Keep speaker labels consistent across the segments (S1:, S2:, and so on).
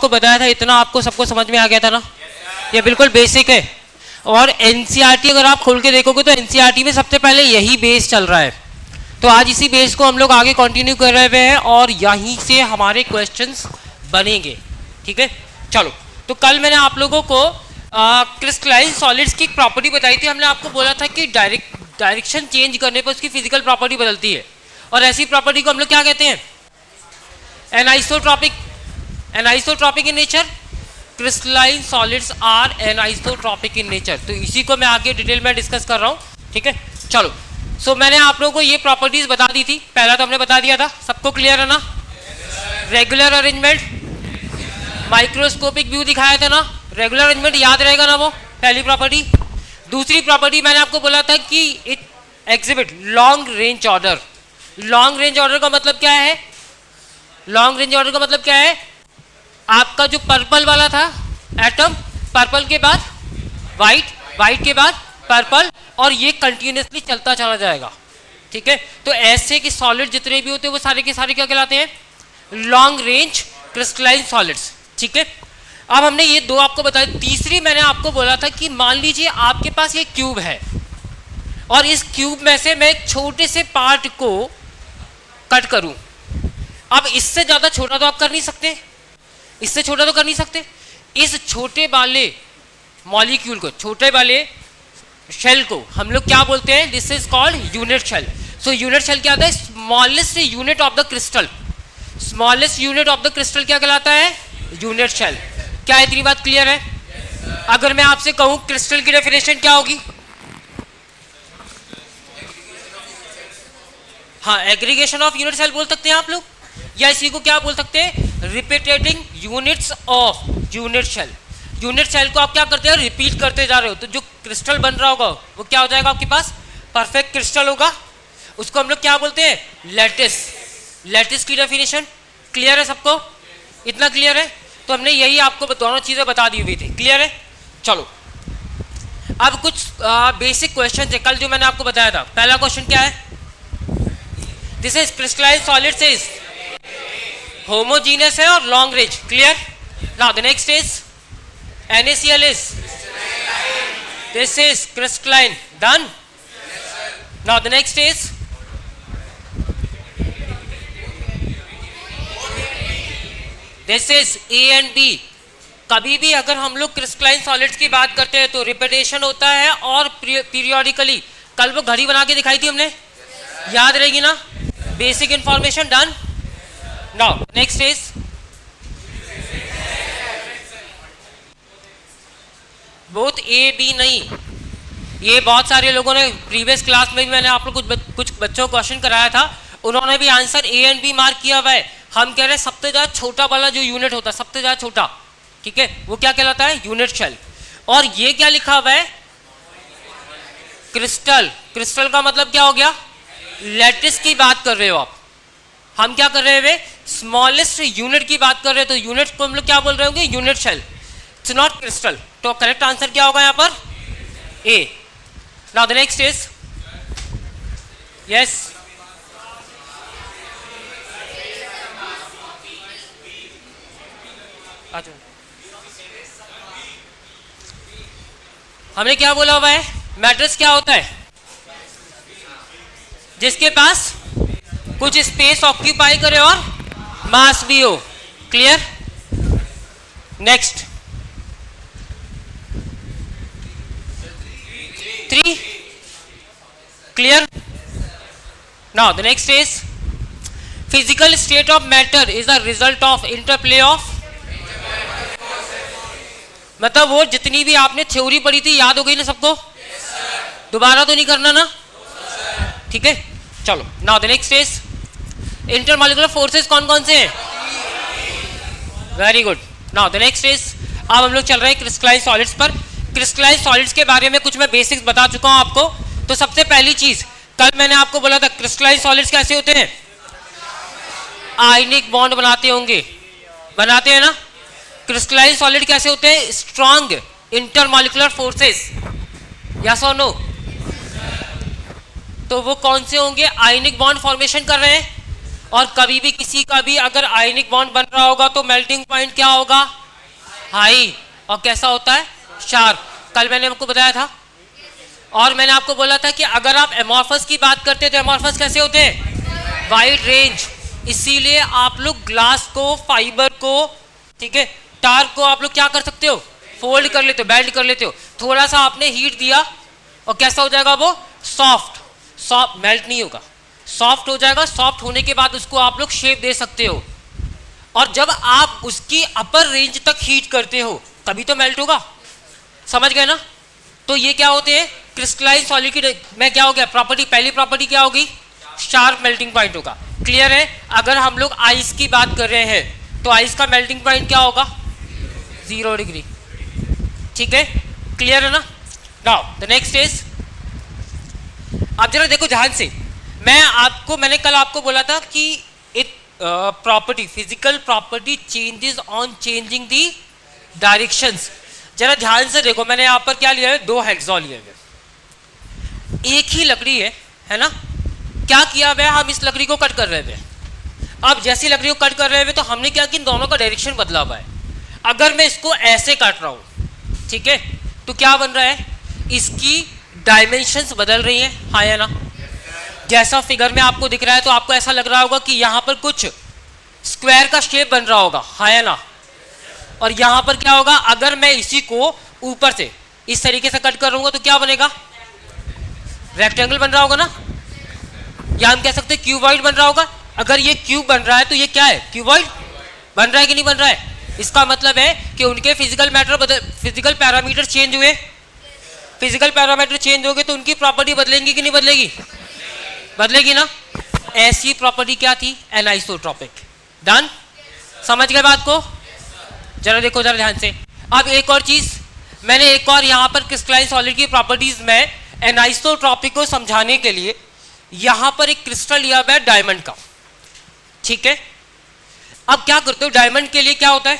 S1: आपको बताया था इतना आपको सबको समझ में आ गया था ना? ये बिल्कुल बेसिक है। और एनसीईआरटी अगर आप खोल के देखोगे तो एनसीईआरटी में सबसे पहले यही बेस चल रहा है। तो आज इसी बेस को हम लोग आगे कंटिन्यू कर रहे हुए हैं और यहीं से हमारे क्वेश्चंस बनेंगे। ठीक है, चलो। तो कल मैंने आप लोगों को क्रिस्टलाइन सॉलिड्स की प्रॉपर्टी बताई थी। हमने आपको बोला था कि डायरेक्शन चेंज करने पर उसकी फिजिकल प्रॉपर्टी बदलती है, और ऐसी प्रॉपर्टी को हम लोग क्या कहते हैं? Anisotropic. Anisotropic in nature. Crystalline solids are anisotropic in nature. तो इसी को मैं आगे डिटेल में डिस्कस कर रहा हूँ। ठीक है, चलो। सो मैंने आप लोगों को ये प्रॉपर्टीज बता दी थी, पहला तो हमने बता दिया था, सबको क्लियर है ना? रेगुलर अरेंजमेंट, माइक्रोस्कोपिक व्यू दिखाया था ना? रेगुलर अरेंजमेंट याद रहेगा ना? वो पहली प्रॉपर्टी। दूसरी प्रॉपर्टी मैंने आपको बोला था कि it exhibit long range order. Long range order का मतलब क्या है? लॉन्ग रेंज ऑर्डर का मतलब क्या है? आपका जो पर्पल वाला था एटम, पर्पल के बाद वाइट, वाइट के बाद पर्पल, और ये कंटिन्यूसली चलता चला जाएगा। ठीक है, तो ऐसे कि सॉलिड जितने भी होते हैं वो सारे के सारे क्या कहलाते हैं? Long range crystalline solids. ठीक है, अब हमने ये दो आपको बताया। तीसरी मैंने आपको बोला था कि मान लीजिए आपके पास ये क्यूब है और इस क्यूब में से मैं एक छोटे से पार्ट को कट करूं। अब इससे ज्यादा छोटा तो आप कर नहीं सकते, इससे छोटा तो कर नहीं सकते। इस छोटे वाले मॉलिक्यूल को, छोटे वाले शेल को हम लोग क्या बोलते हैं? This is called unit cell. सो यूनिट शेल क्या होता है? Smallest unit of the crystal. Smallest unit of the crystal क्या कहलाता है? Unit cell. क्या इतनी बात क्लियर है? अगर मैं आपसे कहूं क्रिस्टल की डेफिनेशन क्या होगी? हाँ, एग्रीगेशन ऑफ यूनिट सेल बोल सकते हैं आप लोग, या इसी को क्या बोल सकते हैं? Repeating units of unit cell. Unit cell को आप क्या करते हैं? रिपीट करते जा रहे हो, तो जो क्रिस्टल बन रहा होगा वो क्या हो जाएगा आपके पास? परफेक्ट क्रिस्टल होगा। उसको हम लोग क्या बोलते हैं? लैटिस। लैटिस की डेफिनेशन क्लियर है सबको? इतना क्लियर है? तो हमने यही आपको दोनों चीजें बता दी हुई थी। क्लियर है? चलो, अब कुछ बेसिक क्वेश्चन है कल जो मैंने आपको बताया था। पहला क्वेश्चन क्या है? This is crystalline solids is homogeneous है और long range. Clear? Now the next is NaCl is this is crystalline. Done? Now the next is this is A and B. कभी भी अगर हम लोग क्रिस्टलाइन सॉलिड्स की बात करते हैं तो रिपीटेशन होता है और पीरियोडिकली। कल वो घड़ी बना के दिखाई थी हमने, याद रहेगी ना? Basic information. Done? Now next is both A B नहीं। ये बहुत सारे लोगों ने प्रीवियस क्लास में भी मैंने आप लोग कुछ बच्चों को क्वेश्चन कराया था, उन्होंने भी answer A and B mark किया हुआ है। हम कह रहे हैं सबसे ज़्यादा छोटा वाला जो यूनिट होता है, सबसे ज़्यादा छोटा, ठीक है, वो क्या कहलाता है? Unit cell. और ये क्या लिखा हुआ है? क्रिस्टल। क्रिस्टल का मतलब क्या हो गया? लैटिस की बात कर रहे हो आप। हम क्या कर रहे हैं? स्मॉलेस्ट यूनिट की बात कर रहे हैं, तो यूनिट को हम लोग क्या बोल रहे होंगे? Unit cell. It's not crystal. तो करेक्ट आंसर क्या होगा यहाँ पर? A. Now the next is yes हमने क्या बोला हुआ है? मैट्रिक्स क्या होता है? जिसके पास कुछ स्पेस ऑक्यूपाई करे और मास भी हो। Clear? Next 3. Clear? Now the next is physical state of matter is a result of interplay of, मतलब वो जितनी भी आपने थ्योरी पढ़ी थी याद हो गई ना सबको? दोबारा तो नहीं करना ना? ठीक है, चलो। Now the next is intermolecular forces कौन कौन से हैं? Very good. Now the next is अब हम लोग चल रहे हैं क्रिस्टलाइन सॉलिड्स पर। क्रिस्टलाइन सॉलिड्स के बारे में कुछ मैं बेसिक्स बता चुका हूं आपको। तो सबसे पहली चीज कल मैंने आपको बोला था क्रिस्टलाइन सॉलिड्स कैसे होते हैं? आयनिक बॉन्ड बनाते होंगे, बनाते हैं ना? क्रिस्टलाइन सॉलिड कैसे होते हैं? Strong intermolecular forces. यस और नो? तो वो कौन से होंगे? आयनिक बॉन्ड फॉर्मेशन कर रहे हैं और कभी भी किसी का भी अगर आयनिक बॉन्ड बन रहा होगा तो मेल्टिंग पॉइंट क्या होगा, हाई, और कैसा होता है, शार्प। कल मैंने आपको बताया था। और मैंने आपको बोला था कि अगर आप एमॉर्फस की बात करते हैं तो एमॉर्फस कैसे होते हैं, वाइड रेंज। इसीलिए आप लोग ग्लास को, फाइबर को, ठीक है, तार को आप लोग क्या कर सकते हो, फोल्ड कर लेते हो, बेंड कर लेते हो। थोड़ा सा आपने हीट दिया और कैसा हो जाएगा वो, सॉफ्ट। सॉफ्ट मेल्ट नहीं होगा, सॉफ्ट हो जाएगा। सॉफ्ट होने के बाद उसको आप लोग शेप दे सकते हो। और जब आप उसकी अपर रेंज तक हीट करते हो तभी तो मेल्ट होगा, समझ गए ना। तो ये क्या होते हैं, क्रिस्टलाइन सॉलिड की में क्या हो गया प्रॉपर्टी, पहली प्रॉपर्टी क्या होगी, शार्प मेल्टिंग पॉइंट होगा। क्लियर है। अगर हम लोग आइस की बात कर रहे हैं तो आइस का मेल्टिंग पॉइंट क्या होगा, 0 डिग्री। ठीक है, क्लियर है ना। नाउ द नेक्स्ट इज, आप जरा देखो ध्यान से। मैंने कल आपको बोला था कि it property, physical property changes on changing the directions. जरा ध्यान से देखो, मैंने यहाँ पर क्या लिया है, 2 हेक्सॉ लिए हुए, एक ही लकड़ी है ना। क्या किया हुआ है, हम इस लकड़ी को कट कर रहे थे। अब जैसी लकड़ी को कट कर रहे हैं तो हमने क्या कि इन दोनों का डायरेक्शन बदला हुआ है। अगर मैं इसको ऐसे काट रहा हूँ, ठीक है, तो क्या बन रहा है, इसकी डायमेंशंस बदल रही हैं, हाँ या ना। जैसा फिगर में आपको दिख रहा है तो आपको ऐसा लग रहा होगा कि यहाँ पर कुछ स्क्वायर का शेप बन रहा होगा, हाँ या ना। और यहाँ पर क्या होगा, अगर मैं इसी को ऊपर से इस तरीके से कट करूँगा तो क्या बनेगा, रेक्टेंगल बन रहा होगा ना, या हम कह सकते हैं क्यूबॉइड बन रहा होगा। अगर ये क्यूब बन रहा है तो ये क्या है, क्यूबॉइड बन रहा है कि नहीं बन रहा है। इसका मतलब है कि उनके फिजिकल पैरामीटर चेंज हुए। फिजिकल पैरामीटर चेंज हो गए तो उनकी प्रॉपर्टी बदलेंगी कि नहीं बदलेगी, बदलेगी ना। ऐसी प्रॉपर्टी क्या थी, एनाइसोट्रॉपिक। डन, समझ गए बात को। जरा देखो जरा ध्यान से। अब एक और चीज, मैंने एक और यहाँ पर क्रिस्टलाइन सॉलिड की प्रॉपर्टीज में एनाइसोट्रॉपिक को समझाने के लिए यहाँ पर एक क्रिस्टल लिया हुआ है डायमंड का, ठीक है। अब क्या करते हो, डायमंड के लिए क्या होता है,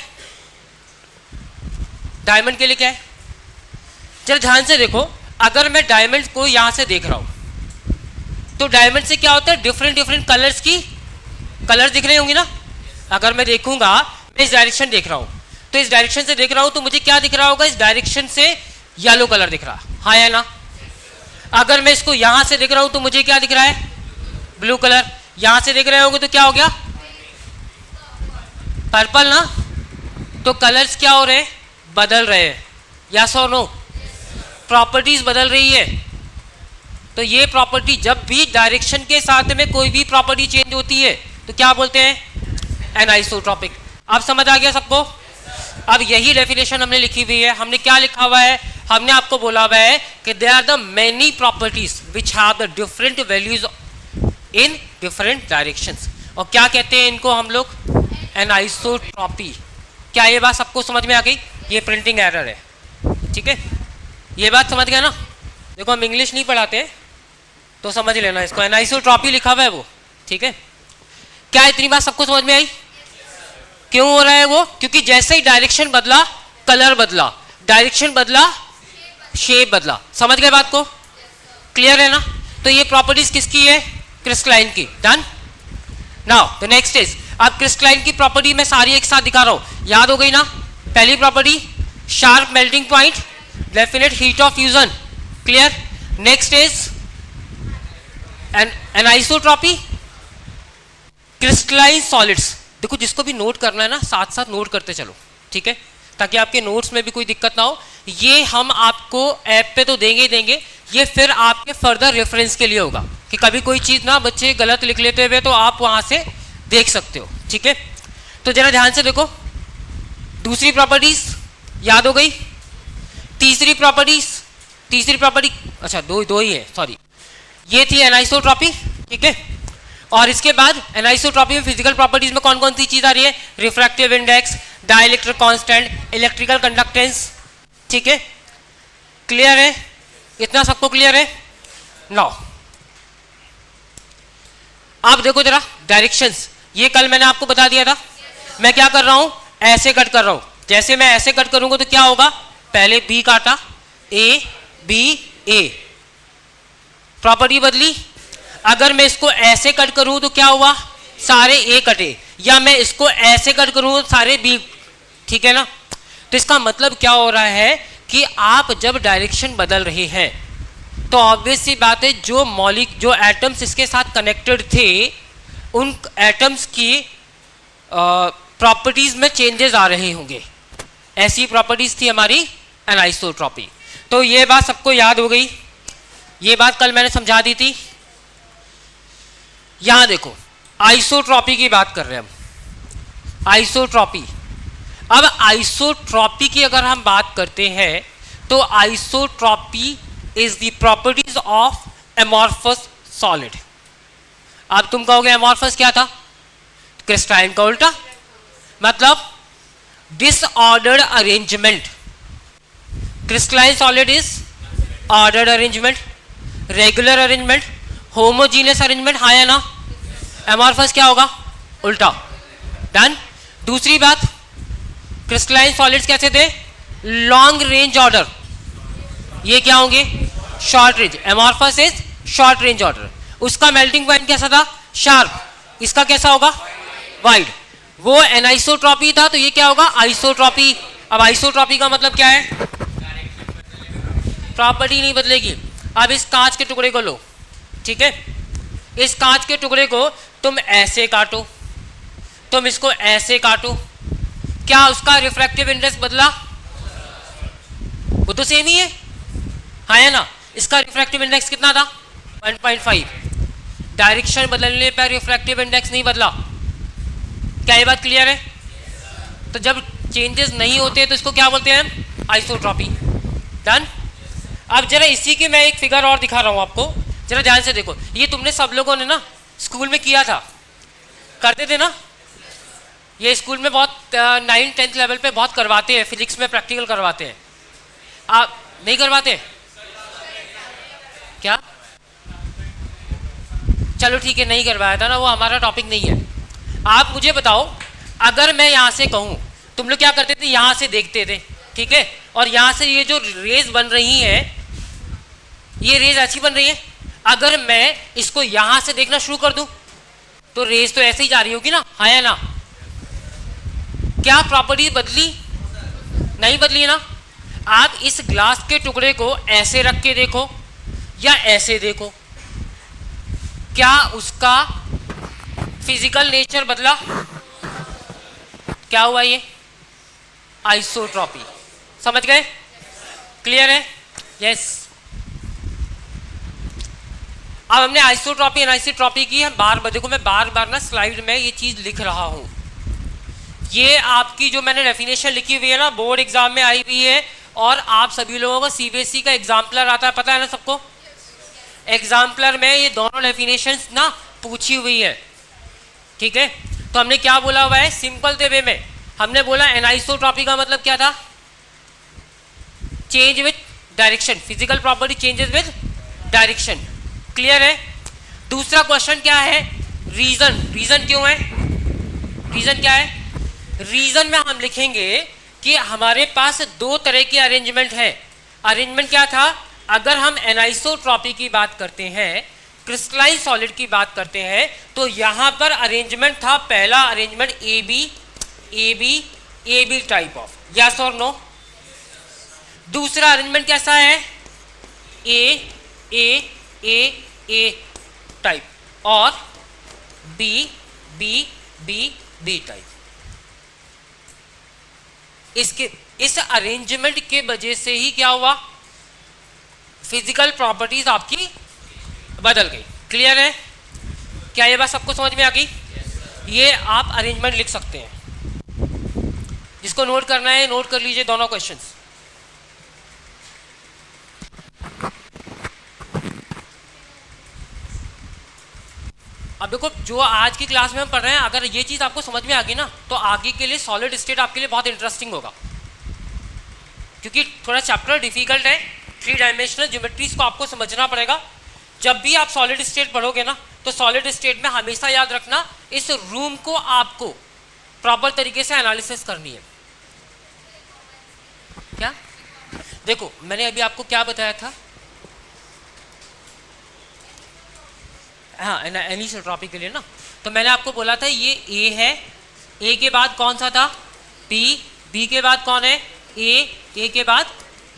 S1: डायमंड के लिए क्या है, जरा ध्यान से देखो। अगर मैं डायमंड को यहाँ से देख रहा हूँ तो डायमंड से क्या होता है, डिफरेंट डिफरेंट कलर्स की कलर्स दिख रहे होंगे ना। अगर मैं देखूंगा, मैं इस डायरेक्शन देख रहा हूँ तो इस डायरेक्शन से देख रहा हूँ तो मुझे क्या दिख रहा होगा, इस डायरेक्शन से येलो कलर दिख रहा, हाँ या ना। अगर मैं इसको यहां से देख रहा हूं तो मुझे क्या दिख रहा है, ब्लू कलर। यहां से देख रहे होगे तो क्या हो गया, पर्पल ना। तो कलर्स क्या हो रहे हैं, बदल रहे हैं, यस और नो, प्रॉपर्टीज बदल रही है। तो ये प्रॉपर्टी, जब भी डायरेक्शन के साथ में कोई भी प्रॉपर्टी चेंज होती है तो क्या बोलते हैं, एनाइसोट्रॉपिक। अब समझ आ गया सबको। अब यही डेफिनेशन हमने लिखी हुई है। हमने क्या लिखा हुआ है, हमने आपको बोला हुआ है कि they are the many properties which have the different values in different directions. और क्या कहते हैं इनको हम लोग, एनाइसोट्रॉपी। क्या ये बात सबको समझ में आ गई, ये प्रिंटिंग एरर है, ठीक है, ये बात समझ गया ना। देखो हम इंग्लिश नहीं पढ़ाते तो समझ लेना इसको, एनाइसोट्रॉपी लिखा हुआ है वो, ठीक है। क्या इतनी बात सबको समझ में आई। क्यों हो रहा है वो, क्योंकि जैसे ही डायरेक्शन बदला, कलर बदला, डायरेक्शन बदला, शेप बदला। समझ गए बात को, क्लियर है ना। तो ये प्रॉपर्टीज किसकी है, क्रिस्टलाइन की। Done. Now the next is, अब क्रिस्टलाइन की प्रॉपर्टी मैं सारी एक साथ दिखा रहा हूं, याद हो गई ना। पहली property sharp melting point, definite heat of fusion, clear. Next is anisotropy, crystalline solids. देखो जिसको भी नोट करना है ना, साथ साथ नोट करते चलो, ठीक है, ताकि आपके नोट्स में भी कोई दिक्कत ना हो। ये हम आपको ऐप पे तो देंगे ही देंगे, ये फिर आपके फर्दर रेफरेंस के लिए होगा कि कभी कोई चीज़ ना बच्चे गलत लिख लेते हुए तो आप वहाँ से देख सकते हो, ठीक है। तो जरा ध्यान से देखो, दूसरी प्रॉपर्टीज याद हो गई। तीसरी प्रॉपर्टी अच्छा दो ही है, सॉरी, ये थी एनाइसोट्रॉपी, ठीक है। और इसके बाद एनाइसोट्रॉपी में फिजिकल प्रॉपर्टीज में कौन कौन सी चीज आ रही है, refractive index, dielectric constant, electrical conductance, ठीक है। क्लियर है, इतना सबको क्लियर है। नाउ आप देखो जरा डायरेक्शंस, ये कल मैंने आपको बता दिया था। मैं क्या कर रहा हूं, ऐसे कट कर रहा हूं। जैसे मैं ऐसे कट करूंगा तो क्या होगा, पहले बी काटा, ए बी ए, प्रॉपर्टी बदली। अगर मैं इसको ऐसे कट करूं तो क्या हुआ, सारे ए कटे, या मैं इसको ऐसे कट करूँ सारे बी, ठीक है ना। तो इसका मतलब क्या हो रहा है कि आप जब डायरेक्शन बदल रहे हैं तो ऑब्वियस सी बात है जो एटम्स इसके साथ कनेक्टेड थे उन एटम्स की प्रॉपर्टीज में चेंजेस आ रहे होंगे। ऐसी प्रॉपर्टीज थी हमारी एनाइसोट्रॉपी। तो ये बात सबको याद हो गई, ये बात कल मैंने समझा दी थी। यहां देखो आइसोट्रॉपी की बात कर रहे हैं हम, आइसोट्रॉपी। अब आइसोट्रॉपी की अगर हम बात करते हैं तो isotropy is the properties of amorphous solid. अब तुम कहोगे एमॉर्फस क्या था? क्रिस्टलाइन का उल्टा, मतलब disordered arrangement. Crystalline solid is ordered arrangement, regular arrangement, homogeneous arrangement, हाँ या ना। एमॉर्फस क्या होगा? उल्टा। डन। दूसरी बात, क्रिस्टलाइन सॉलिड्स कैसे थे? लॉन्ग रेंज ऑर्डर, ये क्या होंगे? Short range. Amorphous is short range order. उसका मेल्टिंग पॉइंट कैसा था? शार्प। इसका कैसा होगा? वाइड। वो एनाइसोट्रॉपी था, तो ये क्या होगा? आइसोट्रॉपी। अब आइसोट्रॉपी का मतलब क्या है? प्रॉपर्टी नहीं बदलेगी। अब इस कांच के टुकड़े को लो, ठीक है, इस कांच के टुकड़े को तुम ऐसे काटो, तुम इसको ऐसे काटो, क्या उसका रिफ्रैक्टिव इंडेक्स बदला? वो तो सेम ही है, हाँ है ना। इसका रिफ्रैक्टिव इंडेक्स कितना था? 1.5। डायरेक्शन बदलने पर रिफ्रैक्टिव इंडेक्स नहीं बदला। क्या ये बात क्लियर है? तो जब चेंजेस नहीं होते तो इसको क्या बोलते हैं? आइसोट्रॉपी। डन। अब जरा इसी की मैं एक फिगर और दिखा रहा हूं आपको, जरा ध्यान से देखो। ये तुमने सब लोगों ने ना स्कूल में किया था, करते थे ना। ये स्कूल में बहुत 9th-10th लेवल पे बहुत करवाते हैं, फिजिक्स में प्रैक्टिकल करवाते हैं। आप नहीं करवाते क्या? चलो ठीक है, नहीं करवाया था ना, वो हमारा टॉपिक नहीं है। आप मुझे बताओ, अगर मैं यहाँ से कहूँ, तुम लोग क्या करते थे? यहाँ से देखते थे, ठीक है, और यहाँ से ये जो रेज बन रही है, ये रेज ऐसी बन रही है। अगर मैं इसको यहाँ से देखना शुरू कर दूं तो रेज तो ऐसे ही जा रही होगी ना, हाँ या ना। क्या प्रॉपर्टी बदली? नहीं बदली ना। आप इस ग्लास के टुकड़े को ऐसे रख के देखो या ऐसे देखो, क्या उसका फिजिकल नेचर बदला? क्या हुआ? ये आइसोट्रॉपी। समझ गए? क्लियर है? यस। अब हमने आइसोट्रॉपी एनाइसोट्रॉपी की है। देखो मैं बार बार ना स्लाइड में ये चीज लिख रहा हूं। ये आपकी जो मैंने डेफिनेशन लिखी हुई है ना, बोर्ड एग्जाम में आई हुई है, और आप सभी लोगों को सीबीएसई का एग्जाम्पलर आता है, पता है ना सबको। एग्जाम्पलर में ये दोनों डेफिनेशंस ना पूछी हुई है, ठीक है। तो हमने क्या बोला हुआ है? सिंपल से वे में हमने बोला एनाइसोट्रॉपी का मतलब क्या था? Change with direction, physical property changes with direction. Clear है? दूसरा क्वेश्चन क्या है? रीजन। रीजन क्यों है? रीजन क्या है? रीजन में हम लिखेंगे कि हमारे पास दो तरह की अरेंजमेंट है। अरेंजमेंट क्या था? अगर हम एनाइसोट्रॉपी की बात करते हैं, क्रिस्टलाइन सॉलिड की बात करते हैं, तो यहां पर अरेंजमेंट था, पहला arrangement A B type of, yes और नो। दूसरा अरेंजमेंट कैसा है? ए टाइप, और बी टाइप। इस अरेंजमेंट के वजह से ही क्या हुआ? फिजिकल प्रॉपर्टीज आपकी बदल गई। क्लियर है? क्या ये बात सबको समझ में आ गई? ये आप अरेंजमेंट लिख सकते हैं। जिसको नोट करना है नोट कर लीजिए दोनों क्वेश्चंस। अब देखो, जो आज की क्लास में हम पढ़ रहे हैं, अगर ये चीज आपको समझ में आ गई ना, तो आगे के लिए सॉलिड स्टेट आपके लिए बहुत इंटरेस्टिंग होगा, क्योंकि थोड़ा चैप्टर डिफिकल्ट है। 3 डायमेंशनल ज्योमेट्रीज को आपको समझना पड़ेगा। जब भी आप सॉलिड स्टेट पढ़ोगे ना, तो सॉलिड स्टेट में हमेशा याद रखना, इस रूम को आपको प्रॉपर तरीके से एनालिसिस करनी है। क्या देखो, मैंने अभी आपको क्या बताया था? हाँ, एनिसोट्रॉपी के लिए ना, तो मैंने आपको बोला था ये ए है, ए के बाद कौन सा था बी, बी के बाद कौन है ए के बाद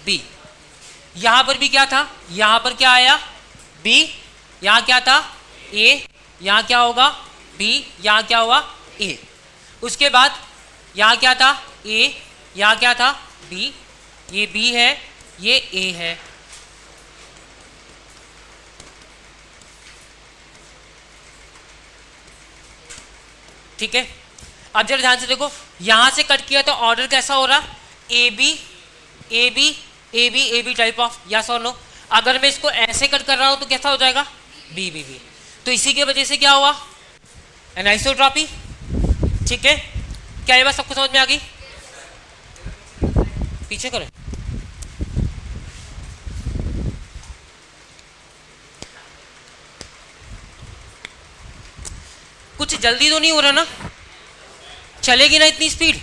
S1: बी। यहाँ पर भी क्या था, यहाँ पर क्या आया बी, यहाँ क्या था ए, यहाँ क्या होगा बी, यहाँ क्या हुआ ए। उसके बाद यहाँ क्या था ए, यहाँ क्या था बी, ये बी है ये ए है। ठीक है, अब जरा ध्यान से देखो, यहां से कट किया तो ऑर्डर कैसा हो रहा, A B A B A B A B type of, yes और नो। अगर मैं इसको ऐसे कट कर रहा हूं तो कैसा हो जाएगा बी बी बी। तो इसी की वजह से क्या हुआ एनाइसोट्रॉपी। ठीक है, क्या ये बात सबको समझ में आ गई? पीछे करें, कुछ जल्दी तो नहीं हो रहा ना, चलेगी ना इतनी स्पीड,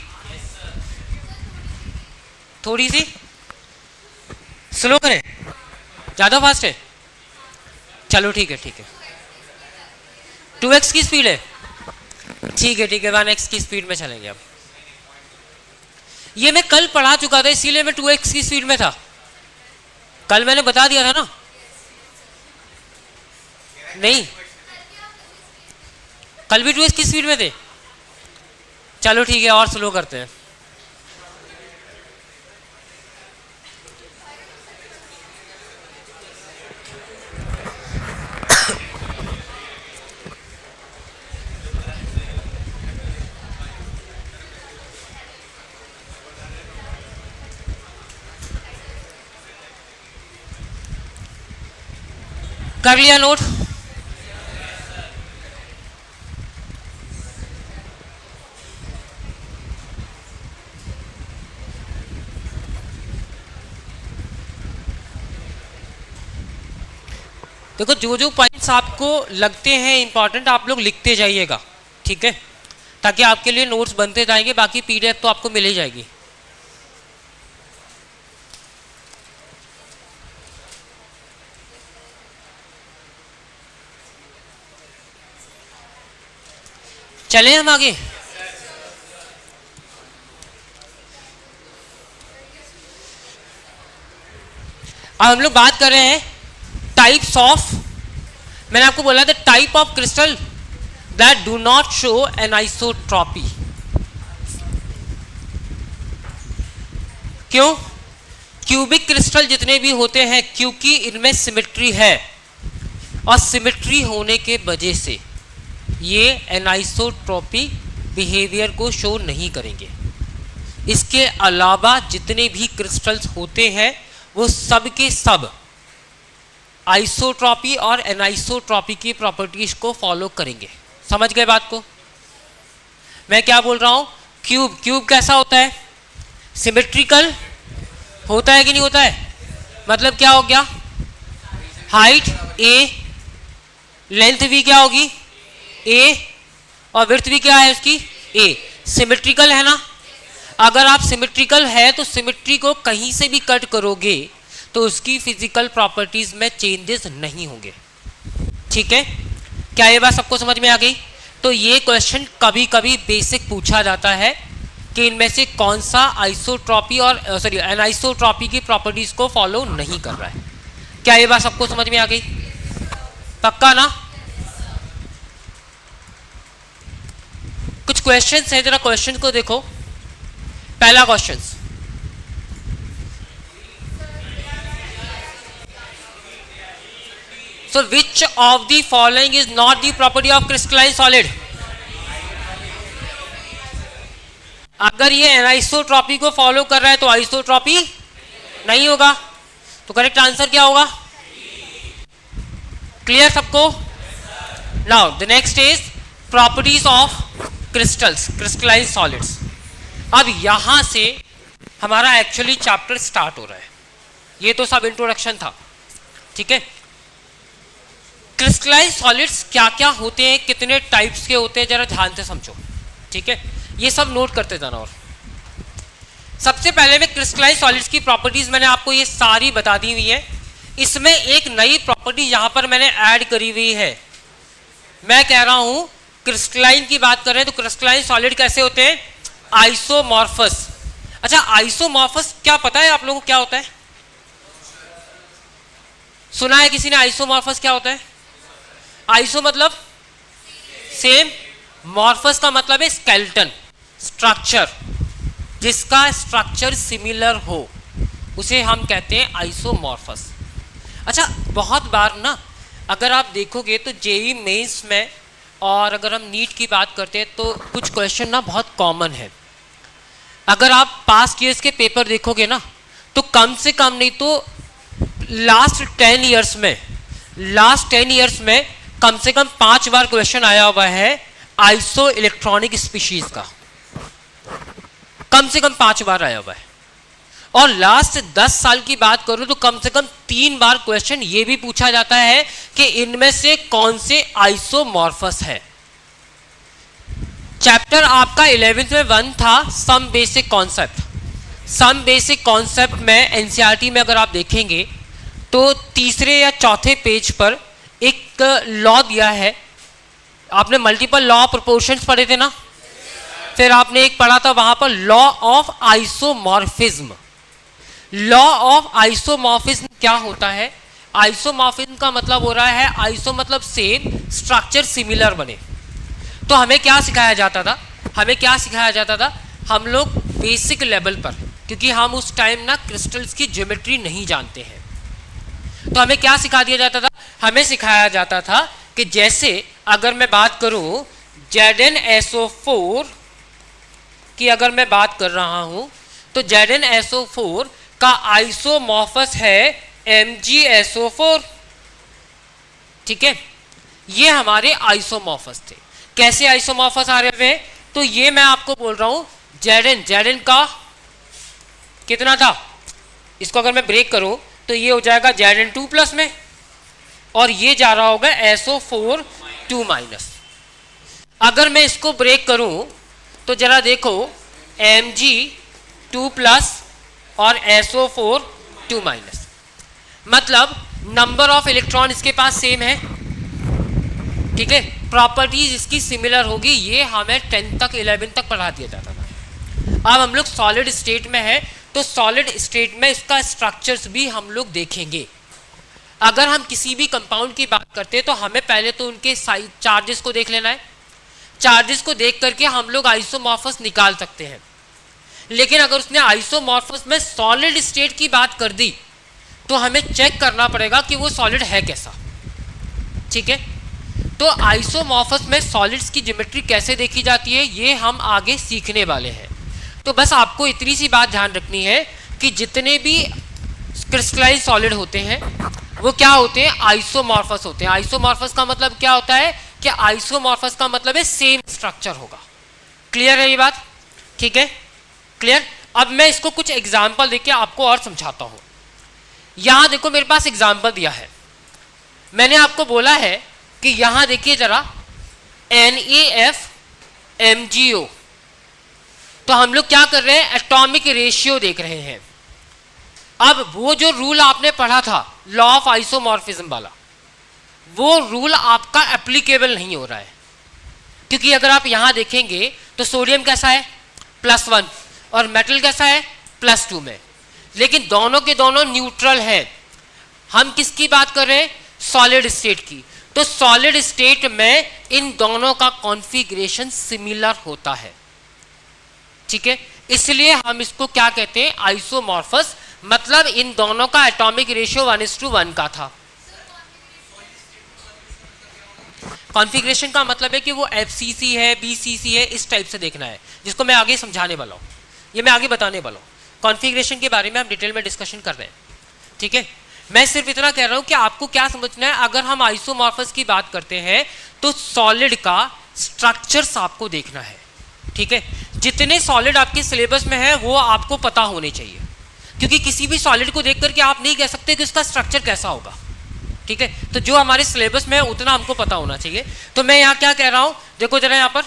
S1: थोड़ी सी स्लो करें, ज़्यादा फास्ट है, चलो ठीक है ठीक है, 2x की स्पीड है, ठीक है ठीक है, 1x की स्पीड में चलेंगे। अब ये मैं कल पढ़ा चुका था इसीलिए मैं 2x की स्पीड में था, कल मैंने बता दिया था ना, नहीं कल भी 2x की स्पीड में थे, चलो ठीक है और स्लो करते हैं। कर लिया नोट? देखो जो जो पॉइंट्स आपको लगते हैं इंपॉर्टेंट आप लोग लिखते जाइएगा, ठीक है, ताकि आपके लिए नोट्स बनते जाएंगे, बाकी पीडीएफ तो आपको मिल ही जाएगी। चलें हम आगे। अब हम लोग बात कर रहे हैं टाइप्स ऑफ, मैंने आपको बोला था type of crystal that do not show anisotropy. क्यों? क्यूबिक क्रिस्टल जितने भी होते हैं क्योंकि इनमें सिमेट्री है, और सिमेट्री होने के वजह से ये एनाइसोट्रॉपी बिहेवियर को शो नहीं करेंगे। इसके अलावा जितने भी क्रिस्टल्स होते हैं वो सब के सब आइसोट्रॉपी और एनाइसोट्रॉपी की प्रॉपर्टीज को फॉलो करेंगे। समझ गए बात को? मैं क्या बोल रहा हूं, क्यूब, क्यूब कैसा होता है? सिमेट्रिकल होता है कि नहीं होता है? मतलब क्या हो गया, हाइट ए, लेंथ भी क्या होगी ए, और विड्थ भी क्या है उसकी ए। सिमेट्रिकल है ना? अगर आप सिमेट्रिकल है तो सिमेट्री को कहीं से भी कट करोगे तो उसकी फिजिकल प्रॉपर्टीज में चेंजेस नहीं होंगे। ठीक है, क्या ये बात सबको समझ में आ गई? तो ये क्वेश्चन कभी कभी बेसिक पूछा जाता है कि इनमें से कौन सा आइसोट्रॉपी और एनाइसोट्रॉपी की प्रॉपर्टीज को फॉलो नहीं कर रहा है। क्या ये बात सबको समझ में आ गई? पक्का ना? कुछ क्वेश्चंस हैं, जरा क्वेश्चन को देखो। पहला question, so which of the following is not the property of crystalline solid? अगर ये एनाइसोट्रॉपी को फॉलो कर रहा है तो आइसोट्रॉपी नहीं होगा, तो करेक्ट आंसर क्या होगा? क्लियर सबको? Now the next is properties of crystals, crystalline solids. अब यहां से हमारा एक्चुअली चैप्टर स्टार्ट हो रहा है। ये तो सब इंट्रोडक्शन था, ठीक है। क्रिस्टलाइन सॉलिड्स क्या क्या होते हैं, कितने टाइप्स के होते हैं, जरा ध्यान से समझो, ठीक है। ये सब नोट करते जाना। और सबसे पहले में क्रिस्टलाइन सॉलिड्स की प्रॉपर्टीज मैंने आपको ये सारी बता दी हुई है। इसमें एक नई प्रॉपर्टी यहां पर मैंने ऐड करी हुई है। मैं कह रहा हूं क्रिस्टलाइन की बात करें तो क्रिस्टलाइन सॉलिड कैसे होते हैं? आइसोमॉर्फस। अच्छा, आइसोमॉर्फस क्या पता है आप लोगों को क्या होता है? सुना है किसी ने आइसोमॉर्फस क्या होता है? आइसो मतलब सेम, मॉर्फस का मतलब है स्केलेटन, स्ट्रक्चर, जिसका स्ट्रक्चर सिमिलर हो उसे हम कहते हैं आइसोमॉर्फस। अच्छा, बहुत बार ना अगर आप देखोगे तो जेईई मेंस में और अगर हम नीट की बात करते हैं तो कुछ क्वेश्चन ना बहुत कॉमन है। अगर आप पास्ट ईयर्स के पेपर देखोगे ना तो कम से कम नहीं तो लास्ट 10 इयर्स में कम से कम 5 बार क्वेश्चन आया हुआ है आइसो इलेक्ट्रॉनिक स्पीशीज का, कम से कम 5 बार आया हुआ है। और लास्ट 10 साल की बात करूं तो कम से कम 3 बार क्वेश्चन ये भी पूछा जाता है कि इनमें से कौन से आइसोमॉर्फस है। चैप्टर आपका 11th में 1 था some basic concept. Some basic concept में एनसीईआरटी में अगर आप देखेंगे तो तीसरे या चौथे पेज पर एक लॉ दिया है। आपने मल्टीपल लॉ ऑफ प्रोपोर्शंस पढ़े थे ना, फिर आपने एक पढ़ा था वहां पर law of isomorphism. Law of isomorphism क्या होता है? आइसोमॉर्फिज्म का मतलब हो रहा है आइसो मतलब सेम, स्ट्रक्चर सिमिलर बने। तो हमें क्या सिखाया जाता था? हम लोग बेसिक लेवल पर, क्योंकि हम उस टाइम ना क्रिस्टल्स की ज्योमेट्री नहीं जानते हैं, तो हमें क्या सिखा दिया जाता था? हमें सिखाया जाता था कि जैसे अगर मैं बात करूं ZnSO4 की, अगर मैं बात कर रहा हूं तो ZnSO4 का आइसोमॉर्फस है MgSO4। ठीक है, ये हमारे आइसोमॉर्फस थे। कैसे आइसोमॉर्फस आ रहे हैं? तो ये मैं आपको बोल रहा हूं Zn का कितना था, इसको अगर मैं ब्रेक करूं तो ये हो जाएगा Zn2 प्लस में, और ये जा रहा होगा SO4 2 माइनस। अगर मैं इसको ब्रेक करूं तो जरा देखो Mg2 प्लस और SO4 2 माइनस, मतलब नंबर ऑफ इलेक्ट्रॉन इसके पास सेम है। ठीक है, प्रॉपर्टीज इसकी सिमिलर होगी। ये हमें 10 तक 11 तक पढ़ा दिया जाता था। अब हम लोग सॉलिड स्टेट में है तो सॉलिड स्टेट में इसका स्ट्रक्चर्स भी हम लोग देखेंगे। अगर हम किसी भी कंपाउंड की बात करते हैं तो हमें पहले तो उनके चार्जेस को देख लेना है। चार्जेस को देख करके हम लोग आइसोमॉर्फस निकाल सकते हैं। लेकिन अगर उसने आइसोमॉर्फस में सॉलिड स्टेट की बात कर दी तो हमें चेक करना पड़ेगा कि वो सॉलिड है कैसा। ठीक है, तो आइसोमॉर्फस में सॉलिड्स की ज्योमेट्री कैसे देखी जाती है ये हम आगे सीखने वाले हैं। तो बस आपको इतनी सी बात ध्यान रखनी है कि जितने भी क्रिस्टलाइन सॉलिड होते हैं वो क्या होते हैं? आइसोमॉर्फस होते हैं। आइसोमॉर्फस का मतलब क्या होता है कि आइसोमॉर्फस का मतलब है सेम स्ट्रक्चर होगा। क्लियर है ये बात? ठीक है, क्लियर। अब मैं इसको कुछ एग्जाम्पल देके आपको और समझाता हूं। यहां देखो मेरे पास एग्जाम्पल दिया है। मैंने आपको बोला है कि यहां देखिए जरा NaFMgO, तो हम लोग क्या कर रहे हैं? एटॉमिक रेशियो देख रहे हैं। अब वो जो रूल आपने पढ़ा था लॉ ऑफ आइसोमॉर्फिज्म वाला, वो रूल आपका एप्लीकेबल नहीं हो रहा है, क्योंकि अगर आप यहां देखेंगे तो सोडियम कैसा है? +1, और मेटल कैसा है? +2 में, लेकिन दोनों के दोनों न्यूट्रल हैं। हम किसकी बात कर रहे हैं? सॉलिड स्टेट की। तो सॉलिड स्टेट में इन दोनों का कॉन्फ़िगरेशन सिमिलर होता है। ठीक है, इसलिए हम इसको क्या कहते हैं? आइसोमॉर्फस। मतलब इन दोनों का एटॉमिक रेशियो 1:1 का था। कॉन्फ़िगरेशन का मतलब है कि वो FCC है, BCC है, इस टाइप से देखना है, जिसको मैं आगे समझाने वाला हूँ, ये मैं आगे बताने वाला हूँ। कॉन्फ़िगरेशन के बारे में हम डिटेल में डिस्कशन कर रहे हैं। ठीक है, मैं सिर्फ इतना कह रहा हूँ कि आपको क्या समझना है। अगर हम आइसोमॉर्फस की बात करते हैं तो सॉलिड का स्ट्रक्चर्स आपको देखना है। ठीक है, जितने सॉलिड आपके सिलेबस में है वो आपको पता होने चाहिए, क्योंकि किसी भी सॉलिड को देख करके आप नहीं कह सकते कि उसका स्ट्रक्चर कैसा होगा। ठीक है, तो जो हमारे सिलेबस में है उतना हमको पता होना चाहिए। तो मैं यहाँ क्या कह रहा हूँ, देखो जरा, यहाँ पर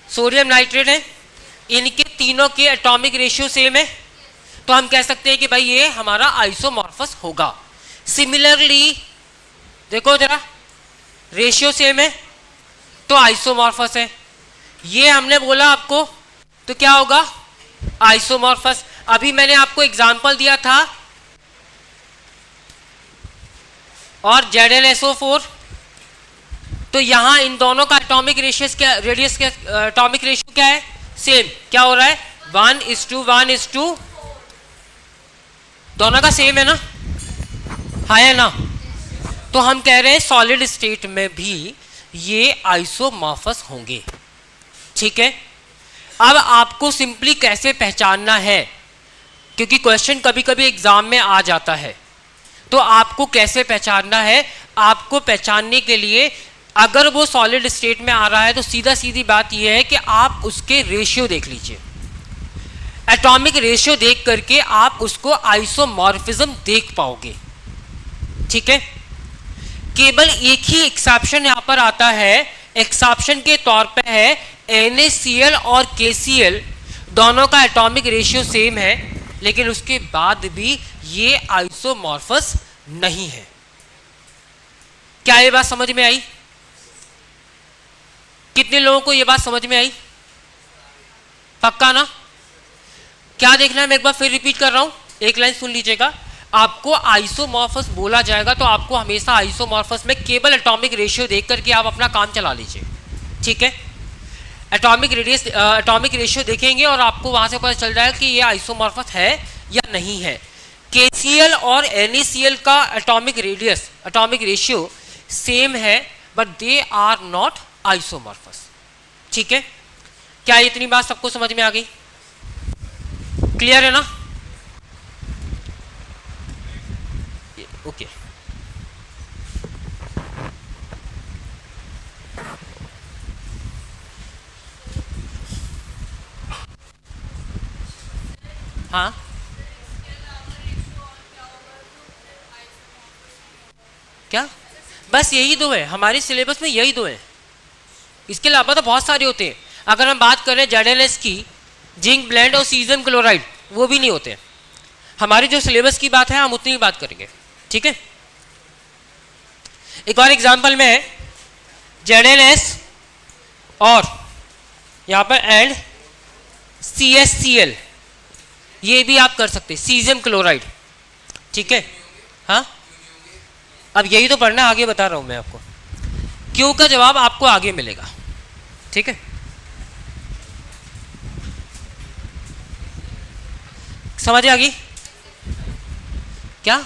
S1: सोडियम नाइट्रेट है, इनके तीनों के एटॉमिक रेशियो सेम है, तो हम कह सकते हैं कि भाई ये हमारा आइसोमॉर्फस होगा। सिमिलरली देखो जरा, रेशियो सेम है तो आइसोमॉर्फस है। ये हमने बोला आपको तो क्या होगा, आइसोमॉर्फस। अभी मैंने आपको एग्जांपल दिया था और ZnSO4, तो यहां इन दोनों का एटॉमिक रेशियस क्या, रेडियस क्या, एटॉमिक रेशियो क्या है, सेम। क्या हो रहा है, 1:1:2, दोनों का सेम है ना, है ना। तो हम कह रहे हैं सॉलिड स्टेट में भी ये आइसोमॉर्फस होंगे, ठीक है। अब आपको सिंपली कैसे पहचानना है, क्योंकि क्वेश्चन कभी कभी एग्जाम में आ जाता है, तो आपको कैसे पहचानना है, आपको पहचानने के लिए अगर वो सॉलिड स्टेट में आ रहा है तो सीधा सीधी बात यह है कि आप उसके रेशियो देख लीजिए। एटॉमिक रेशियो देख करके आप उसको आइसोमॉर्फिज्म देख पाओगे, ठीक है। केवल एक ही एक्सेप्शन यहां पर आता है, एक्सेप्शन के तौर पे है NaCl और KCl दोनों का एटॉमिक रेशियो सेम है, लेकिन उसके बाद भी ये आइसोमॉर्फस नहीं है। क्या ये बात समझ में आई? कितने लोगों को ये बात समझ में आई? पक्का ना? क्या देखना है, मैं एक बार फिर रिपीट कर रहा हूं, एक लाइन सुन लीजिएगा। आपको आइसोमॉर्फस बोला जाएगा तो आपको हमेशा आइसोमॉर्फस में केवल एटॉमिक रेशियो देख करके आप अपना काम चला लीजिए, ठीक है। एटॉमिक रेशियो देखेंगे और आपको वहां से पता चल जाएगा कि ये आइसोमॉर्फस है या नहीं है। KCl और NaCl का एटॉमिक रेशियो सेम है, but they are not isomorphous, ठीक है। क्या इतनी बात सबको समझ में आ गई? क्लियर है ना? ओके। हाँ, क्या बस यही दो है हमारे सिलेबस में, यही दो है, इसके अलावा तो बहुत सारे होते हैं। अगर हम बात करें ZnS की, जिंक ब्लेंड और सीजियम क्लोराइड, वो भी नहीं होते हैं। हमारी जो सिलेबस की बात है हम उतनी ही बात करेंगे, ठीक है। एक और एग्जांपल में है ZnS और यहां पर एंड CSCl, ये भी आप कर सकते हैं, सीजियम क्लोराइड, ठीक है। हाँ, अब यही तो पढ़ना, आगे बता रहा हूं मैं आपको। क्यों का जवाब आपको आगे मिलेगा, ठीक है। समझ आ गई? क्या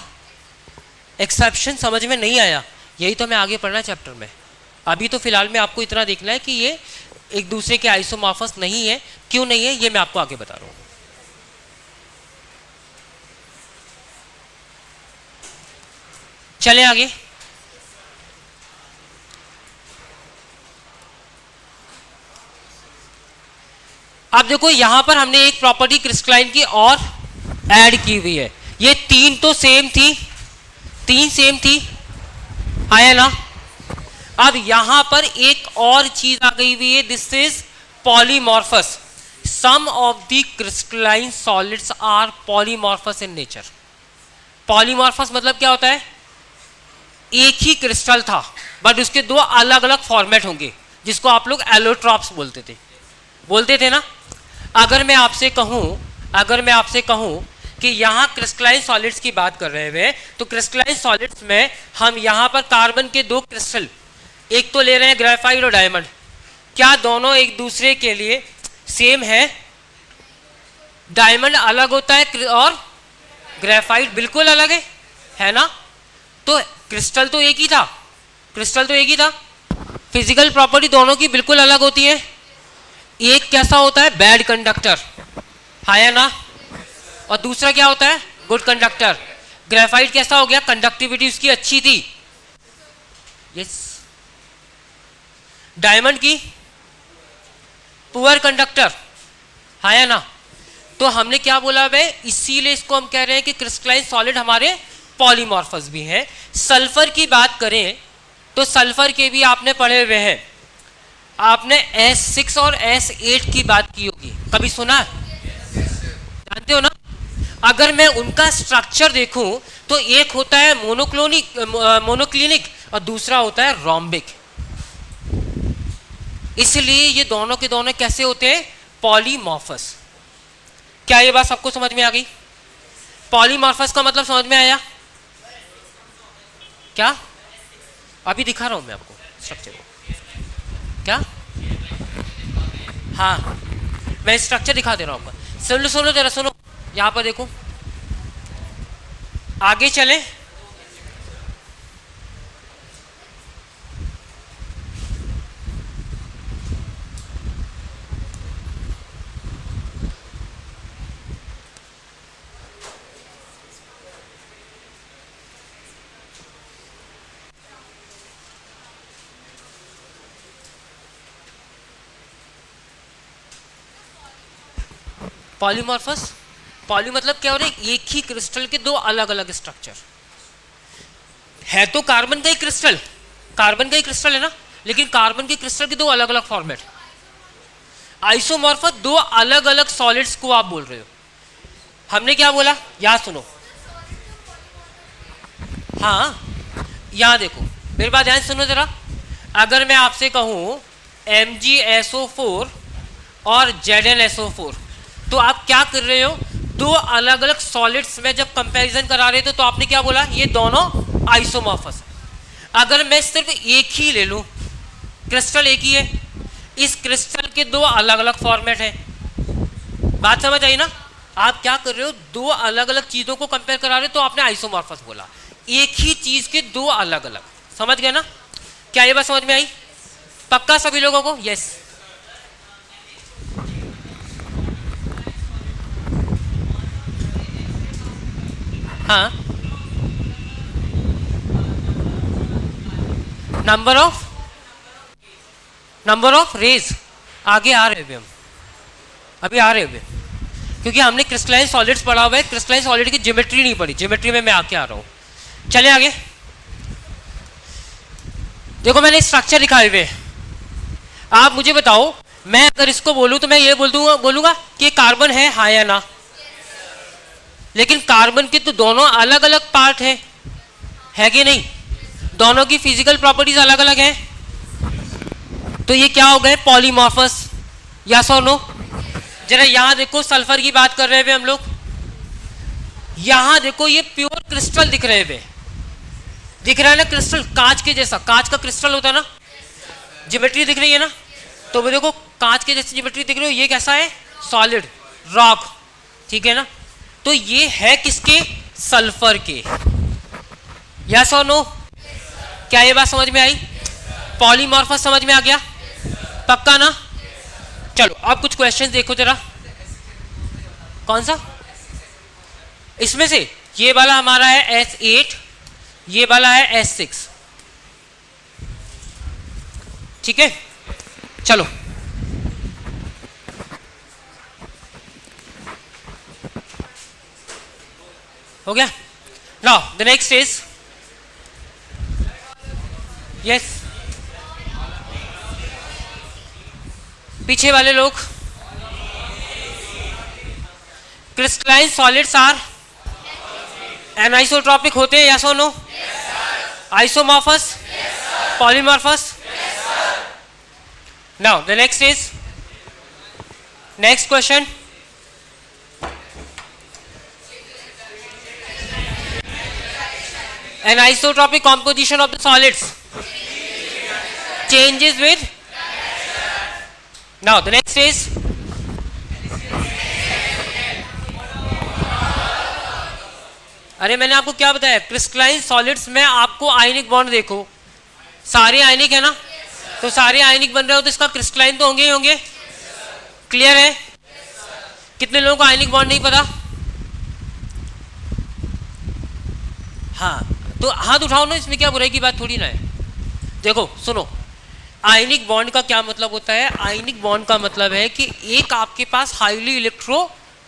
S1: एक्सेप्शन समझ में नहीं आया? यही तो मैं आगे पढ़ना चैप्टर में। अभी तो फिलहाल में आपको इतना देखना है कि ये एक दूसरे के आइसोमॉर्फस नहीं है। क्यों नहीं है ये मैं आपको आगे बता रहा हूं। चले आगे। अब देखो यहां पर हमने एक प्रॉपर्टी क्रिस्टलाइन की और ऐड की हुई है। ये तीन तो सेम थी, तीन सेम थी, आया ना। अब यहां पर एक और चीज आ गई हुई है, this is polymorphous. Some of the crystalline solids are polymorphous in nature. Polymorphous मतलब क्या होता है? एक ही क्रिस्टल था बट उसके दो अलग अलग फॉर्मेट होंगे, जिसको आप लोग एलोट्रॉप्स बोलते थे ना। अगर मैं आपसे कहूं कि यहाँ क्रिस्टलाइन सॉलिड्स की बात कर रहे हैं, तो क्रिस्टलाइन सॉलिड्स में हम यहाँ पर कार्बन के दो क्रिस्टल, एक तो ले रहे हैं ग्रेफाइट और डायमंड, क्या दोनों एक दूसरे के लिए सेम है? डायमंड अलग होता है और ग्रेफाइट बिल्कुल अलग है ना। तो क्रिस्टल तो एक ही था, फिजिकल प्रॉपर्टी दोनों की बिल्कुल अलग होती है। एक कैसा होता है? बैड कंडक्टर, है ना, और दूसरा क्या होता है? Good conductor. ग्रेफाइट कैसा हो गया? कंडक्टिविटी उसकी अच्छी थी, यस। डायमंड की पुअर कंडक्टर, है ना। तो हमने क्या बोला भाई, इसीलिए इसको हम कह रहे हैं कि क्रिस्टलाइन सॉलिड हमारे पॉलीमॉर्फस भी हैं। सल्फर की बात करें तो सल्फर के भी आपने पढ़े हुए हैं, आपने S6 और S8 की बात की होगी, कभी सुना? जानते हो ना। अगर मैं उनका स्ट्रक्चर देखूं तो एक होता है मोनोक्लिनिक और दूसरा होता है रोम्बिक। इसलिए ये दोनों के दोनों कैसे होते हैं? पॉलीमॉर्फस। क्या ये बात सबको समझ में आ गई? पॉलीमॉर्फस का मतलब समझ में आया क्या? अभी दिखा रहा हूं मैं आपको स्ट्रक्चर को। क्या? हाँ, मैं स्ट्रक्चर दिखा दे रहा हूँ आपको। सुनो सुनो जरा सुनो, यहाँ पर देखो, आगे चले। पॉलीमॉर्फस, पॉली मतलब क्या हो रहा है? एक ही क्रिस्टल के दो अलग अलग स्ट्रक्चर है। तो कार्बन का ही क्रिस्टल, कार्बन का ही क्रिस्टल है ना, लेकिन कार्बन के क्रिस्टल के दो अलग अलग फॉर्मेट। आइसोमॉर्फस दो अलग अलग सॉलिड्स को आप बोल रहे हो। हमने क्या बोला? याद सुनो, हाँ यहाँ देखो, मेरे बात ध्यान सुनो जरा। अगर मैं आपसे कहूँ MgSO4 और ZnSO4, तो आप क्या कर रहे हो? दो अलग अलग सॉलिड्स में जब कंपैरिजन करा रहे थे तो आपने क्या बोला? ये दोनों आइसोमॉर्फस है। अगर मैं सिर्फ एक ही ले लूं, क्रिस्टल एक ही है, इस क्रिस्टल के दो अलग अलग फॉर्मेट है। बात समझ आई ना? आप क्या कर रहे हो? दो अलग अलग चीजों को कंपेयर करा रहे हो तो आपने आइसोमॉर्फस बोला। एक ही चीज के दो अलग अलग, समझ गए ना? क्या ये बात समझ में आई? पक्का सभी लोगों को? यस। हाँ, नंबर ऑफ रेज आगे आ रहे हुए हम, अभी आ रहे हुए, क्योंकि हमने क्रिस्टलाइन सॉलिड्स पढ़ा हुआ है। क्रिस्टलाइन सॉलिड की ज्योमेट्री नहीं पढ़ी, ज्योमेट्री में मैं आके आ रहा हूँ। चले आगे, देखो मैंने स्ट्रक्चर दिखाए हुए। आप मुझे बताओ, मैं अगर इसको बोलूँ तो मैं ये बोलूँगा कि कार्बन है, हाँ या ना? लेकिन कार्बन के तो दोनों अलग अलग पार्ट है कि नहीं? दोनों की फिजिकल प्रॉपर्टीज अलग अलग हैं। तो ये क्या हो गए? पॉलीमॉर्फस। यस और नो? जरा यहां देखो, सल्फर की बात कर रहे हैं हम लोग। यहां देखो, ये प्योर क्रिस्टल दिख रहे हैं, दिख रहा है ना क्रिस्टल, कांच के जैसा। कांच का क्रिस्टल होता है ना, ज्योमेट्री दिख रही है ना? तो वो देखो, कांच के जैसी ज्योमेट्री दिख रही हो। ये कैसा है? सॉलिड रॉक, ठीक है ना? तो ये है किसके? सल्फर के। यस और नो? क्या ये बात समझ में आई? पॉलीमॉर्फस समझ में आ गया? पक्का ना? चलो अब कुछ क्वेश्चन देखो जरा। कौन सा? इसमें से ये वाला हमारा है S8, ये वाला है S6, ठीक है? चलो हो गया। Now the next is, yes, पीछे वाले लोग। क्रिस्टलाइन सॉलिड्स आर एनाइसोट्रॉपिक होते हैं, यस और no? Isomorphous, polymorphous. Now the next is, next question, anisotropic composition of the solids changes with, now the next is, अरे मैंने आपको क्या बताया? क्रिस्टलाइन सॉलिड्स में आपको आयनिक बॉन्ड देखो, सारे आयनिक है ना? तो सारे आयनिक बन रहे हो तो इसका क्रिस्टलाइन तो होंगे ही होंगे। क्लियर है? कितने लोगों को आयनिक बॉन्ड नहीं पता? हाँ, तो हाथ उठाओ ना, इसमें क्या बुराई की बात थोड़ी ना है। देखो सुनो, आयनिक बॉन्ड का क्या मतलब होता है? आयनिक बॉन्ड का मतलब है कि एक आपके पास हाईली इलेक्ट्रो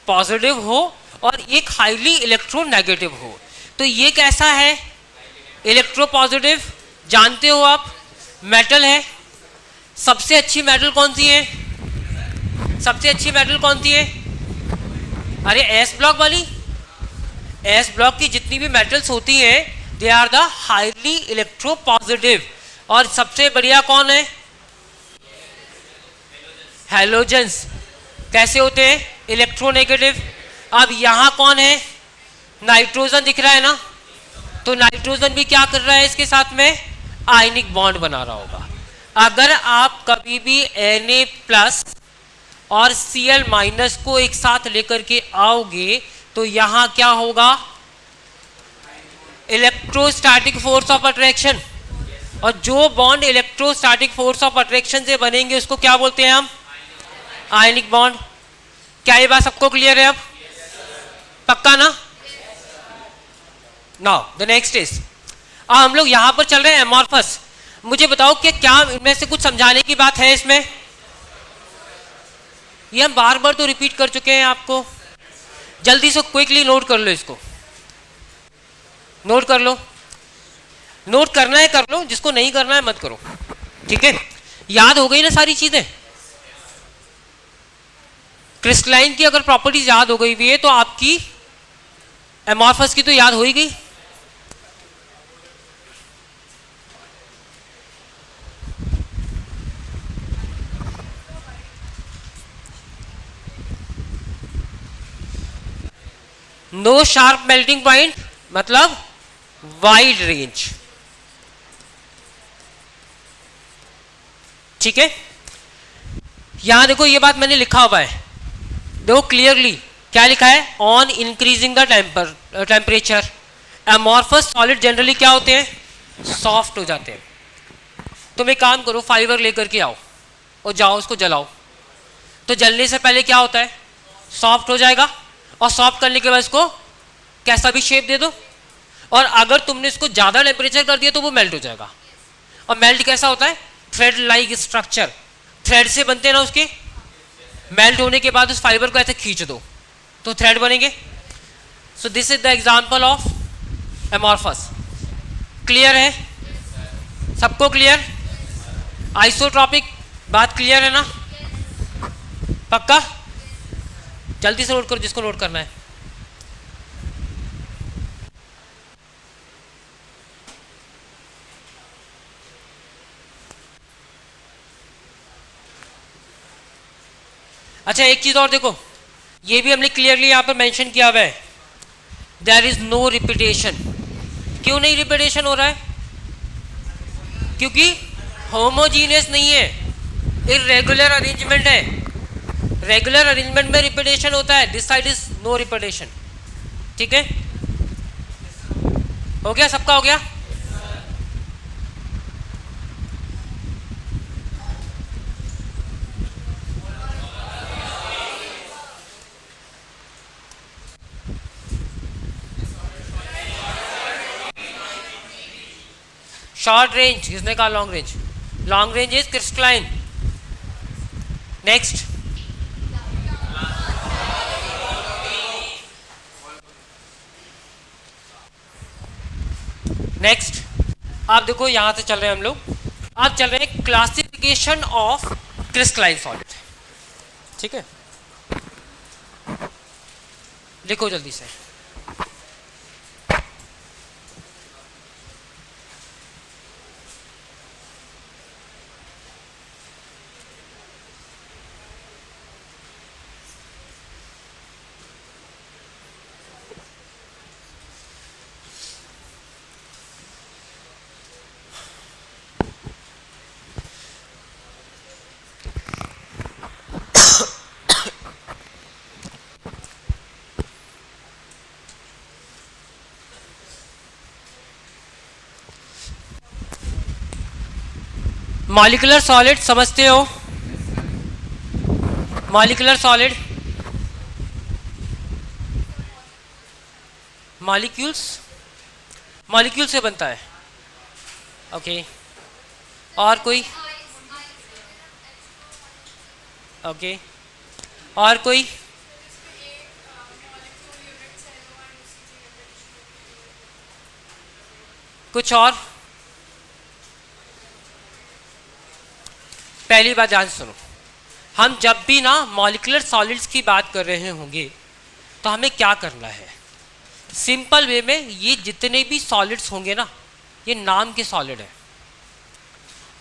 S1: पॉजिटिव हो और एक हाईली इलेक्ट्रो नेगेटिव हो। तो ये कैसा है? इलेक्ट्रो पॉजिटिव, जानते हो आप, मेटल है। सबसे अच्छी मेटल कौन सी है? सबसे अच्छी मेटल कौन सी है? अरे एस ब्लॉक वाली। एस ब्लॉक की जितनी भी मेटल्स होती हैं they are the highly electropositive. और सबसे बढ़िया कौन है? हैलोजेंस। कैसे होते हैं? इलेक्ट्रोनेगेटिव। अब यहां कौन है? नाइट्रोजन दिख रहा है ना, तो नाइट्रोजन भी क्या कर रहा है इसके साथ में? आयनिक बॉन्ड बना रहा होगा। अगर आप कभी भी Na+ और Cl- को एक साथ लेकर के आओगे तो यहां क्या होगा? Electrostatic force of attraction. और जो bond electrostatic force of attraction से बनेंगे उसको क्या बोलते हैं हम? Ionic bond. क्या ये बात सबको क्लियर है अब? पक्का ना? नाउ द नेक्स्ट इज, अब हम लोग यहां पर चल रहे हैं एमॉर्फस। मुझे बताओ कि क्या इनमें से कुछ समझाने की बात है इसमें? ये हम बार बार तो रिपीट कर चुके हैं आपको। जल्दी से क्विकली नोट कर लो, इसको नोट कर लो। नोट करना है कर लो, जिसको नहीं करना है मत करो, ठीक है? याद हो गई ना सारी चीजें? क्रिस्टलाइन की अगर प्रॉपर्टीज याद हो गई भी है तो आपकी एमॉर्फस की तो याद हो ही गई। नो शार्प मेल्टिंग पॉइंट मतलब वाइड रेंज, ठीक है? यहां देखो ये बात मैंने लिखा हुआ है, देखो क्लियरली क्या लिखा है? On increasing the temperature amorphous solid generally क्या होते हैं? सॉफ्ट हो जाते हैं। तुम एक काम करो, फाइबर लेकर के आओ और जाओ उसको जलाओ, तो जलने से पहले क्या होता है? सॉफ्ट हो जाएगा। और सॉफ्ट करने के बाद इसको कैसा भी शेप दे दो, और अगर तुमने इसको ज़्यादा टेम्परेचर कर दिया तो वो मेल्ट हो जाएगा। और मेल्ट कैसा होता है? थ्रेड लाइक स्ट्रक्चर, थ्रेड से बनते हैं ना उसके। मेल्ट होने के बाद उस फाइबर को ऐसे खींच दो तो थ्रेड बनेंगे। So this is the example of amorphous. Clear है? सबको क्लियर? आइसोट्रॉपिक बात क्लियर है ना? पक्का? जल्दी से नोट करो जिसको नोट करना है। अच्छा एक चीज और देखो, ये भी हमने क्लियरली यहां पर मेंशन किया हुआ है, देयर इज नो रिपीटेशन। क्यों नहीं रिपीटेशन हो रहा है? क्योंकि होमोजीनियस नहीं है, इर्रेगुलर अरेंजमेंट है। रेगुलर अरेंजमेंट में रिपीटेशन होता है, this side is no repetition, ठीक है? हो गया? सबका हो गया? शॉर्ट रेंज, किसने कहा long range? Long range is crystalline. Next, next आप देखो यहां से चल रहे हैं हम लोग, आप चल रहे हैं क्लासिफिकेशन ऑफ क्रिस्टलाइन सॉलिड, ठीक है? लिखो जल्दी से। मॉलिक्यूलर सॉलिड समझते हो? मॉलिक्यूलर सॉलिड, मॉलिक्यूल्स, मॉलिक्यूल से बनता है, ओके? और कोई? ओके, और कोई? कुछ और? पहली बात ध्यान सुनो, हम जब भी ना मॉलिक्यूलर सॉलिड्स की बात कर रहे होंगे तो हमें क्या करना है? सिंपल वे में ये जितने भी सॉलिड्स होंगे ना, ये नाम के सॉलिड है।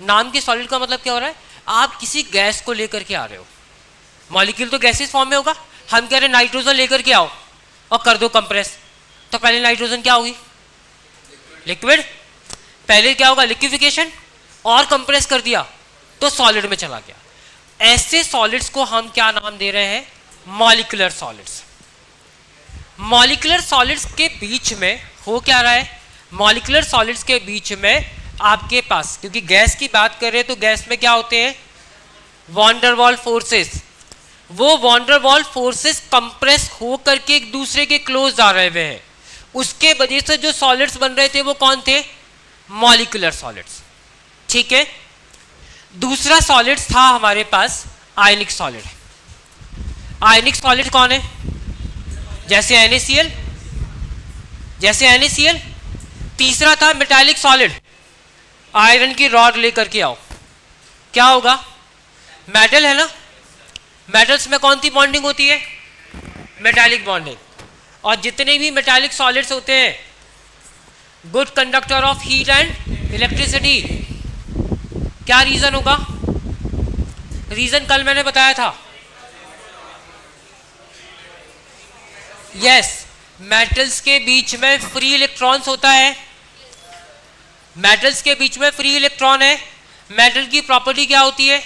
S1: नाम के सॉलिड का मतलब क्या हो रहा है, आप किसी गैस को लेकर के आ रहे हो, मॉलिक्यूल तो गैसेस फॉर्म में होगा, हम कह रहे हैं नाइट्रोजन लेकर के आओ और कर दो कंप्रेस, तो पहले नाइट्रोजन क्या होगी, लिक्विड, पहले क्या होगा लिक्विफिकेशन, और कंप्रेस कर दिया तो सॉलिड में चला गया। ऐसे सॉलिड्स को हम क्या नाम दे रहे हैं, मॉलिक्यूलर सॉलिड्स। मॉलिक्यूलर सॉलिड्स के बीच में हो क्या रहा है, मॉलिक्यूलर सॉलिड्स के बीच में आपके पास, क्योंकि गैस की बात कर रहे हैं तो गैस में क्या होते हैं, वॉन डेर वाल्स फोर्सेस, वो van der Waals forces compress हो करके एक दूसरे के क्लोज आ रहे हुए हैं, उसके वजह से जो सॉलिड्स बन रहे थे वो कौन थे, मॉलिक्यूलर सॉलिड्स। ठीक है, दूसरा सॉलिड्स था हमारे पास आयनिक सॉलिड। आयनिक सॉलिड कौन है, जैसे NaCl, जैसे NaCl। तीसरा था मेटालिक सॉलिड, आयरन की रॉड लेकर के आओ, क्या होगा, मेटल है ना, मेटल्स में कौन सी बॉन्डिंग होती है, मेटालिक बॉन्डिंग। और जितने भी मेटालिक सॉलिड्स होते हैं, good conductor of heat and electricity. क्या रीजन होगा, रीजन कल मैंने बताया था, यस, मेटल्स के बीच में फ्री इलेक्ट्रॉन्स होता है, मेटल्स के बीच में फ्री इलेक्ट्रॉन है। मेटल की प्रॉपर्टी क्या होती है,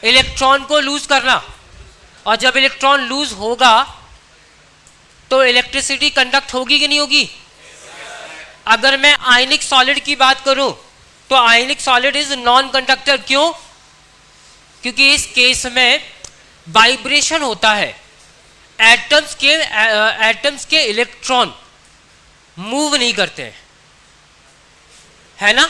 S1: इलेक्ट्रॉन को लूज करना, और जब इलेक्ट्रॉन लूज होगा तो इलेक्ट्रिसिटी कंडक्ट होगी कि नहीं होगी। अगर मैं आयनिक सॉलिड की बात करूं तो आयनिक सॉलिड इज नॉन कंडक्टर, क्यों, क्योंकि इस केस में वाइब्रेशन होता है, एटम्स के इलेक्ट्रॉन मूव नहीं करते हैं, है ना,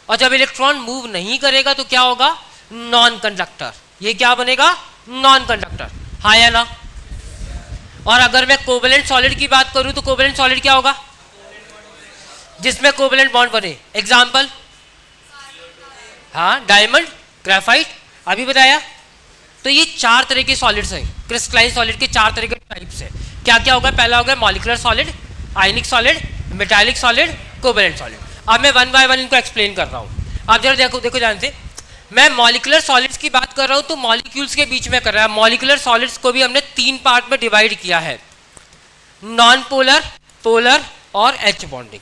S1: और जब इलेक्ट्रॉन मूव नहीं करेगा तो क्या होगा, नॉन कंडक्टर। ये क्या बनेगा, नॉन कंडक्टर, हाँ या ना। और अगर मैं कोवेलेंट सॉलिड की बात करूं तो कोवेलेंट सॉलिड क्या होगा, जिसमें कोवेलेंट बॉन्ड बने, एग्जाम्पल, हाँ, डायमंड, ग्रेफाइट, अभी बताया। तो ये चार तरह के सॉलिड्स हैं, क्रिस्टलाइन सॉलिड के चार तरह के टाइप्स हैं। क्या क्या होगा, पहला होगा मॉलिक्यूलर सॉलिड, आयनिक solid, metallic solid, covalent solid. अब मैं वन बाय वन इनको एक्सप्लेन कर रहा हूँ। आप जरा देखो देखो ध्यान से, मैं मॉलिक्यूलर सॉलिड्स की बात कर रहा हूँ तो मॉलिक्यूल्स के बीच में कर रहा है। मॉलिक्यूलर सॉलिड्स को भी हमने तीन पार्ट में डिवाइड किया है, नॉन पोलर, पोलर और एच बॉन्डिंग।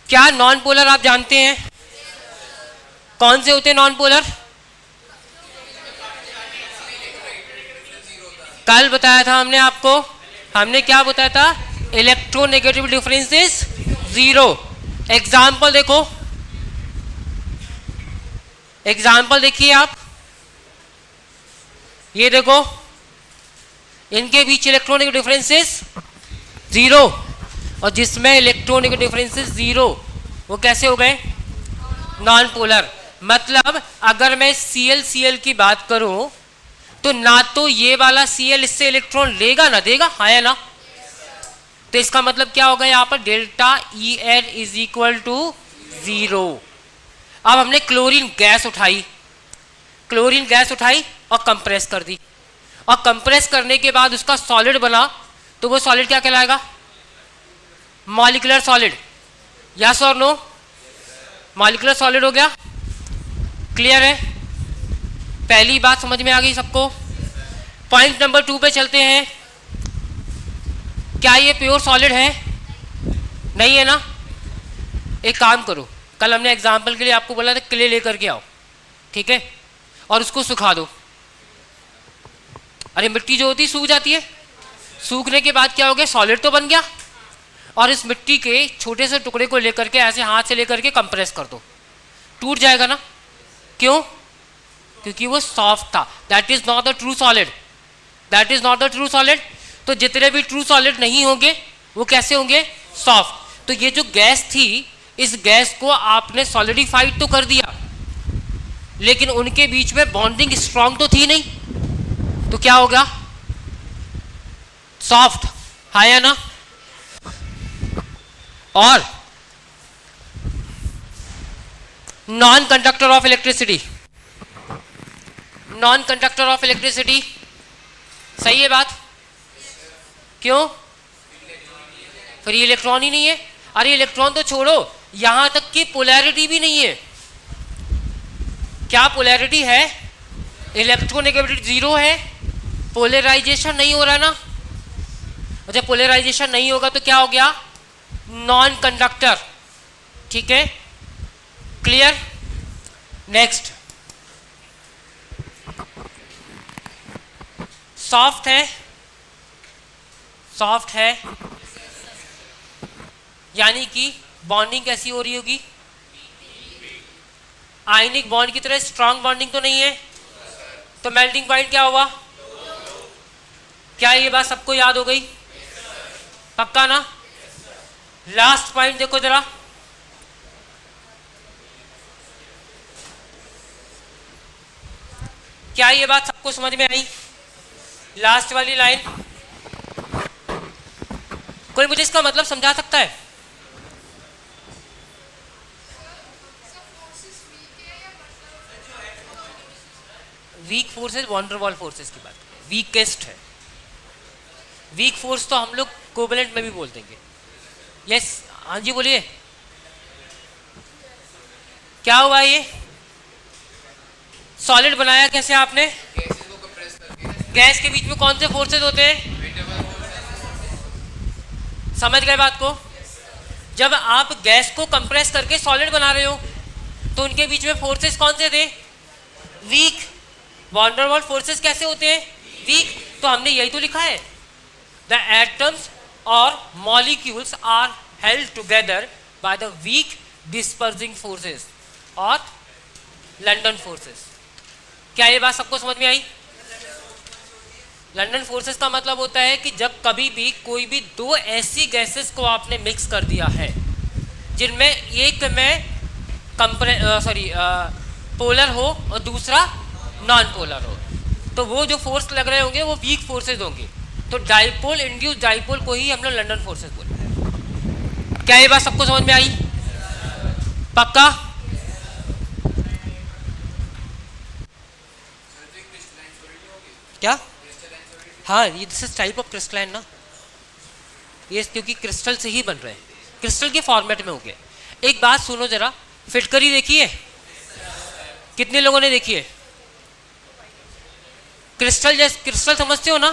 S1: क्या नॉन पोलर आप जानते हैं, कौन से होते हैं नॉन पोलर, कल बताया था हमने आपको, हमने क्या बताया था, electronegative difference is zero. Example देखो, एग्जाम्पल देखिए आप, ये देखो, इनके बीच इलेक्ट्रोनेगेटिव डिफरेंस इज जीरो, और जिसमें इलेक्ट्रोनेगेटिव डिफरेंस इज जीरो वो कैसे हो गए, नॉन पोलर। मतलब अगर मैं Cl की बात करूं तो ना तो ये वाला Cl इससे इलेक्ट्रॉन लेगा ना देगा, हाँ या ना। तो इसका मतलब क्या होगा, यहाँ पर delta En is equal to zero. अब हमने क्लोरीन गैस उठाई, क्लोरीन गैस उठाई और कंप्रेस कर दी, और कंप्रेस करने के बाद उसका सॉलिड बना, तो वो सॉलिड क्या कहलाएगा, मॉलिक्यूलर सॉलिड। यस और नो, मॉलिक्यूलर सॉलिड हो गया, क्लियर है, पहली बात समझ में आ गई सबको। पॉइंट नंबर 2 पे चलते हैं। क्या ये प्योर सॉलिड है, नहीं है ना। एक काम करो, कल हमने एग्जाम्पल के लिए आपको बोला था क्ले लेकर के आओ, ठीक है, और उसको सुखा दो। अरे मिट्टी जो होती है सूख जाती है, सूखने के बाद क्या हो गया, सॉलिड तो बन गया, और इस मिट्टी के छोटे से टुकड़े को लेकर के ऐसे हाथ से लेकर के कंप्रेस कर दो, टूट जाएगा ना, क्यों, क्योंकि वो सॉफ्ट था। That is not the true solid, that is not the true solid. तो जितने भी ट्रू सॉलिड नहीं होंगे वो कैसे होंगे, सॉफ्ट। तो ये जो गैस थी, इस गैस को आपने सॉलिडिफाइड तो कर दिया, लेकिन उनके बीच में बॉन्डिंग स्ट्रांग तो थी नहीं, तो क्या होगा, सॉफ्ट, हाँ या ना। और non conductor of electricity, non conductor of electricity सही है बात? क्यों? फ्री इलेक्ट्रॉन ही नहीं है। अरे इलेक्ट्रॉन तो छोड़ो, यहां तक कि पोलैरिटी भी नहीं है। क्या पोलैरिटी है? इलेक्ट्रोनेगेटिविटी जीरो है, पोलराइजेशन नहीं हो रहा ना। जब पोलराइजेशन नहीं होगा तो क्या हो गया? Non conductor. ठीक है, क्लियर? नेक्स्ट, सॉफ्ट है, सॉफ्ट है यानी कि बॉन्डिंग कैसी हो रही होगी? आयनिक बॉन्ड की तरह स्ट्रॉन्ग बॉन्डिंग तो नहीं है, तो मेल्टिंग पॉइंट क्या हुआ? क्या ये बात सबको याद हो गई? पक्का ना? लास्ट पॉइंट देखो जरा, क्या ये बात सबको समझ में आई? लास्ट वाली लाइन, कोई मुझे इसका मतलब समझा सकता है? वीक फोर्सेस वॉन्डरवॉल फोर्सेस की बात करें, वीकेस्ट है। वीक फोर्स तो हम लोग कोवेलेंट में भी बोल देंगे। यस, हाँ जी बोलिए, क्या हुआ? ये सॉलिड बनाया कैसे आपने? गैस के बीच में कौन से फोर्सेस होते हैं? समझ गए बात को? जब आप गैस को कंप्रेस करके सॉलिड बना रहे हो तो उनके बीच में फोर्सेस कौन से थे? वीक। वॉन्डरवॉल फोर्सेस कैसे होते हैं? वीक। तो हमने यही तो लिखा है, द एटम्स और molecules are held together by the weak dispersing forces और लंडन फोर्सेस। क्या ये बात सबको समझ में आई? लंडन फोर्सेस का मतलब होता है कि जब कभी भी कोई भी दो ऐसी गैसेस को आपने मिक्स कर दिया है जिनमें एक में पोलर हो और दूसरा नॉन पोलर हो, तो वो जो फोर्स लग रहे होंगे वो वीक फोर्सेस होंगे। तो डाइपोल, इंड्यूस डाइपोल को ही हम लोग लंडन फोर्सेस बोलते हैं। क्या ये बात सबको समझ में आई? पक्का? क्या? हाँ, ये this is type of crystalline ना, ये क्योंकि क्रिस्टल से ही बन रहे हैं, क्रिस्टल के फॉर्मेट में हो गए। एक बात सुनो जरा, फिटकरी देखी है? कितने लोगों ने देखी है? क्रिस्टल जैसे क्रिस्टल समझते हो ना?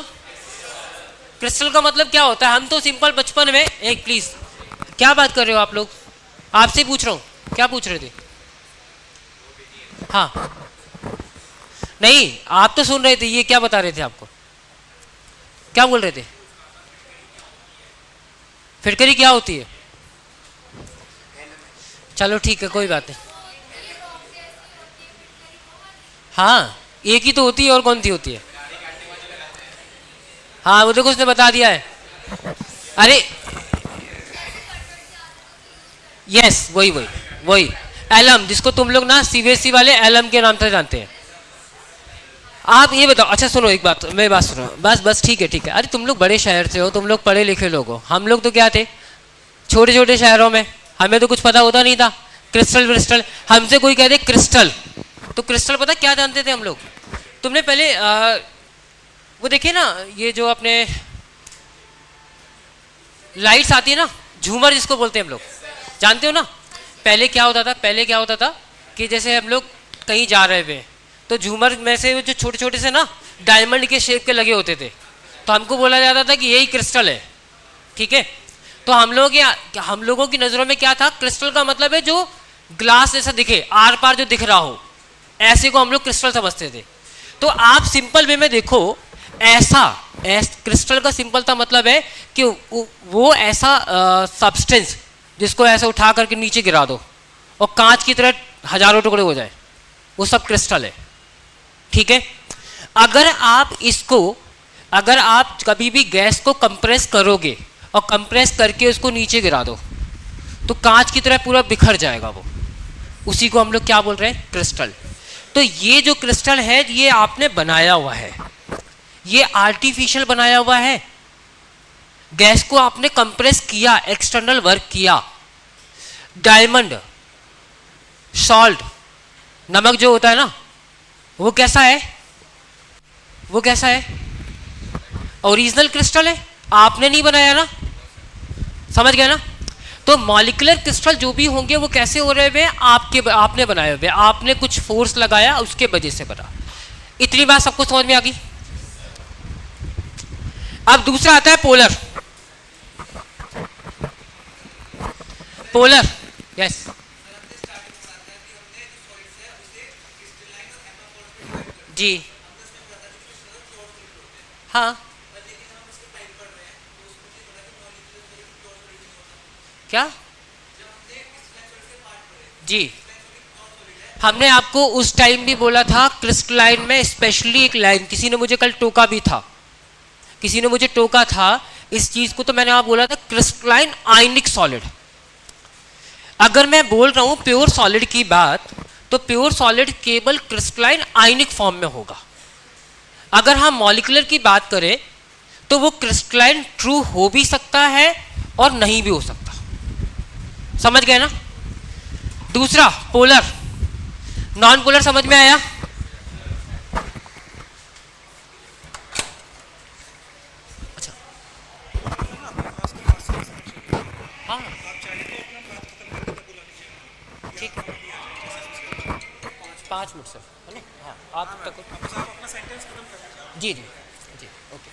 S1: क्रिस्टल का मतलब क्या होता है? हम तो सिंपल बचपन में, एक प्लीज, क्या बात कर रहे हो आप लोग? आपसे पूछ रहा हूँ, क्या पूछ रहे थे? हाँ, नहीं आप तो सुन रहे थे, ये क्या बता रहे थे आपको? क्या बोल रहे थे? फिटकरी क्या होती है? चलो ठीक है, कोई बात नहीं। हाँ, एक ही तो होती है, और कौन सी होती है? हाँ, वो देखो उसने बता दिया है। अरे यस, वही वही वही एलम, जिसको तुम लोग ना सीबीएसई वाले एलम के नाम से जानते हैं। आप ये बताओ, अच्छा सुनो एक बात, मेरी बात सुनो, बस बस ठीक है ठीक है। अरे तुम लोग बड़े शहर से हो, तुम लोग पढ़े लिखे लोग हो, हम लोग तो क्या थे, छोटे छोटे शहरों में, हमें तो कुछ पता होता नहीं था। क्रिस्टल व्रिस्टल, हमसे कोई कहते क्रिस्टल, तो क्रिस्टल पता क्या जानते थे हम लोग? तुमने पहले वो देखे ना, ये जो अपने लाइट्स आती है ना, झूमर जिसको बोलते हैं हम लोग, जानते हो ना? पहले क्या होता था, पहले क्या होता था कि जैसे हम लोग कहीं जा रहे थे तो झूमर में से जो छोटे छोटे से ना डायमंड के शेप के लगे होते थे, तो हमको बोला जाता था कि यही क्रिस्टल है। ठीक है, तो हम लोगों की नज़रों में क्या था? क्रिस्टल का मतलब है जो ग्लास जैसा दिखे, आर पार जो दिख रहा हो, ऐसे को हम लोग क्रिस्टल समझते थे। तो आप सिंपल वे में देखो, क्रिस्टल का सिंपल सा मतलब है कि वो ऐसा सब्सटेंस जिसको ऐसे उठा करके नीचे गिरा दो और कांच की तरह हजारों टुकड़े हो जाए, वो सब क्रिस्टल है। ठीक है, अगर आप कभी भी गैस को कंप्रेस करोगे और कंप्रेस करके उसको नीचे गिरा दो तो कांच की तरह पूरा बिखर जाएगा वो, उसी को हम लोग क्या बोल रहे हैं? क्रिस्टल। तो ये जो क्रिस्टल है ये आपने बनाया हुआ है, ये आर्टिफिशियल बनाया हुआ है। गैस को आपने कंप्रेस किया, एक्सटर्नल वर्क किया। डायमंड, सॉल्ट, नमक जो होता है ना, वो कैसा है? वो कैसा है? ओरिजिनल क्रिस्टल है, आपने नहीं बनाया ना, समझ गए ना। तो मॉलिक्यूलर क्रिस्टल जो भी होंगे वो कैसे हो रहे हुए, आपने बनाए हुए, आपने कुछ फोर्स लगाया उसके वजह से बना। इतनी बात सबको समझ में आ गई। अब दूसरा आता है पोलर। पोलर यस, जी हाँ, क्या जी, हमने आपको उस टाइम भी बोला था क्रिस्टलाइन में स्पेशली एक लाइन, किसी ने मुझे कल टोका भी था, किसी ने मुझे टोका था इस चीज को, तो मैंने आप बोला था क्रिस्टलाइन आयनिक सॉलिड। अगर मैं बोल रहा हूं प्योर सॉलिड की बात, तो प्योर सॉलिड केवल क्रिस्टलाइन आयनिक फॉर्म में होगा। अगर हम मॉलिक्यूलर की बात करें तो वो क्रिस्टलाइन ट्रू हो भी सकता है और नहीं भी हो सकता, समझ गए ना। दूसरा पोलर, नॉन पोलर समझ में आया। अच्छा हाँ ठीक है, 5 मिनट सर, है ना। हाँ आप तक जी जी जी ओके।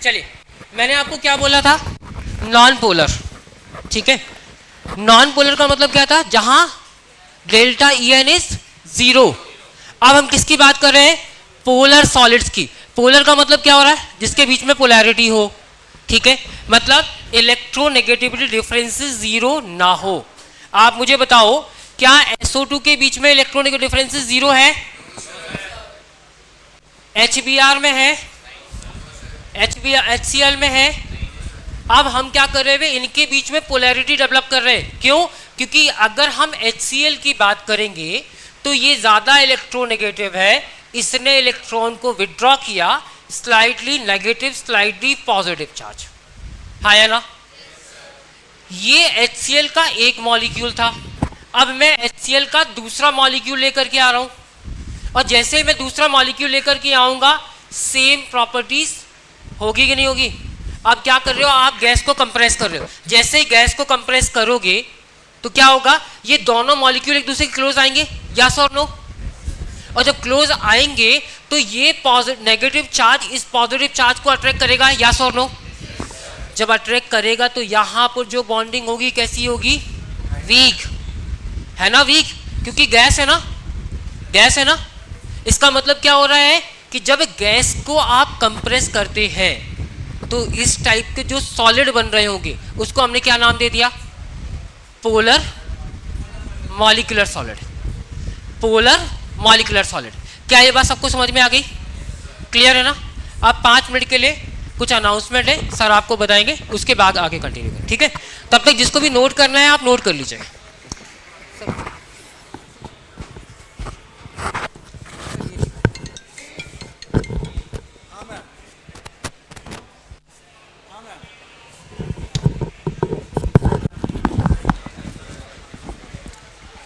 S1: चलिए, मैंने आपको क्या बोला था, नॉन पोलर, ठीक है। नॉन पोलर का मतलब क्या था, जहां डेल्टा ई एन इज 0। अब हम किसकी बात कर रहे हैं, पोलर सॉलिड्स की। पोलर का मतलब क्या हो रहा है, जिसके बीच में पोलैरिटी हो, ठीक है, मतलब इलेक्ट्रोनेगेटिविटी डिफरेंसेस 0 ना हो। आप मुझे बताओ क्या SO2 के बीच में इलेक्ट्रोनेगेटिव डिफरेंसेस 0 है, HBr में है, HCl में है। अब हम क्या कर रहे हैं, इनके बीच में पोलैरिटी डेवलप कर रहे हैं, क्यों, क्योंकि अगर हम HCl की बात करेंगे तो ये ज्यादा इलेक्ट्रोनेगेटिव है, इसने इलेक्ट्रॉन को विड्रॉ किया, slightly negative slightly positive charge, हाँ या ना। ये HCl का एक मॉलिक्यूल था, अब मैं HCl का दूसरा मॉलिक्यूल लेकर के आ रहा हूं, और जैसे मैं दूसरा मॉलिक्यूल लेकर के आऊंगा सेम प्रॉपर्टीज होगी कि नहीं होगी। आप क्या कर रहे हो, आप गैस को कंप्रेस कर रहे हो, जैसे ही गैस को कंप्रेस करोगे तो क्या होगा, ये दोनों मॉलिक्यूल एक दूसरे के क्लोज आएंगे, यस और नो। और जब क्लोज आएंगे तो ये नेगेटिव चार्ज इस पॉजिटिव चार्ज को अट्रैक्ट करेगा, यस और नो। जब अट्रैक्ट करेगा तो यहां पर जो बॉन्डिंग होगी कैसी होगी, वीक, है ना, वीक, क्योंकि गैस है ना, गैस है ना। इसका मतलब क्या हो रहा है कि जब गैस को आप कंप्रेस करते हैं तो इस टाइप के जो सॉलिड बन रहे होंगे उसको हमने क्या नाम दे दिया, polar molecular solid, polar molecular solid. क्या ये बात सबको समझ में आ गई, क्लियर है ना। अब 5 मिनट के लिए कुछ अनाउंसमेंट है, सर आपको बताएंगे, उसके बाद आगे कंटिन्यू करें, ठीक है। तब तक जिसको भी नोट करना है आप नोट कर लीजिएगा।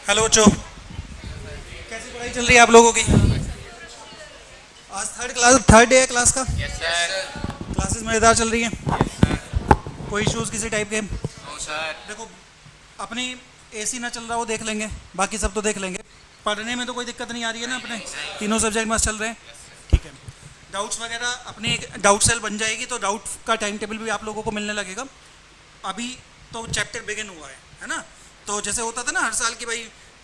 S2: हेलो बच्चों, कैसी पढ़ाई चल रही है आप लोगों की। आज थर्ड डे है क्लास का।
S3: Yes sir.
S2: क्लासेस मज़ेदार चल रही हैं।
S3: Yes sir.
S2: कोई इश्यूज़ किसी टाइप के।
S3: No sir.
S2: देखो, अपनी AC ना चल रहा हो देख लेंगे, बाकी सब तो देख लेंगे। पढ़ने में तो कोई दिक्कत नहीं आ रही है ना, अपने तीनों सब्जेक्ट मस्त चल रहे हैं, ठीक है। डाउट्स वगैरह अपनी एक डाउट सेल बन जाएगी तो डाउट का टाइम टेबल भी आप लोगों को मिलने लगेगा। अभी तो चैप्टर बिगिन हुआ है ना। तो जैसे होता था ना हर साल की, भाई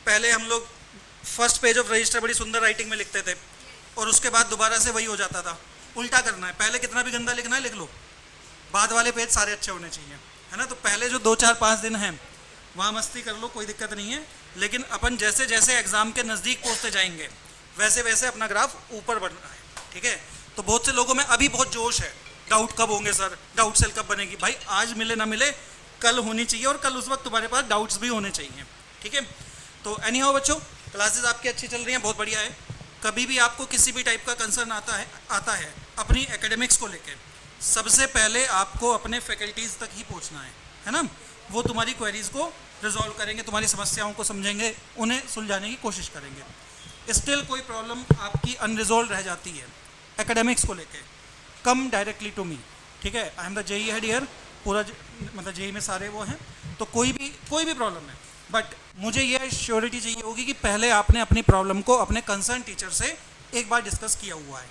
S2: पहले हम लोग फर्स्ट पेज ऑफ रजिस्टर बड़ी सुंदर राइटिंग में लिखते थे और उसके बाद दोबारा से वही हो जाता था। उल्टा करना है, पहले कितना भी गंदा लिखना है लिख लो, बाद वाले पेज सारे अच्छे होने चाहिए, है ना। तो पहले जो 2-4-5 दिन हैं वहाँ मस्ती कर लो, कोई दिक्कत नहीं है। लेकिन अपन जैसे जैसे एग्ज़ाम के नज़दीक पहुँचते जाएंगे वैसे वैसे अपना ग्राफ ऊपर बढ़ना है, ठीक है। तो बहुत से लोगों में अभी बहुत जोश है, डाउट कब होंगे सर, डाउट सेल कब बनेगी। भाई आज मिले ना मिले कल होनी चाहिए, और कल उस वक्त तुम्हारे पास डाउट्स भी होने चाहिए, ठीक है। तो एनी हाउ बच्चों, क्लासेस आपकी अच्छी चल रही हैं, बहुत बढ़िया है। कभी भी आपको किसी भी टाइप का कंसर्न आता है अपनी एकेडमिक्स को लेकर, सबसे पहले आपको अपने फैकल्टीज़ तक ही पहुंचना है ना। वो तुम्हारी क्वेरीज़ को रिजॉल्व करेंगे, तुम्हारी समस्याओं को समझेंगे, उन्हें सुलझाने की कोशिश करेंगे। स्टिल कोई प्रॉब्लम आपकी अनरिजॉल्व रह जाती है एकेडमिक्स को लेकर, कम डायरेक्टली टू मी। ठीक है, I am the JEE head here, पूरा मतलब जेई में सारे वो हैं, तो कोई भी प्रॉब्लम है, बट मुझे ये श्योरिटी चाहिए होगी कि पहले आपने अपनी प्रॉब्लम को अपने कंसर्न टीचर से एक बार डिस्कस किया हुआ है।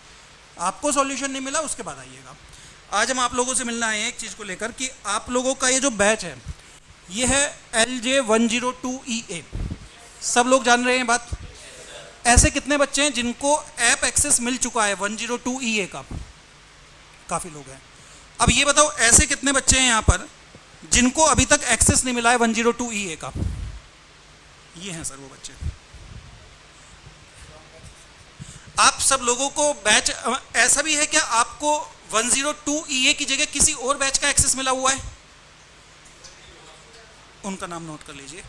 S2: आपको सॉल्यूशन नहीं मिला उसके बाद आइएगा। आज हम आप लोगों से मिलना आए हैं एक चीज़ को लेकर कि आप लोगों का ये जो बैच है ये है LJ102EA, सब लोग जान रहे हैं बात। ऐसे कितने बच्चे हैं जिनको ऐप एक्सेस मिल चुका है 102EA का? काफ़ी लोग हैं। अब ये बताओ ऐसे कितने बच्चे हैं यहाँ पर जिनको अभी तक एक्सेस नहीं मिला है 102EA का? ये हैं सर वो बच्चे। आप सब लोगों को बैच ऐसा भी है क्या आपको 102EA की जगह किसी और बैच का एक्सेस मिला हुआ है? उनका नाम नोट कर लीजिए।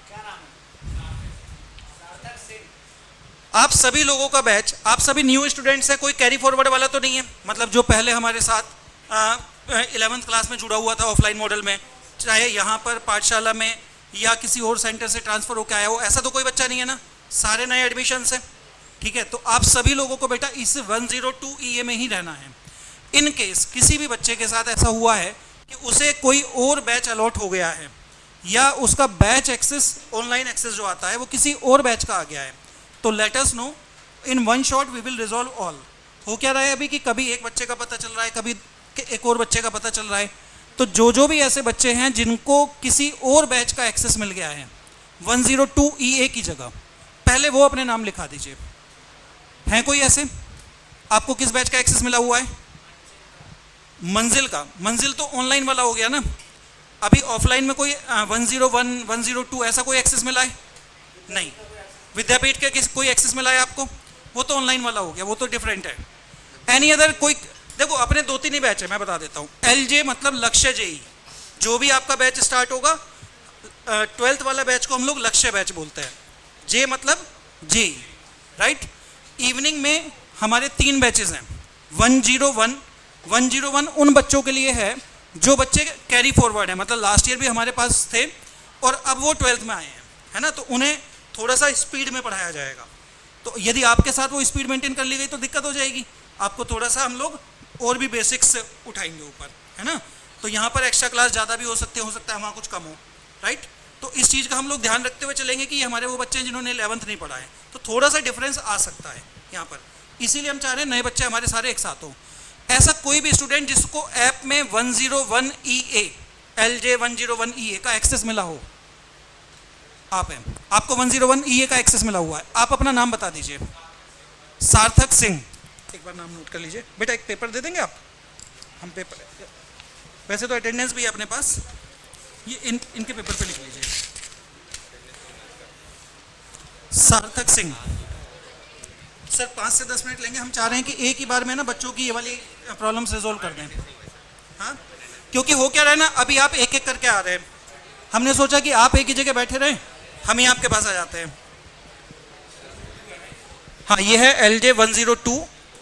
S2: आप सभी लोगों का बैच, आप सभी न्यू स्टूडेंट्स हैं, कोई कैरी फॉरवर्ड वाला तो नहीं है? मतलब जो पहले हमारे साथ 11th क्लास में जुड़ा हुआ था ऑफलाइन मॉडल में, चाहे यहाँ पर पाठशाला में या किसी और सेंटर से ट्रांसफ़र होकर आया हो, ऐसा तो कोई बच्चा नहीं है ना? सारे नए एडमिशन्स हैं, ठीक है। तो आप सभी लोगों को बेटा इस 102EA में ही रहना है। इन केस किसी भी बच्चे के साथ ऐसा हुआ है कि उसे कोई और बैच अलॉट हो गया है या उसका बैच एक्सेस, ऑनलाइन एक्सेस जो आता है वो किसी और बैच का आ गया है, तो let us know, in one shot we will resolve all. हो क्या रहा है अभी कि कभी एक बच्चे का पता चल रहा है, कभी एक और बच्चे का पता चल रहा है। तो जो भी ऐसे बच्चे हैं जिनको किसी और बैच का एक्सेस मिल गया है 102EA की जगह, पहले वो अपने नाम लिखा दीजिए। हैं कोई ऐसे? आपको किस बैच का एक्सेस मिला हुआ है? मंजिल का। मंजिल तो ऑनलाइन वाला हो गया ना। अभी ऑफलाइन में कोई 101, 102 ऐसा कोई एक्सेस मिला है? नहीं। विद्यापीठ के किस कोई एक्सेस मिला है आपको? वो तो ऑनलाइन वाला हो गया, वो तो डिफरेंट है। एनी अदर कोई? देखो अपने 2-3 ही बैच है, मैं बता देता हूँ। LJ मतलब लक्ष्य जेई, जो भी आपका बैच स्टार्ट होगा 12th वाला बैच को हम लोग लक्ष्य बैच बोलते हैं। जे मतलब जेई, राइट। इवनिंग में हमारे 3 बैचेस हैं। 101 उन बच्चों के लिए है जो बच्चे कैरी फॉरवर्ड है, मतलब लास्ट ईयर भी हमारे पास थे और अब वो 12th में आए हैं, है ना। तो उन्हें थोड़ा सा स्पीड में पढ़ाया जाएगा। तो यदि आपके साथ वो स्पीड मेंटेन कर ली गई तो दिक्कत हो जाएगी, आपको थोड़ा सा हम लोग और भी बेसिक्स उठाएंगे ऊपर, है ना। तो यहाँ पर एक्स्ट्रा क्लास ज़्यादा भी हो सकता है वहाँ कुछ कम हो, राइट। तो इस चीज़ का हम लोग ध्यान रखते हुए चलेंगे कि ये हमारे वो बच्चे हैं जिन्होंने 11th नहीं पढ़ा है, तो थोड़ा सा डिफरेंस आ सकता है यहाँ पर। इसीलिए हम चाह रहे हैं नए बच्चे हमारे सारे एक साथ हो। ऐसा कोई भी स्टूडेंट जिसको ऐप में 101EA, LJ101EA का एक्सेस मिला हो, आप हैं, आपको 101EA का एक्सेस मिला हुआ है, आप अपना नाम बता दीजिए। सार्थक सिंह, एक बार नाम नोट कर लीजिए। बेटा एक पेपर दे देंगे आप? हम पेपर, वैसे तो अटेंडेंस भी है अपने पास, ये इनके पेपर पे लिख लीजिए। सार्थक सिंह सर 5 से 10 मिनट लेंगे। हम चाह रहे हैं कि एक ही बार में ना बच्चों की ये वाली प्रॉब्लम्स रिजॉल्व कर दें, हाँ। क्योंकि हो क्या रहा है ना, अभी आप एक एक करके आ रहे हैं, हमने सोचा कि आप एक ही जगह बैठे रहें, हम ही आपके पास आ जाते हैं। हाँ ये है LJ102,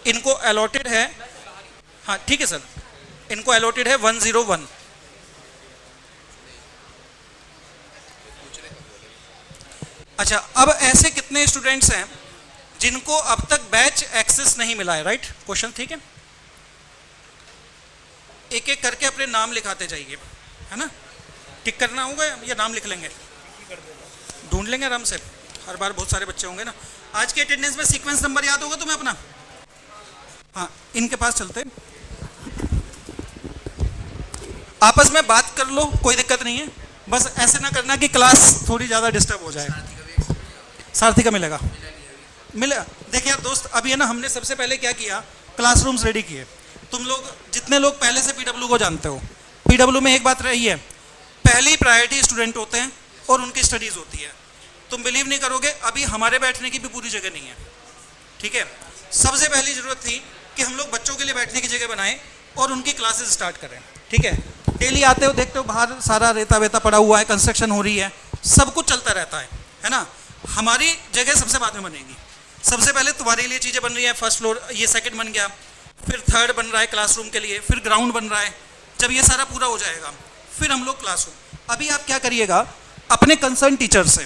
S2: इनको अलॉटेड है, हाँ ठीक है सर, इनको अलॉटेड है 101। अच्छा, अब ऐसे कितने स्टूडेंट्स हैं जिनको अब तक बैच एक्सेस नहीं मिला है, राइट। क्वेश्चन ठीक है, एक एक करके अपने नाम लिखाते जाइए, है ना। टिक करना होगा या नाम लिख लेंगे? ढूंढ लेंगे आराम से, हर बार बहुत सारे बच्चे होंगे ना। आज के अटेंडेंस में सीक्वेंस नंबर याद होगा तुम्हें अपना? हाँ, इनके पास चलते, आपस में बात कर लो, कोई दिक्कत नहीं है। बस ऐसे ना करना कि क्लास थोड़ी ज़्यादा डिस्टर्ब हो जाए। सारथी का मिलेगा? मिलेगा। देखिए यार दोस्त, अभी है ना, हमने सबसे पहले क्या किया, क्लासरूम्स रेडी किए। तुम लोग जितने लोग पहले से PW को जानते हो, PW में एक बात रही है, पहली प्रायोरिटी स्टूडेंट होते हैं और उनकी स्टडीज़ होती है। तुम बिलीव नहीं करोगे, अभी हमारे बैठने की भी पूरी जगह नहीं है, ठीक है। सबसे पहली ज़रूरत थी कि हम लोग बच्चों के लिए बैठने की जगह बनाएं और उनकी क्लासेस स्टार्ट करें, ठीक है। डेली आते हो, देखते हो बाहर सारा रेता वेता पड़ा हुआ है, कंस्ट्रक्शन हो रही है, सब कुछ चलता रहता है ना। हमारी जगह सबसे बाद में बनेगी। सबसे पहले तुम्हारे लिए चीज़ें बन रही है, फर्स्ट फ्लोर, ये सेकंड बन गया, फिर थर्ड बन रहा है क्लासरूम के लिए, फिर ग्राउंड बन रहा है। जब ये सारा पूरा हो जाएगा फिर हम लोग क्लासरूम। अभी आप क्या करिएगा, अपने कंसर्न टीचर से,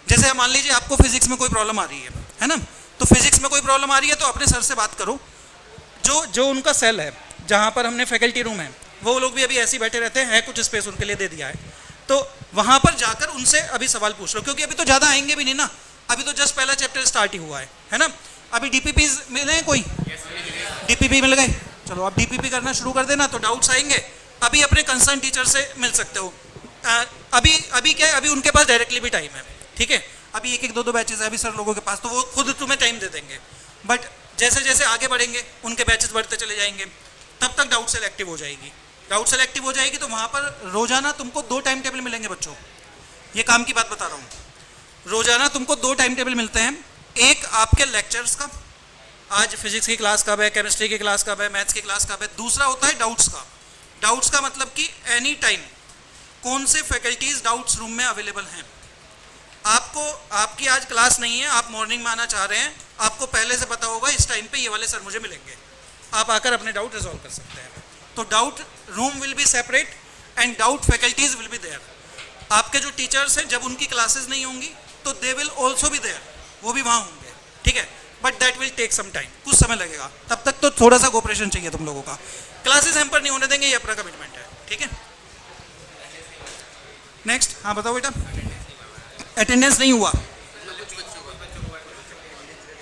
S2: जैसे मान लीजिए आपको फिजिक्स में कोई प्रॉब्लम आ रही है ना, तो फिजिक्स में कोई प्रॉब्लम आ रही है तो अपने सर से बात करो, जो उनका सेल है जहाँ पर हमने फैकल्टी रूम है वो लोग भी अभी ऐसे ही बैठे रहते हैं, है कुछ स्पेस उनके लिए दे दिया है, तो वहाँ पर जाकर उनसे अभी सवाल पूछ लो, क्योंकि अभी तो ज़्यादा आएंगे भी नहीं ना, अभी तो जस्ट पहला चैप्टर स्टार्ट ही हुआ है ना। अभी डीपीपी मिले हैं कोई? डीपीपी मिल गए, चलो अब डीपीपी करना शुरू कर देना, तो डाउट्स आएंगे, अभी अपने कंसर्न टीचर से मिल सकते हो। अभी क्या है, अभी उनके पास डायरेक्टली भी टाइम है, ठीक है, अभी एक एक दो बैचेस है अभी सर लोगों के पास, तो वो खुद तुम्हें टाइम दे देंगे, बट जैसे जैसे आगे बढ़ेंगे उनके बैचेस बढ़ते चले जाएंगे, तब तक डाउट सेल एक्टिव हो जाएगी। डाउट सेल एक्टिव हो जाएगी तो वहाँ पर रोजाना तुमको 2 टाइम टेबल मिलेंगे बच्चों, ये काम की बात बता रहा हूँ। रोजाना तुमको 2 टाइम टेबल मिलते हैं, एक आपके लेक्चर्स का, आज फिजिक्स की क्लास कब है, केमिस्ट्री की क्लास कब है, मैथ्स की क्लास कब है, दूसरा होता है डाउट्स का। डाउट्स का मतलब कि एनी टाइम कौन से फैकल्टीज डाउट्स रूम में अवेलेबल हैं। आपको आपकी आज क्लास नहीं है, आप मॉर्निंग में आना चाह रहे हैं, आपको पहले से पता होगा इस टाइम पे ये वाले सर मुझे मिलेंगे, आप आकर अपने डाउट रिजॉल्व कर सकते हैं। तो doubt room will be separate and doubt faculties will be there. आपके जो टीचर्स हैं जब उनकी क्लासेस नहीं होंगी तो they will also be there, वो भी वहाँ होंगे, ठीक है, but that will take some time, कुछ समय लगेगा, तब तक तो थोड़ा सा कोऑपरेशन चाहिए तुम लोगों का। क्लासेस हैम्पर नहीं होने देंगे, ये अपना कमिटमेंट है, ठीक है। नेक्स्ट, हाँ बताओ बेटा, अटेंडेंस नहीं हुआ,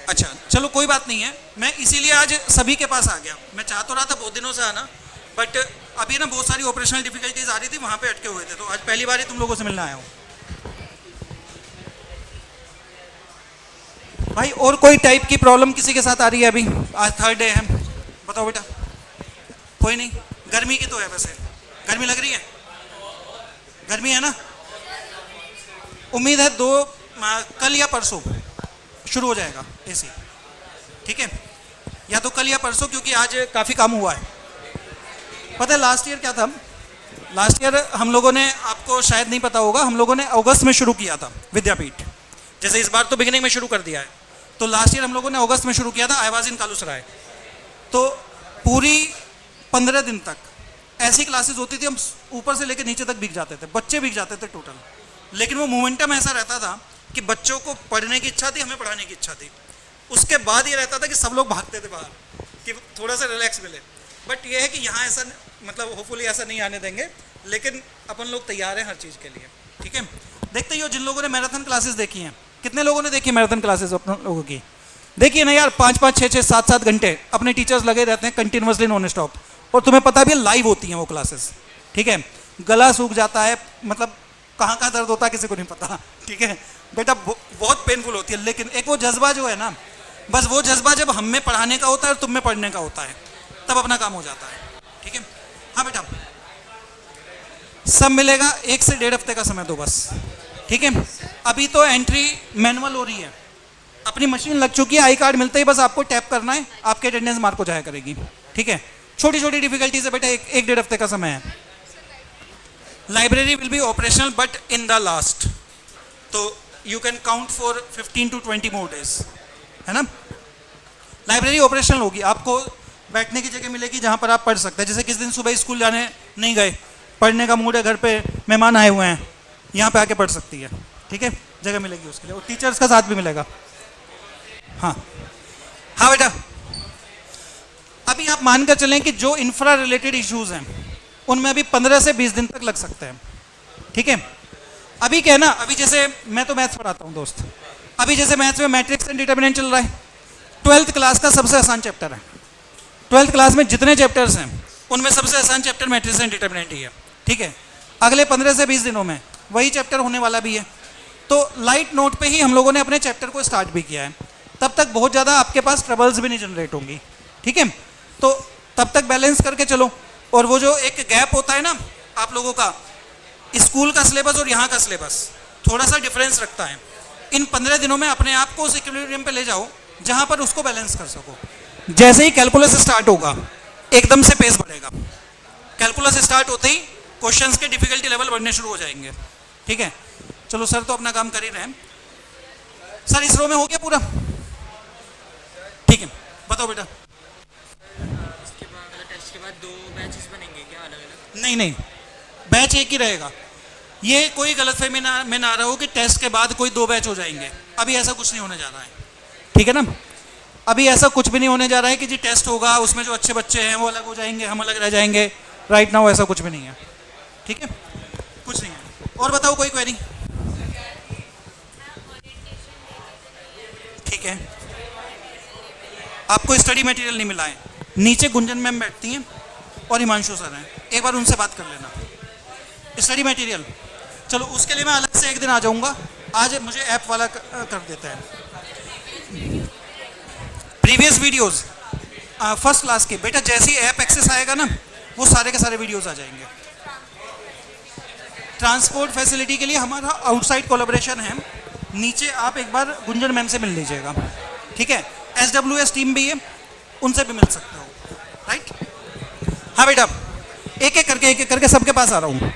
S2: अच्छा चलो कोई बात नहीं है, मैं इसीलिए आज सभी के पास आ गया। मैं चाह तो रहा था बहुत दिनों से आना, बट अभी ना बहुत सारी ऑपरेशनल डिफिकल्टीज आ रही थी, वहाँ पे अटके हुए थे, तो आज पहली बार ही तुम लोगों से मिलने आया हूँ। भाई और कोई टाइप की प्रॉब्लम किसी के साथ आ रही है अभी? आज 3rd डे है, बताओ बेटा। कोई नहीं, गर्मी की तो है, वैसे गर्मी लग रही है, गर्मी है ना। उम्मीद है कल या परसों शुरू हो जाएगा एसी, ठीक है, या तो कल या परसों, क्योंकि आज काफ़ी काम हुआ है। पता है लास्ट ईयर क्या था? लास्ट ईयर हम लोगों ने, आपको शायद नहीं पता होगा, हम लोगों ने अगस्त में शुरू किया था विद्यापीठ, जैसे इस बार तो बिगिनिंग में शुरू कर दिया है, तो लास्ट ईयर हम लोगों ने अगस्त में शुरू किया था। आई वाज इन कालूसराय, तो पूरी 15 दिन तक ऐसी क्लासेस होती थी, हम ऊपर से लेकर नीचे तक भीग जाते थे, बच्चे भीग जाते थे टोटल, लेकिन वो मोमेंटम ऐसा रहता था कि बच्चों को पढ़ने की इच्छा थी, हमें पढ़ाने की इच्छा थी। उसके बाद ये रहता था कि सब लोग भागते थे बाहर कि थोड़ा सा रिलैक्स मिले, बट ये है कि यहाँ ऐसा, मतलब होपफुली ऐसा नहीं आने देंगे, लेकिन अपन लोग तैयार हैं हर चीज़ के लिए, ठीक है। देखते ही हो जिन लोगों ने मैराथन क्लासेस देखी हैं, कितने लोगों ने देखी मैराथन क्लासेस अपने लोगों की? देखिए ना यार, 5-5, 6-6, 7-7 घंटे अपने टीचर्स लगे रहते हैं कंटिन्यूसली नॉन स्टॉप, और तुम्हें पता भी लाइव होती हैं वो क्लासेस, ठीक है। गला सूख जाता है, मतलब कहाँ कहाँ दर्द होता है किसी को नहीं पता, ठीक है बेटा, बहुत पेनफुल होती है, लेकिन एक वो जज्बा जो है ना, बस वो जज्बा जब हम में पढ़ाने का होता है और तुम में पढ़ने का होता है, तब अपना काम हो जाता है, ठीक है। हाँ बेटा, सब मिलेगा, 1 से 1.5 हफ्ते का समय दो बस, ठीक है। अभी तो एंट्री मैनुअल हो रही है, अपनी मशीन लग चुकी है, आई कार्ड मिलते ही बस आपको टैप करना है, आपके अटेंडेंस मार्क हो जाया करेगी, ठीक है। छोटी छोटी डिफिकल्टीज है बेटा, 1-1.5 हफ्ते का समय है। Library will be operational but in the last, तो you can count for 15 to 20 more days, है ना। लाइब्रेरी ऑपरेशनल होगी, आपको बैठने की जगह मिलेगी जहाँ पर आप पढ़ सकते हैं। जैसे किस दिन सुबह स्कूल जाने नहीं गए, पढ़ने का मूड है, घर पे मेहमान आए हुए हैं, यहाँ पे आके पढ़ सकती है, ठीक है, जगह मिलेगी उसके लिए, और टीचर्स का साथ भी मिलेगा। हाँ हाँ बेटा, अभी आप मानकर चलें कि जो इंफ्रा रिलेटेड इश्यूज हैं उनमें अभी 15 से 20 दिन तक लग सकते हैं, ठीक है। अभी क्या है ना, अभी जैसे मैं तो मैथ्स पढ़ाता हूँ दोस्त, अभी जैसे मैथ्स में मैट्रिक्स एंड डिटर्मिनेंट चल रहा है, 12th क्लास का सबसे आसान चैप्टर है। 12th क्लास में जितने चैप्टर्स हैं उनमें सबसे आसान चैप्टर मैट्रिक्स एंड डिटर्मिनेंट ही है, ठीक है। अगले 15 से 20 दिनों में वही चैप्टर होने वाला भी है, तो लाइट नोट पे ही हम लोगों ने अपने चैप्टर को स्टार्ट भी किया है, तब तक बहुत ज़्यादा आपके पास ट्रबल्स भी नहीं जनरेट होंगी, ठीक है। तो तब तक बैलेंस करके चलो, और वो जो एक गैप होता है ना आप लोगों का, स्कूल का सिलेबस और यहाँ का सिलेबस थोड़ा सा डिफरेंस रखता है, इन 15 दिनों में अपने आप को उस इक्विलिब्रियम पे ले जाओ जहाँ पर उसको बैलेंस कर सको। जैसे ही कैलकुलस स्टार्ट होगा एकदम से पेस बढ़ेगा, कैलकुलस स्टार्ट होते ही क्वेश्चंस के डिफिकल्टी लेवल बढ़ने शुरू हो जाएंगे, ठीक है। चलो सर तो अपना काम कर ही रहे हैं। सर इस रो में हो गया पूरा, ठीक है, बताओ बेटा।
S3: टेस्ट के बाद 2 बैचेस बनेंगे क्या अलग अलग?
S2: नहीं नहीं, बैच एक ही रहेगा। ये कोई गलतफहमी में ना रहा हो कि टेस्ट के बाद कोई 2 बैच हो जाएंगे, अभी ऐसा कुछ नहीं होने जा रहा है, ठीक है ना। अभी ऐसा कुछ भी नहीं होने जा रहा है कि जी टेस्ट होगा उसमें जो अच्छे बच्चे हैं वो अलग हो जाएंगे, हम अलग रह जाएंगे, राइट नाउ ऐसा कुछ भी नहीं है, ठीक है, कुछ नहीं है। और बताओ कोई क्वेरी? ठीक है, आपको स्टडी मटेरियल नहीं मिला है, नीचे गुंजन मैम बैठती हैं और हिमांशु सर हैं, एक बार उनसे बात कर लेना। स्टडी मटेरियल, चलो उसके लिए मैं अलग से एक दिन आ जाऊंगा, आज मुझे ऐप वाला कर देता है। प्रीवियस वीडियोस फर्स्ट क्लास के, बेटा जैसे ही ऐप एक्सेस आएगा ना, वो सारे के सारे वीडियोस आ जाएंगे। ट्रांसपोर्ट फैसिलिटी के लिए हमारा आउटसाइड कोलैबोरेशन है, नीचे आप एक बार गुंजन मैम से मिल लीजिएगा, ठीक है। SWS टीम भी है, उनसे भी मिल सकते हो, राइट। हाँ बेटा, एक एक करके सबके पास आ रहा हूँ।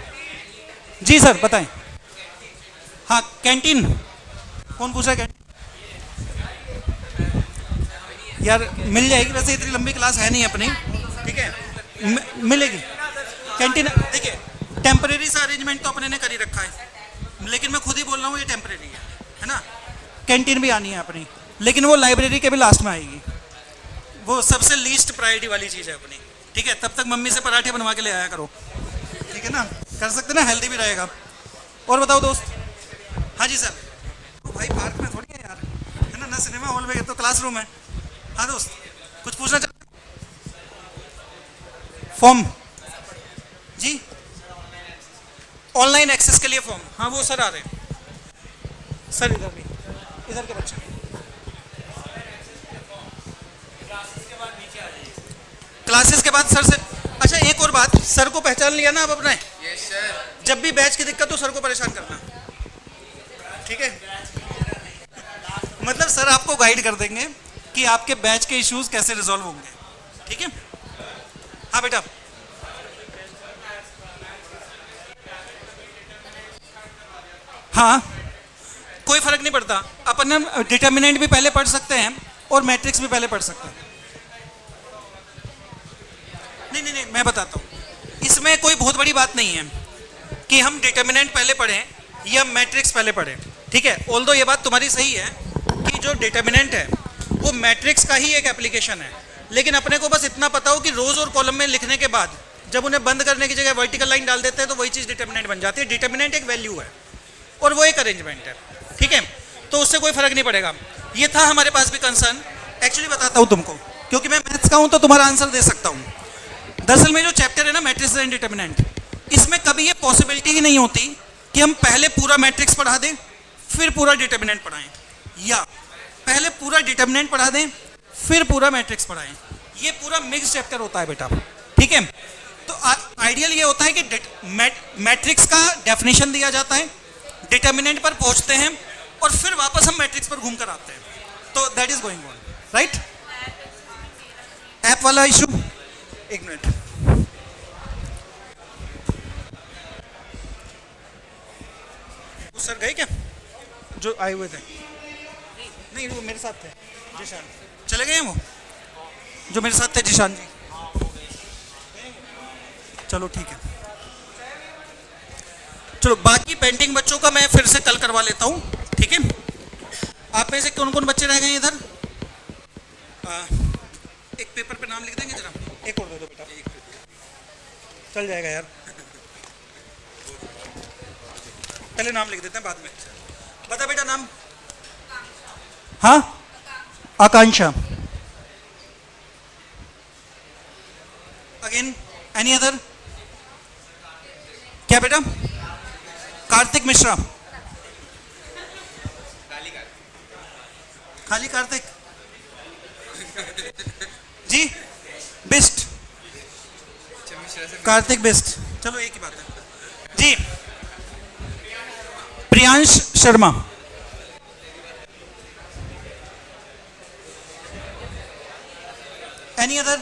S2: जी सर बताएं। हाँ कैंटीन, कौन पूछ रहा है कैंटीन? यार मिल जाएगी, वैसे इतनी लंबी क्लास है नहीं अपनी, ठीक है, मिलेगी कैंटीन। देखिए टेम्परेरी सा अरेंजमेंट तो अपने ने कर ही रखा है, लेकिन मैं खुद ही बोल रहा हूँ ये टेम्परेरी है ना। कैंटीन भी आनी है अपनी, लेकिन वो लाइब्रेरी के भी लास्ट में आएगी, वो सबसे लीस्ट प्रायोरिटी वाली चीज़ है अपनी, ठीक है। तब तक मम्मी से पराठे बनवा के ले आया करो, ठीक है ना, कर सकते ना, हेल्दी भी रहेगा। और बताओ दोस्त। हाँ जी सर। तो भाई पार्क में थोड़ी है यार, है ना, सिनेमा हॉल में, तो क्लासरूम है। हाँ दोस्त, कुछ पूछना चाहते? फॉर्म जी, ऑनलाइन एक्सेस के लिए फॉर्म, हाँ वो सर आ रहे हैं सर, इधर भी, इधर के बच्चे। क्लासेस के बाद सर से, अच्छा एक और बात, सर को पहचान लिया ना आप अपने? Yes sir. जब भी बैच की दिक्कत हो सर को परेशान करना, ठीक है। मतलब सर आपको गाइड कर देंगे कि आपके बैच के इश्यूज कैसे रिजॉल्व होंगे, ठीक है। हाँ बेटा। हाँ कोई फर्क नहीं पड़ता, अपन डिटर्मिनेंट भी पहले पढ़ सकते हैं और मैट्रिक्स भी पहले पढ़ सकते हैं। नहीं मैं बताता हूँ, इसमें कोई बहुत बड़ी बात नहीं है कि हम डिटर्मिनेंट पहले पढ़ें या मैट्रिक्स पहले पढ़ें, ठीक है। ऑल्दो ये बात तुम्हारी सही है कि जो डिटर्मिनेंट है वो मैट्रिक्स का ही एक एप्लीकेशन है, लेकिन अपने को बस इतना पता हो कि रोज और कॉलम में लिखने के बाद जब उन्हें बंद करने की जगह वर्टिकल लाइन डाल देते हैं तो वही चीज़ डिटर्मिनेंट बन जाती है। डिटर्मिनेंट एक वैल्यू है और वो एक अरेंजमेंट है, ठीक है, तो उससे कोई फर्क नहीं पड़ेगा। ये था हमारे पास भी कंसर्न, एक्चुअली बताता हूँ तुमको, क्योंकि मैं मैथ्स का हूँ तो तुम्हारा आंसर दे सकता हूँ। दरअसल में जो चैप्टर है ना मैट्रिक्स एंड डिटर्मिनेंट, इसमें कभी ये पॉसिबिलिटी ही नहीं होती कि हम पहले पूरा मैट्रिक्स पढ़ा दें फिर पूरा डिटर्मिनेंट पढ़ाएं, या पहले पूरा डिटर्मिनेंट पढ़ा दें फिर पूरा मैट्रिक्स पढ़ाएं। ये पूरा मिक्स चैप्टर होता है बेटा, ठीक है। तो आइडियल ये होता है कि मैट्रिक्स का डेफिनेशन दिया जाता है, डिटर्मिनेंट पर पहुंचते हैं और फिर वापस हम मैट्रिक्स पर घूम कर आते हैं, तो that is going on, right. App वाला इशू, एक मिनट, वो सर गए क्या जो आए हुए थे? नहीं वो मेरे साथ थे, जिशान चले गए हैं, वो जो मेरे साथ थे जिशान जी, चलो ठीक है। चलो बाकी पेंटिंग बच्चों का मैं फिर से कल करवा लेता हूँ, ठीक है। आप में से कौन कौन बच्चे रह गए हैं इधर? एक पेपर पे नाम लिख देंगे जरा, एक और दे दो बेटा, चल जाएगा यार, पहले नाम लिख देते हैं बाद में। बता बेटा नाम। हाँ आकांक्षा। Again any other? क्या बेटा? कार्तिक मिश्रा। खाली कार्तिक जी, बेस्ट कार्तिक बेस्ट, चलो एक ही बात है जी। प्रियांश शर्मा। Any other?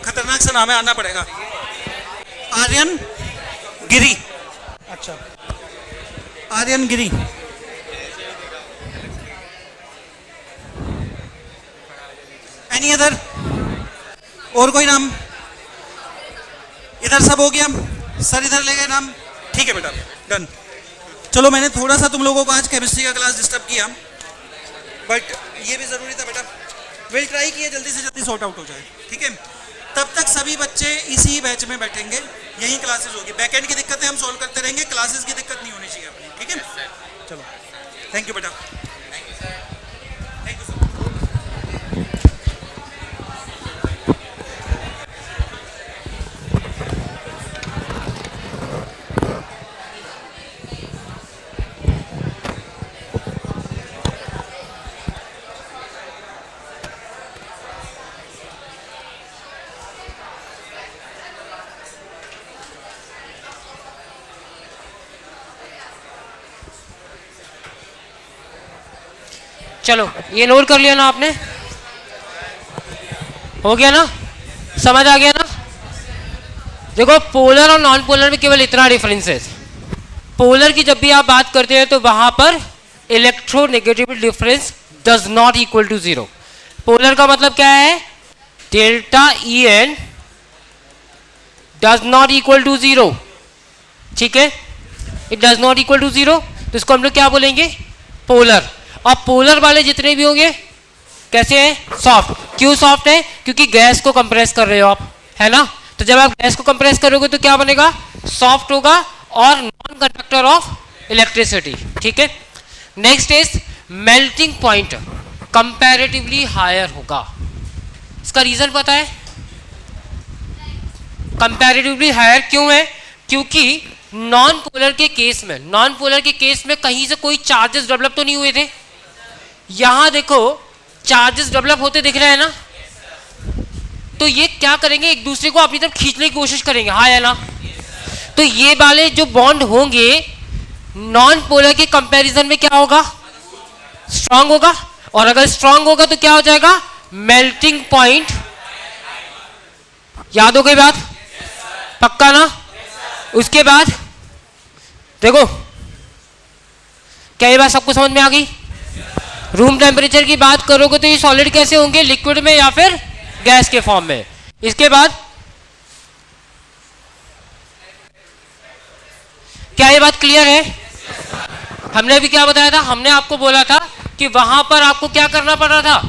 S2: खतरनाक सा नाम है, आना पड़ेगा। आर्यन गिरी। अच्छा आर्यन गिरी। Any other? और कोई नाम? इधर सब हो गया सर, इधर ले गए नाम, ठीक है बेटा, डन। चलो मैंने थोड़ा सा तुम लोगों को आज केमिस्ट्री का क्लास डिस्टर्ब किया, बट ये भी ज़रूरी था बेटा। विल ट्राई किए जल्दी से जल्दी सॉर्ट आउट हो जाए, ठीक है। तब तक सभी बच्चे इसी बैच में बैठेंगे, यही क्लासेस होगी। बैकएंड की दिक्कतें हम सॉल्व करते रहेंगे, क्लासेस की दिक्कत नहीं होनी चाहिए अपनी, ठीक है। चलो, थैंक यू बेटा, थैंक यू सर।
S1: चलो ये नोट कर लिया ना आपने, हो गया ना, समझ आ गया ना। देखो पोलर और नॉन पोलर में केवल इतना डिफरेंस है। पोलर की जब भी आप बात करते हैं तो वहां पर electronegativity difference does not equal to zero. Polar का मतलब क्या है, delta E N does not equal to zero, ठीक है, it does not equal to zero, तो इसको हम लोग क्या बोलेंगे, पोलर। और पोलर वाले जितने भी होंगे कैसे हैं, सॉफ्ट। क्यों सॉफ्ट है, क्योंकि गैस को कंप्रेस कर रहे हो आप, है ना। तो जब आप गैस को कंप्रेस करोगे तो क्या बनेगा, सॉफ्ट होगा और नॉन कंडक्टर ऑफ इलेक्ट्रिसिटी, ठीक है। Next is melting point comparatively higher होगा। इसका रीजन पता है, कंपैरेटिवली हायर क्यों है, क्योंकि नॉन पोलर के केस में कहीं से कोई चार्जेस डेवलप तो नहीं हुए थे। यहां देखो चार्जेस डेवलप होते दिख रहे हैं ना, तो ये क्या करेंगे, एक दूसरे को अपनी तरफ खींचने की कोशिश करेंगे, हाँ या ना। तो ये वाले जो बॉन्ड होंगे नॉन पोलर के कंपैरिजन में क्या होगा, स्ट्रांग होगा। और अगर स्ट्रांग होगा तो क्या हो जाएगा, मेल्टिंग पॉइंट। याद हो गई बात, पक्का ना। उसके बाद देखो, क्या ये बात सबको समझ में आ गई। रूम टेम्परेचर की बात करोगे तो ये सॉलिड कैसे होंगे, लिक्विड में या फिर गैस के फॉर्म में। इसके बाद क्या ये बात क्लियर है। हमने अभी क्या बताया था, हमने आपको बोला था कि वहां पर आपको क्या करना पड़ रहा था,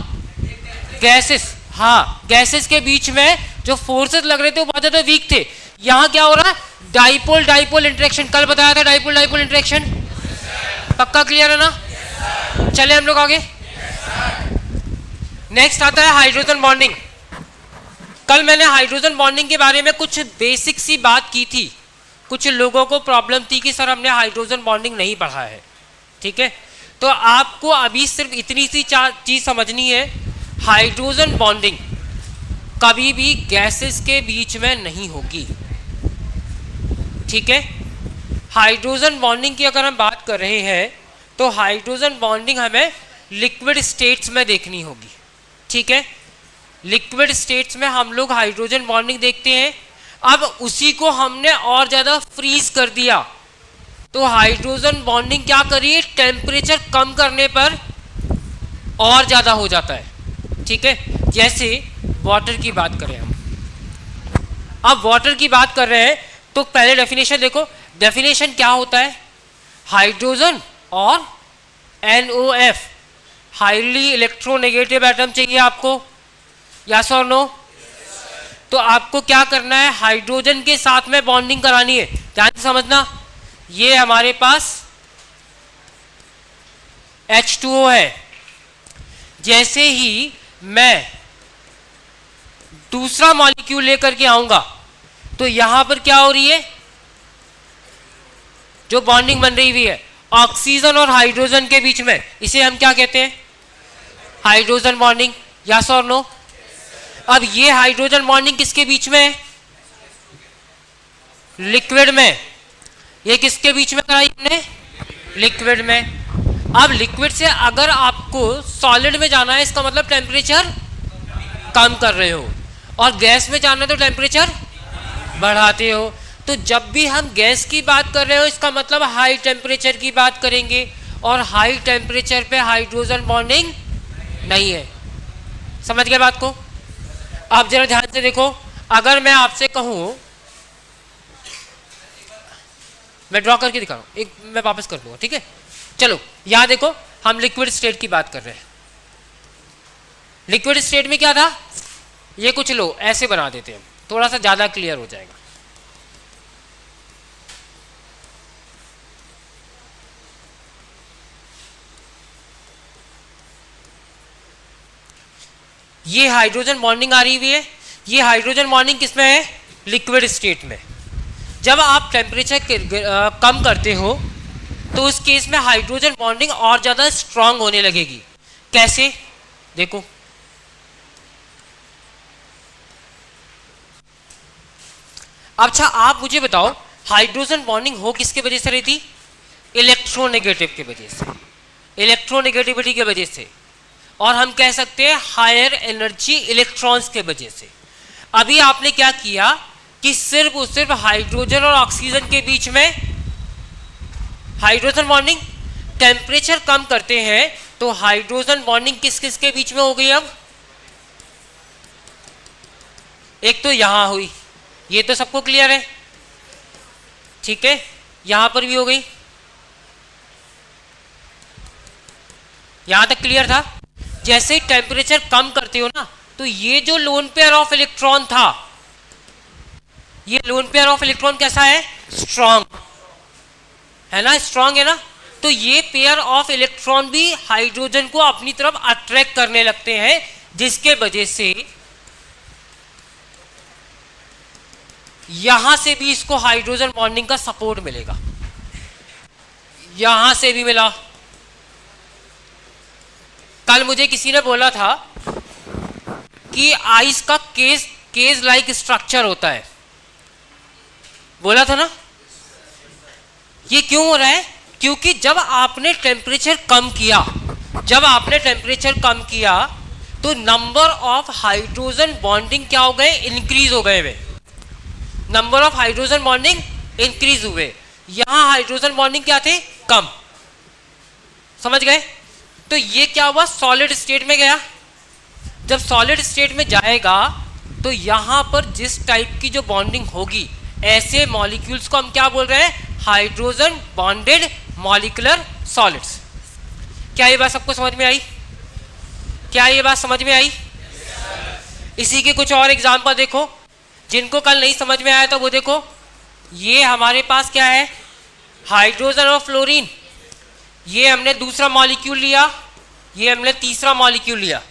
S1: गैसेस, हाँ गैसेस के बीच में जो फोर्सेस लग रहे थे वो बहुत ज्यादा वीक थे। यहां क्या हो रहा है, डाइपोल डाइपोल इंटरेक्शन, कल बताया था डाइपोल डाइपोल इंटरेक्शन, पक्का क्लियर है ना। चले हम लोग आगे। नेक्स्ट आता है हाइड्रोजन बॉन्डिंग। कल मैंने हाइड्रोजन बॉन्डिंग के बारे में कुछ बेसिक सी बात की थी। कुछ लोगों को प्रॉब्लम थी कि सर हमने हाइड्रोजन बॉन्डिंग नहीं पढ़ा है, ठीक है। तो आपको अभी सिर्फ इतनी सी चीज समझनी है, हाइड्रोजन बॉन्डिंग कभी भी गैसेस के बीच में नहीं होगी, ठीक है। हाइड्रोजन बॉन्डिंग की अगर हम बात कर रहे हैं तो हाइड्रोजन बॉन्डिंग हमें लिक्विड स्टेट्स में देखनी होगी, ठीक है। लिक्विड स्टेट्स में हम लोग हाइड्रोजन बॉन्डिंग देखते हैं। अब उसी को हमने और ज़्यादा फ्रीज कर दिया तो हाइड्रोजन बॉन्डिंग क्या करिए, टेम्परेचर कम करने पर और ज़्यादा हो जाता है, ठीक है। जैसे वाटर की बात करें हम, अब वाटर की बात कर रहे हैं तो पहले डेफिनेशन देखो। डेफिनेशन क्या होता है, हाइड्रोजन और NOF, हाईली इलेक्ट्रोनेगेटिव एटम चाहिए आपको, यस और नो। तो आपको क्या करना है, हाइड्रोजन के साथ में बॉन्डिंग करानी है। ध्यान से समझना, ये हमारे पास H2O है। जैसे ही मैं दूसरा मॉलिक्यूल लेकर के आऊंगा तो यहां पर क्या हो रही है, जो बॉन्डिंग बन रही हुई है ऑक्सीजन और हाइड्रोजन के बीच में, इसे हम क्या कहते हैं, हाइड्रोजन बॉन्डिंग, यस और नो। अब ये हाइड्रोजन बॉन्डिंग किसके बीच में है, लिक्विड में। ये किसके बीच में कराई हमने, लिक्विड में। अब लिक्विड से अगर आपको सॉलिड में जाना है, इसका मतलब टेम्परेचर कम कर रहे हो, और गैस में जाना है तो टेम्परेचर बढ़ाते हो। तो जब भी हम गैस की बात कर रहे हो इसका मतलब हाई टेम्परेचर की बात करेंगे, और हाई टेम्परेचर पे हाइड्रोजन बॉन्डिंग नहीं है। समझ गए बात को। आप जरा ध्यान से देखो, अगर मैं आपसे कहूं, मैं ड्रॉ करके दिखा रहा हूं, एक मैं वापस कर दूंगा, ठीक है। चलो यहां देखो, हम लिक्विड स्टेट की बात कर रहे हैं। लिक्विड स्टेट में क्या था, ये कुछ लो ऐसे बना देते हैं, थोड़ा सा ज़्यादा क्लियर हो जाएगा। ये हाइड्रोजन बॉन्डिंग आ रही हुई है, ये हाइड्रोजन बॉन्डिंग किसमें है, लिक्विड स्टेट में। जब आप टेम्परेचर कम करते हो तो उस केस में हाइड्रोजन बॉन्डिंग और ज़्यादा स्ट्रांग होने लगेगी। कैसे, देखो अच्छा आप मुझे बताओ हाइड्रोजन बॉन्डिंग हो किसके वजह से रही थी, इलेक्ट्रोनेगेटिव की वजह से, इलेक्ट्रोनेगेटिविटी की वजह से, और हम कह सकते हैं हायर एनर्जी इलेक्ट्रॉन्स के वजह से। अभी आपने क्या किया कि सिर्फ और सिर्फ हाइड्रोजन और ऑक्सीजन के बीच में हाइड्रोजन बॉन्डिंग, टेम्परेचर कम करते हैं तो हाइड्रोजन बॉन्डिंग किस किस के बीच में हो गई, अब एक तो यहां हुई, ये तो सबको क्लियर है, ठीक है, यहां पर भी हो गई, यहां तक क्लियर था। जैसे ही टेम्परेचर कम करते हो ना तो ये जो लोन पेयर ऑफ इलेक्ट्रॉन था, ये लोन पेयर ऑफ इलेक्ट्रॉन कैसा है, स्ट्रांग है ना, स्ट्रांग है ना, तो ये पेयर ऑफ इलेक्ट्रॉन भी हाइड्रोजन को अपनी तरफ अट्रैक्ट करने लगते हैं, जिसके वजह से यहां से भी इसको हाइड्रोजन बॉन्डिंग का सपोर्ट मिलेगा, यहां से भी मिला। कल मुझे किसी ने बोला था कि आइस का केज लाइक स्ट्रक्चर होता है, बोला था ना, ये क्यों हो रहा है, क्योंकि जब आपने टेम्परेचर कम किया, जब आपने टेम्परेचर कम किया तो नंबर ऑफ हाइड्रोजन बॉन्डिंग क्या हो गए, इंक्रीज हो गए, वे number of hydrogen bonding increase हुए, यहां हाइड्रोजन बॉन्डिंग क्या थे, कम, समझ गए। तो ये क्या हुआ, सॉलिड स्टेट में गया, जब सॉलिड स्टेट में जाएगा तो यहां पर जिस टाइप की जो बॉन्डिंग होगी, ऐसे मॉलिक्यूल्स को हम क्या बोल रहे हैं, हाइड्रोजन बॉन्डेड मॉलिक्यूलर सॉलिड्स। क्या ये बात सबको समझ में आई, क्या ये बात समझ में आई? इसी के कुछ और एग्जाम्पल देखो, जिनको कल नहीं समझ में आया था वो देखो, ये हमारे पास क्या है, हाइड्रोजन और फ्लोरीन, ये हमने दूसरा मॉलिक्यूल लिया, ये हमने तीसरा मॉलिक्यूल लिया।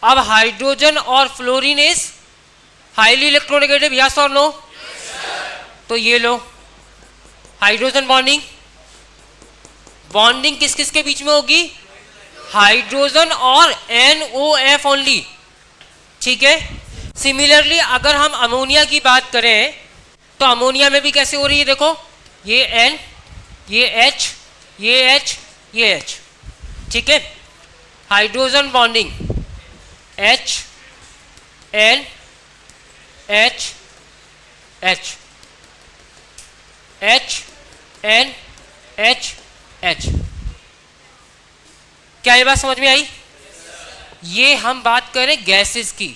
S1: अब हाइड्रोजन और fluorine is highly electronegative, yes और नो? तो ये लो हाइड्रोजन बॉन्डिंग, बॉन्डिंग किस किस के बीच में होगी, हाइड्रोजन और NOF ओनली, ठीक है। सिमिलरली अगर हम अमोनिया की बात करें तो अमोनिया में भी कैसे हो रही है, देखो ये N, ये H, ये H, ये H, ठीक है। Hydrogen bonding H N H H H N H H। क्या ये बात समझ में आई? ये हम बात करें गैसेस की,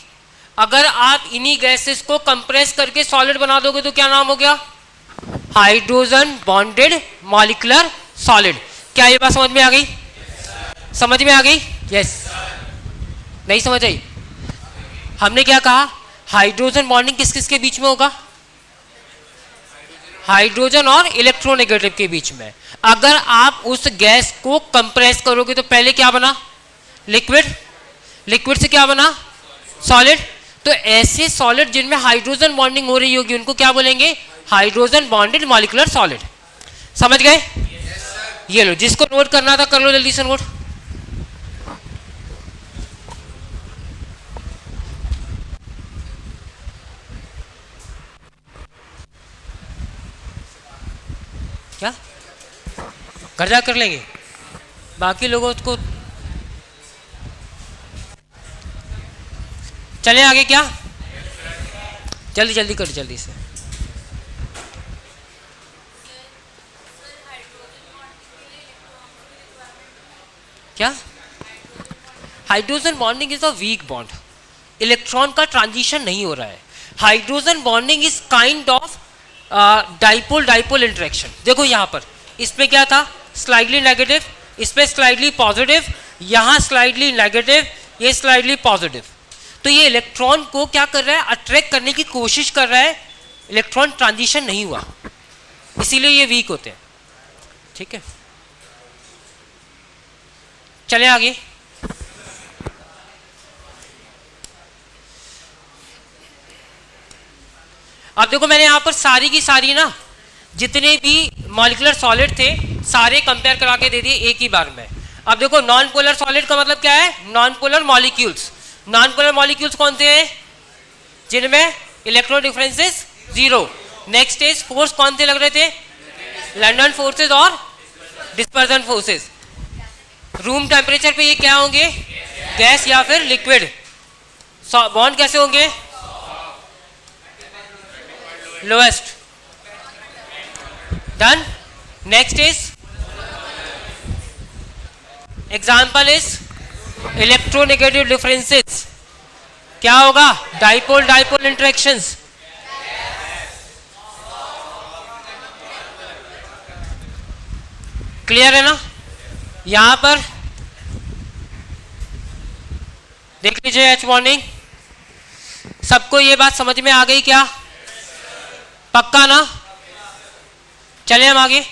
S1: अगर आप इन्हीं गैसेस को कंप्रेस करके सॉलिड बना दोगे तो क्या नाम हो गया, हाइड्रोजन बॉन्डेड मॉलिक्यूलर सॉलिड। क्या ये बात समझ में आ गई? समझ में आ गई? यस। नहीं समझ आई? हमने क्या कहा, हाइड्रोजन बॉन्डिंग किस किस के बीच में होगा, हाइड्रोजन और इलेक्ट्रोनेगेटिव के बीच में। अगर आप उस गैस को कंप्रेस करोगे तो पहले क्या बना, लिक्विड, लिक्विड से क्या बना, सॉलिड। तो ऐसे सॉलिड जिनमें हाइड्रोजन बॉन्डिंग हो रही होगी उनको क्या बोलेंगे, हाइड्रोजन बॉन्डेड मॉलिक्यूलर सॉलिड। समझ गए? ये लो, जिसको नोट करना था कर लो जल्दी से नोट। क्या घर जा कर लेंगे, बाकी लोगों को चले आगे, क्या जल्दी जल्दी कर, जल्दी से। क्या hydrogen bonding is a weak bond, electron का ट्रांजिशन नहीं हो रहा है। Hydrogen bonding is kind of dipole dipole interaction. देखो यहाँ पर इसमें क्या था, स्लाइडली नेगेटिव, इसमें स्लाइडली पॉजिटिव, यहाँ स्लाइडली नेगेटिव, ये स्लाइडली पॉजिटिव। तो ये इलेक्ट्रॉन को क्या कर रहा है, अट्रैक्ट करने की कोशिश कर रहा है, इलेक्ट्रॉन ट्रांजिशन नहीं हुआ, इसीलिए ये वीक होते हैं। ठीक है, चले आगे। अब देखो मैंने यहां पर सारी की सारी ना जितने भी मॉलिक्यूलर सॉलिड थे सारे कंपेयर करा के दे दिए एक ही बार में। अब देखो नॉन पोलर सॉलिड का मतलब क्या है, non polar molecules. Non polar molecules कौन से हैं, जिनमें electron differences 0। Next stage force कौन से लग रहे थे, लंडन फोर्सेस और डिस्पर्जन फोर्सेस। रूम टेम्परेचर पे ये क्या होंगे, गैस या फिर लिक्विड। बॉन्ड कैसे होंगे, lowest. Done. Next is example is electronegative differences. क्या होगा, डाइपोल डाइपोल इंटरेक्शंस। क्लियर है ना। यहां पर देख लीजिए एच बॉन्डिंग, सबको ये बात समझ में आ गई क्या, पक्का ना। चले हम आगे।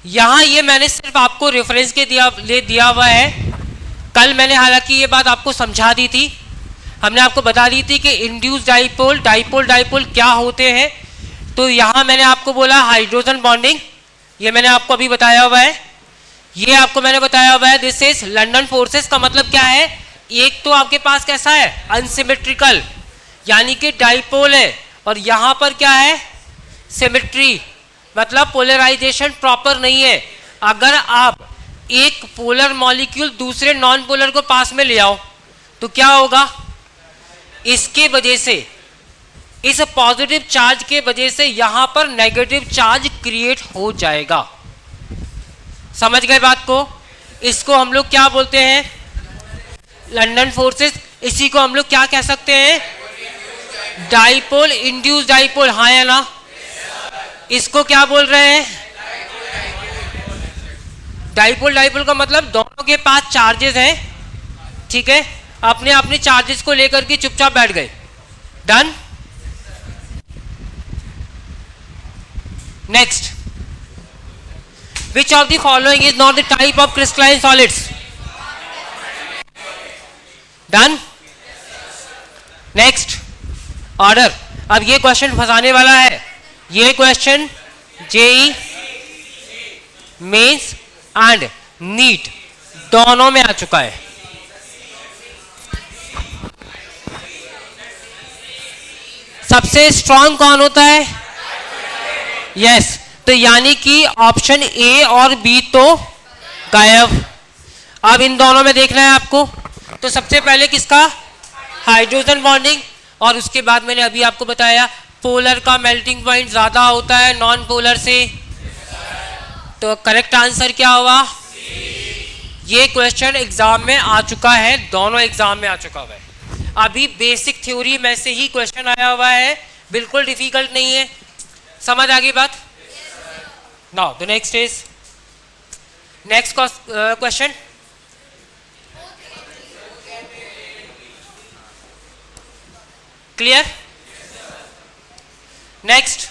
S1: यहां ये मैंने सिर्फ आपको रेफरेंस के दिया हुआ है। कल मैंने हालांकि ये बात आपको समझा दी थी, हमने आपको बता दी थी कि इंड्यूस डाइपोल डाइपोल डाइपोल क्या होते हैं। तो यहां मैंने आपको बोला हाइड्रोजन बॉन्डिंग, ये मैंने आपको अभी बताया हुआ है। ये आपको मैंने बताया हुआ है दिस इज लंडन फोर्सेस। का मतलब क्या है, एक तो आपके पास कैसा है, अनसिमेट्रिकल, यानी कि डाइपोल है, और यहां पर क्या है, सिमेट्री, मतलब पोलराइजेशन प्रॉपर नहीं है। अगर आप एक पोलर मॉलिक्यूल दूसरे नॉन पोलर को पास में ले आओ तो क्या होगा, इसके वजह से, इस पॉजिटिव चार्ज के वजह से यहां पर नेगेटिव चार्ज क्रिएट हो जाएगा। समझ गए बात को। इसको हम लोग क्या बोलते हैं, लंडन फोर्सेस। इसी को हम लोग क्या कह सकते हैं, डाइपोल इंड्यूस डाइपोल। हाँ या ना। इसको क्या बोल रहे हैं, डाइपोल डाइपोल का मतलब दोनों के पास चार्जेस हैं, ठीक है, अपने अपने चार्जेस को लेकर के चुपचाप बैठ गए। Done. Next, which of the following is not the type of crystalline solids. Done. Next order. अब ये क्वेश्चन फंसाने वाला है, ये question JEE mains and NEET दोनों में आ चुका है। सबसे स्ट्रॉन्ग कौन होता है, यस। तो यानी कि ऑप्शन ए और बी तो गायब। अब इन दोनों में देखना है आपको। तो सबसे पहले किसका, हाइड्रोजन बॉन्डिंग, और उसके बाद मैंने अभी आपको बताया पोलर का मेल्टिंग पॉइंट ज्यादा होता है नॉन पोलर से। तो करेक्ट आंसर क्या हुआ, ये क्वेश्चन एग्जाम में आ चुका है, दोनों एग्जाम में आ चुका हुआ है। अभी बेसिक थ्योरी में से ही क्वेश्चन आया हुआ है, बिल्कुल डिफिकल्ट नहीं है। समझ आ गई बात। Now the next is next question. Clear. Next,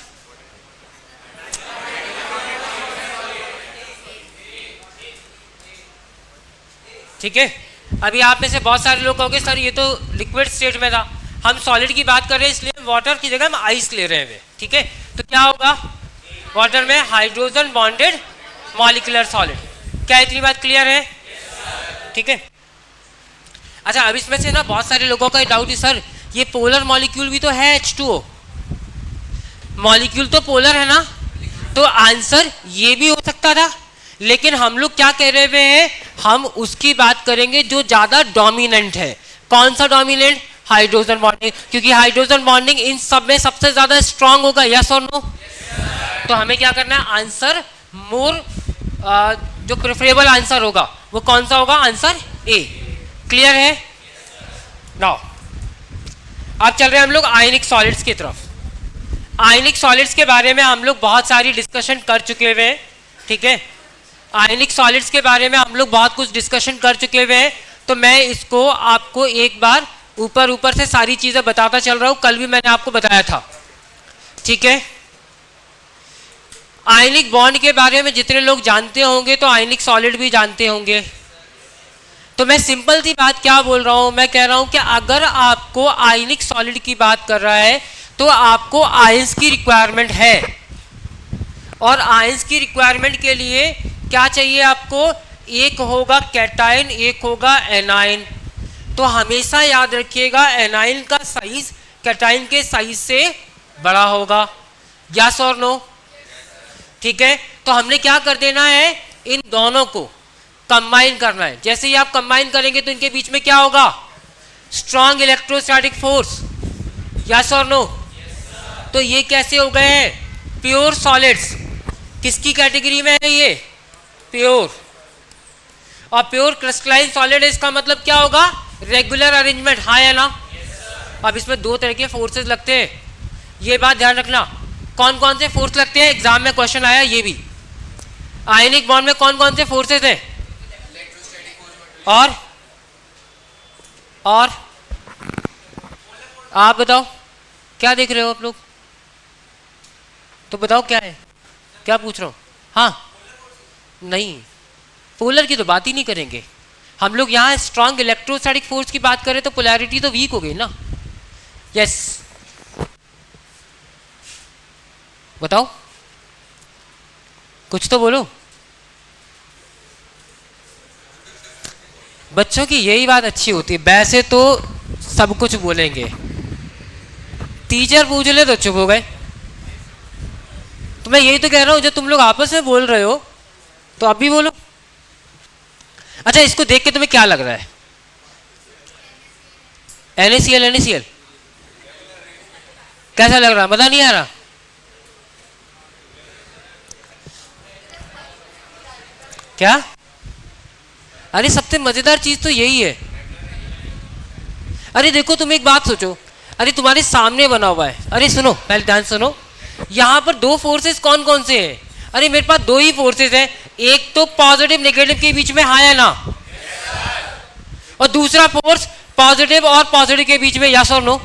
S1: ठीक है। अभी आप में से बहुत सारे लोग कहोगे सर ये तो लिक्विड स्टेट में था, हम सॉलिड की बात कर रहे हैं इसलिए वाटर की जगह हम आइस ले रहे हैं, ठीक है। तो क्या होगा, वाटर में हाइड्रोजन बॉन्डेड मॉलिक्यूलर सॉलिड। क्या इतनी बात क्लियर है, ठीक है। अच्छा, अब इसमें से ना बहुत सारे लोगों का डाउट है सर ये पोलर मॉलिक्यूल भी तो है H2O, मॉलिक्यूल तो पोलर है ना। तो आंसर ये भी हो सकता था, लेकिन हम लोग क्या कह रहे हुए हैं, हम उसकी बात करेंगे जो ज्यादा डोमिनेंट है। कौन सा डोमिनेंट, हाइड्रोजन बॉन्डिंग, क्योंकि हाइड्रोजन बॉन्डिंग इन सब में सबसे ज्यादा स्ट्रांग होगा, यस और नो। तो हमें क्या करना है, आंसर मोर जो प्रेफरेबल आंसर होगा वो कौन सा होगा, आंसर ए। क्लियर है। नाउ अब चल रहे हैं हम लोग आयनिक सॉलिड्स की तरफ। आयनिक सॉलिड्स के बारे में हम लोग बहुत सारी डिस्कशन कर चुके हुए हैं, ठीक है। आयनिक सॉलिड्स के बारे में हम लोग बहुत कुछ डिस्कशन कर चुके हुए हैं, तो मैं इसको आपको एक बार ऊपर से सारी चीज़ें बताता चल रहा हूँ। कल भी मैंने आपको बताया था, ठीक है। आयनिक बॉन्ड के बारे में जितने लोग जानते होंगे तो आयनिक सॉलिड भी जानते होंगे। तो मैं सिंपल सी बात क्या बोल रहा हूँ, मैं कह रहा हूँ कि अगर आपको आयनिक सॉलिड की बात कर रहा है तो आपको आयंस की रिक्वायरमेंट है, और आयंस की रिक्वायरमेंट के लिए क्या चाहिए आपको, एक होगा कैटायन, एक होगा एनायन। तो हमेशा याद रखिएगा एनायन का साइज कैटायन के साइज से बड़ा होगा, यस और नो, ठीक है। तो हमने क्या कर देना है, इन दोनों को कंबाइन करना है। जैसे ही आप कंबाइन करेंगे तो इनके बीच में क्या होगा, स्ट्रॉन्ग इलेक्ट्रोस्टैटिक फोर्स, यस और नो। तो ये कैसे हो गए हैं, प्योर सॉलिड्स। किसकी कैटेगरी में है ये, प्योर। और प्योर क्रिस्टलाइन सॉलिड है, इसका मतलब क्या होगा, रेगुलर अरेंजमेंट, हाँ या ना। अब इसमें दो तरह के फोर्सेस लगते हैं, ये बात ध्यान रखना। कौन कौन से फोर्स लगते हैं, एग्जाम में क्वेश्चन आया ये भी। आयनिक बॉन्ड में कौन कौन से फोर्सेस हैं, और आप बताओ, क्या देख रहे हो आप लोग, तो बताओ क्या है, क्या पूछ रहा हूँ। हाँ, नहीं, पोलर की तो बात ही नहीं करेंगे हम लोग। यहाँ स्ट्रॉन्ग इलेक्ट्रोस्टैटिक फोर्स की बात करें तो पोलैरिटी तो वीक हो गई ना, यस। बताओ, कुछ तो बोलो। बच्चों की यही बात अच्छी होती है, वैसे तो सब कुछ बोलेंगे, टीचर पूछ ले तो चुप हो गए। तो मैं यही तो कह रहा हूं, जो तुम लोग आपस में बोल रहे हो तो अब भी बोलो। अच्छा, इसको देख के तुम्हें क्या लग रहा है, NaCl कैसा लग रहा है, मजा नहीं आ रहा। क्या, अरे सबसे मजेदार चीज तो यही है। अरे देखो, तुम एक बात सोचो, अरे तुम्हारे सामने बना हुआ है, अरे सुनो, पहले ध्यान सुनो, यहां पर दो फोर्सेस कौन कौन से हैं, अरे मेरे पास दो ही फोर्सेस हैं, एक तो पॉजिटिव नेगेटिव के बीच में, हाँ या ना, और दूसरा फोर्स पॉजिटिव और पॉजिटिव के बीच में, यस और नो।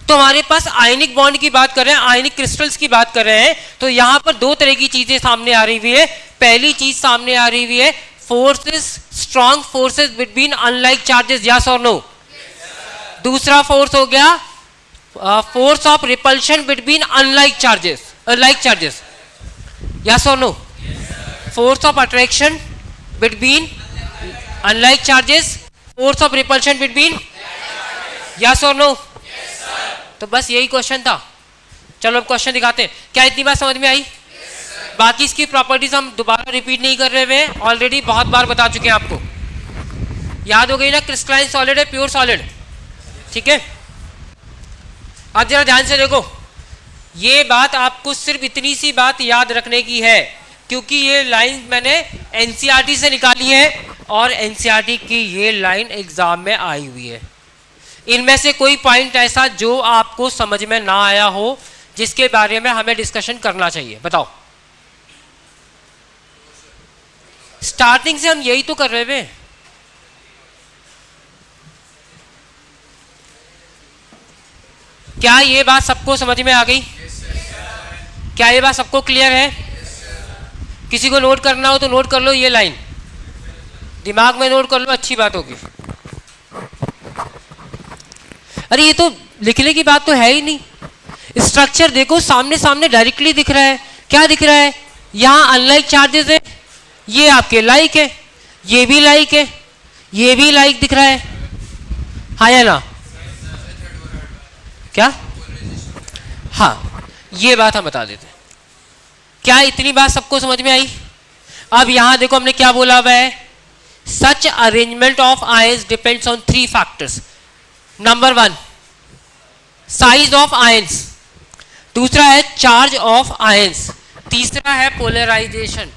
S1: तो हमारे पास आयनिक बॉन्ड की बात कर रहे हैं, आयनिक क्रिस्टल्स की बात कर रहे हैं, तो यहां पर दो तरह की चीजें सामने आ रही हुई है। पहली चीज सामने आ रही हुई है, forces, strong forces between unlike charges, yes और नो। दूसरा फोर्स हो गया force of repulsion between unlike charges, like charges, yes और no. Force of attraction between unlike charges, force of repulsion between, yes और नो। तो बस यही question था। चलो अब क्वेश्चन दिखाते हैं। क्या इतनी बात समझ में आई? बाकी इसकी प्रॉपर्टीज हम दोबारा रिपीट नहीं कर रहे हैं, ऑलरेडी बहुत बार बता चुके हैं आपको, याद हो गई ना। क्रिस्टलाइन सॉलिड है, प्योर सॉलिड, ठीक है। अब जरा ध्यान से देखो, ये बात आपको सिर्फ इतनी सी बात याद रखने की है, क्योंकि ये लाइन मैंने एनसीईआरटी से निकाली है और एनसीईआरटी की ये लाइन एग्जाम में आई हुई है। इनमें से कोई पॉइंट ऐसा जो आपको समझ में ना आया हो, जिसके बारे में हमें डिस्कशन करना चाहिए, बताओ। स्टार्टिंग से हम यही तो कर रहे हैं। क्या ये बात सबको समझ में आ गई? क्या ये बात सबको क्लियर है? किसी को नोट करना हो तो नोट कर लो, ये लाइन दिमाग में नोट कर लो, अच्छी बात होगी। अरे ये तो लिखने की बात तो है ही नहीं। स्ट्रक्चर देखो, सामने सामने डायरेक्टली दिख रहा है। क्या दिख रहा है? यहाँ अनलाइक चार्जेस है, ये आपके लाइक है, ये भी लाइक है, ये भी लाइक दिख रहा है, हाँ या ना? क्या? हाँ, ये बात हम बता देते हैं। क्या इतनी बात सबको समझ में आई? अब यहां देखो, हमने क्या बोला हुआ है, सच arrangement of ions depends on 3 factors. Number 1 size of ions, दूसरा है चार्ज ऑफ आयंस, तीसरा है पोलराइजेशन।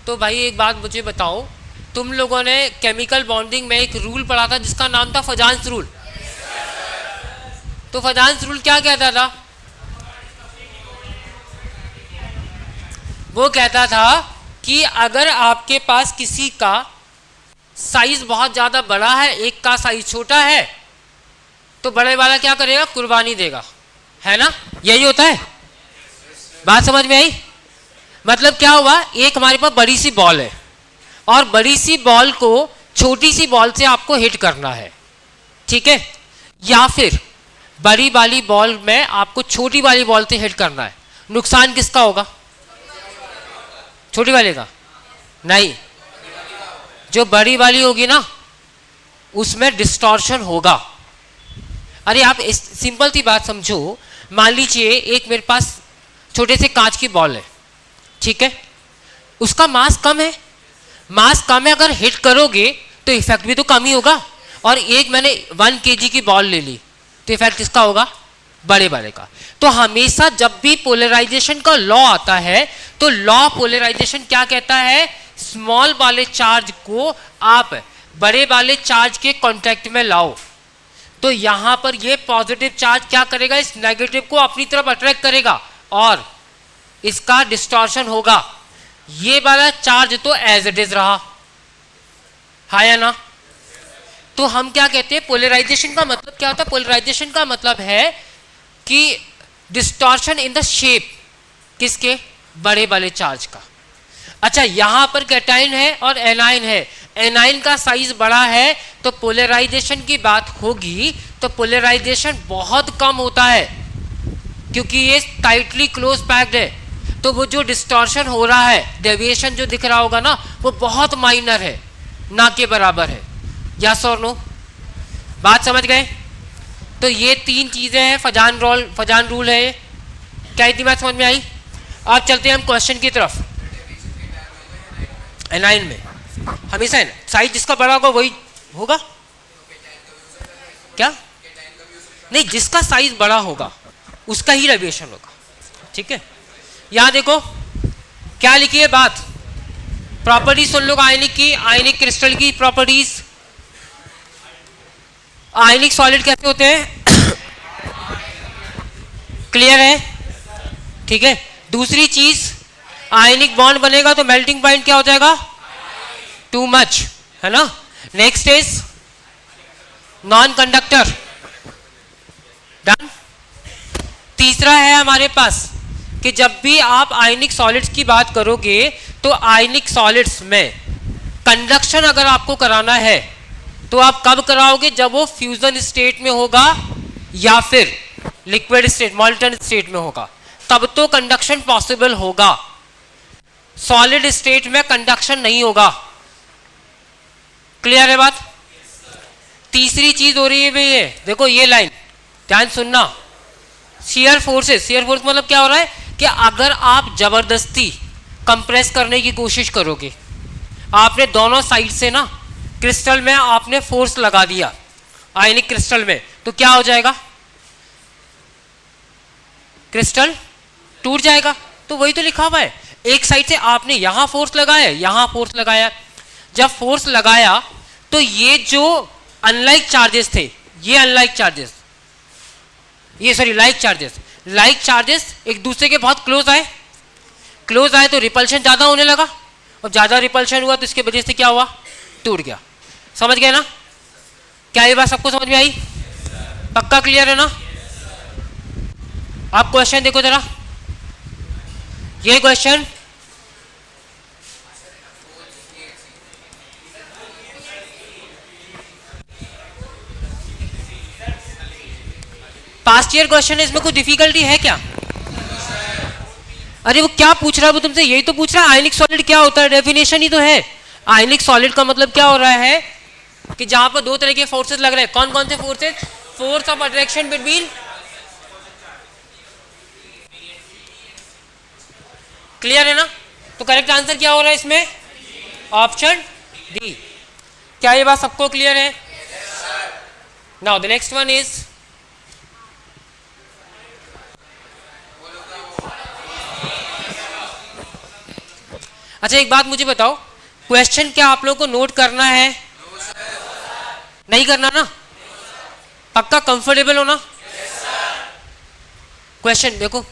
S1: तो भाई एक बात मुझे बताओ, तुम लोगों ने केमिकल बॉन्डिंग में एक रूल पढ़ा था जिसका नाम था फजांस रूल। तो फजांस रूल क्या कहता था? वो कहता था कि अगर आपके पास किसी का साइज बहुत ज़्यादा बड़ा है, एक का साइज छोटा है, तो बड़े वाला क्या करेगा, कुर्बानी देगा, है ना, यही होता है। बात समझ में आई? मतलब क्या हुआ, एक हमारे पास बड़ी सी बॉल है और बड़ी सी बॉल को छोटी सी बॉल से आपको हिट करना है, ठीक है, या फिर बड़ी वाली बॉल में आपको छोटी वाली बॉल से हिट करना है, नुकसान किसका होगा, छोटी वाले का? नहीं, जो बड़ी वाली होगी ना उसमें डिस्टॉर्शन होगा। अरे आप सिंपल सी बात समझो, मान लीजिए एक मेरे पास छोटे से कांच की बॉल है, ठीक है, उसका मास कम है, मास कम है, अगर हिट करोगे तो इफेक्ट भी तो कम ही होगा। और एक मैंने 1 kg की बॉल ले ली तो इफेक्ट किसका होगा, बड़े वाले का। तो हमेशा जब भी पोलराइजेशन का लॉ आता है तो लॉ पोलराइजेशन क्या कहता है, स्मॉल वाले चार्ज को आप बड़े वाले चार्ज के कांटेक्ट में लाओ, तो यहां पर ये पॉजिटिव चार्ज क्या करेगा, इस नेगेटिव को अपनी तरफ अट्रैक्ट करेगा और इसका डिस्टॉर्शन होगा। ये वाला चार्ज तो एज इट इज रहा, हाँ या ना? तो हम क्या कहते हैं, पोलराइजेशन का मतलब क्या होता है, पोलराइजेशन का मतलब है कि डिस्टॉर्शन इन द शेप किसके, बड़े वाले चार्ज का। अच्छा, यहां पर कैटायन है और एनायन है, एनायन का साइज बड़ा है तो पोलराइजेशन की बात होगी तो पोलराइजेशन बहुत कम होता है क्योंकि ये टाइटली क्लोज पैक्ड है, तो वो जो डिस्टॉर्शन हो रहा है, डेविएशन जो दिख रहा होगा ना, वो बहुत माइनर है, ना के बराबर है। यस और नो? बात समझ गए? तो ये 3 चीजें हैं, फजान रूल है ये। क्या इतनी बात समझ में आई? अब चलते हैं हम क्वेश्चन की तरफ। एनाइन में हमेशा साइज जिसका बड़ा होगा वही होगा क्या? नहीं, जिसका साइज बड़ा होगा उसका ही रेडिएशन होगा, ठीक है। यहां देखो क्या लिखी है बात, प्रॉपर्टीज सुन लो आयनिक की, आयनिक क्रिस्टल की प्रॉपर्टीज। आयनिक सॉलिड कैसे होते हैं, क्लियर है, ठीक है। दूसरी चीज, आयनिक बॉन्ड बनेगा तो मेल्टिंग पॉइंट क्या हो जाएगा, टू मच, है ना। Next is non conductor, done. तीसरा है हमारे पास कि जब भी आप आयनिक सॉलिड्स की बात करोगे तो आयनिक सॉलिड्स में कंडक्शन अगर आपको कराना है तो आप कब कराओगे, जब वो फ्यूजन स्टेट में होगा या फिर लिक्विड स्टेट, मॉल्टन स्टेट में होगा, तब तो कंडक्शन पॉसिबल होगा। सॉलिड स्टेट में कंडक्शन नहीं होगा, क्लियर है बात। तीसरी चीज हो रही है भाई, ये देखो ये लाइन ध्यान सुनना, शियर फोर्सेस। शियर फोर्स मतलब क्या हो रहा है कि अगर आप जबरदस्ती कंप्रेस करने की कोशिश करोगे, आपने दोनों साइड से ना क्रिस्टल में आपने फोर्स लगा दिया आयनिक क्रिस्टल में, तो क्या हो जाएगा, क्रिस्टल टूट जाएगा। तो वही तो लिखा हुआ है, एक साइड से आपने यहां फोर्स लगाया, यहां फोर्स लगाया, जब फोर्स लगाया तो ये जो अनलाइक चार्जेस थे, ये अनलाइक चार्जेस, ये सॉरी लाइक चार्जेस एक दूसरे के बहुत क्लोज आए तो रिपल्शन ज्यादा होने लगा, और ज्यादा रिपल्शन हुआ तो इसके वजह से क्या हुआ, टूट गया। समझ गए ना? क्या ये बात सबको समझ में आई? पक्का क्लियर है ना? आप क्वेश्चन देखो जरा, ये क्वेश्चन पास्ट ईयर क्वेश्चन है, इसमें कुछ डिफिकल्टी है क्या? अरे वो क्या पूछ रहा है वो तुमसे, यही तो पूछ रहा है आयनिक सॉलिड क्या होता है, डेफिनेशन ही तो है। आयनिक सॉलिड का मतलब क्या हो रहा है कि जहां पर दो तरह के फोर्सेस लग रहे हैं। कौन कौन से forces? Force of attraction between, clear है ना? तो करेक्ट आंसर क्या हो रहा है इसमें, ऑप्शन डी। क्या ये बात सबको क्लियर है? Now the next one is, अच्छा एक बात मुझे बताओ, क्वेश्चन क्या आप लोगों को नोट करना है? नहीं करना ना? पक्का कंफर्टेबल हो ना? क्वेश्चन देखो,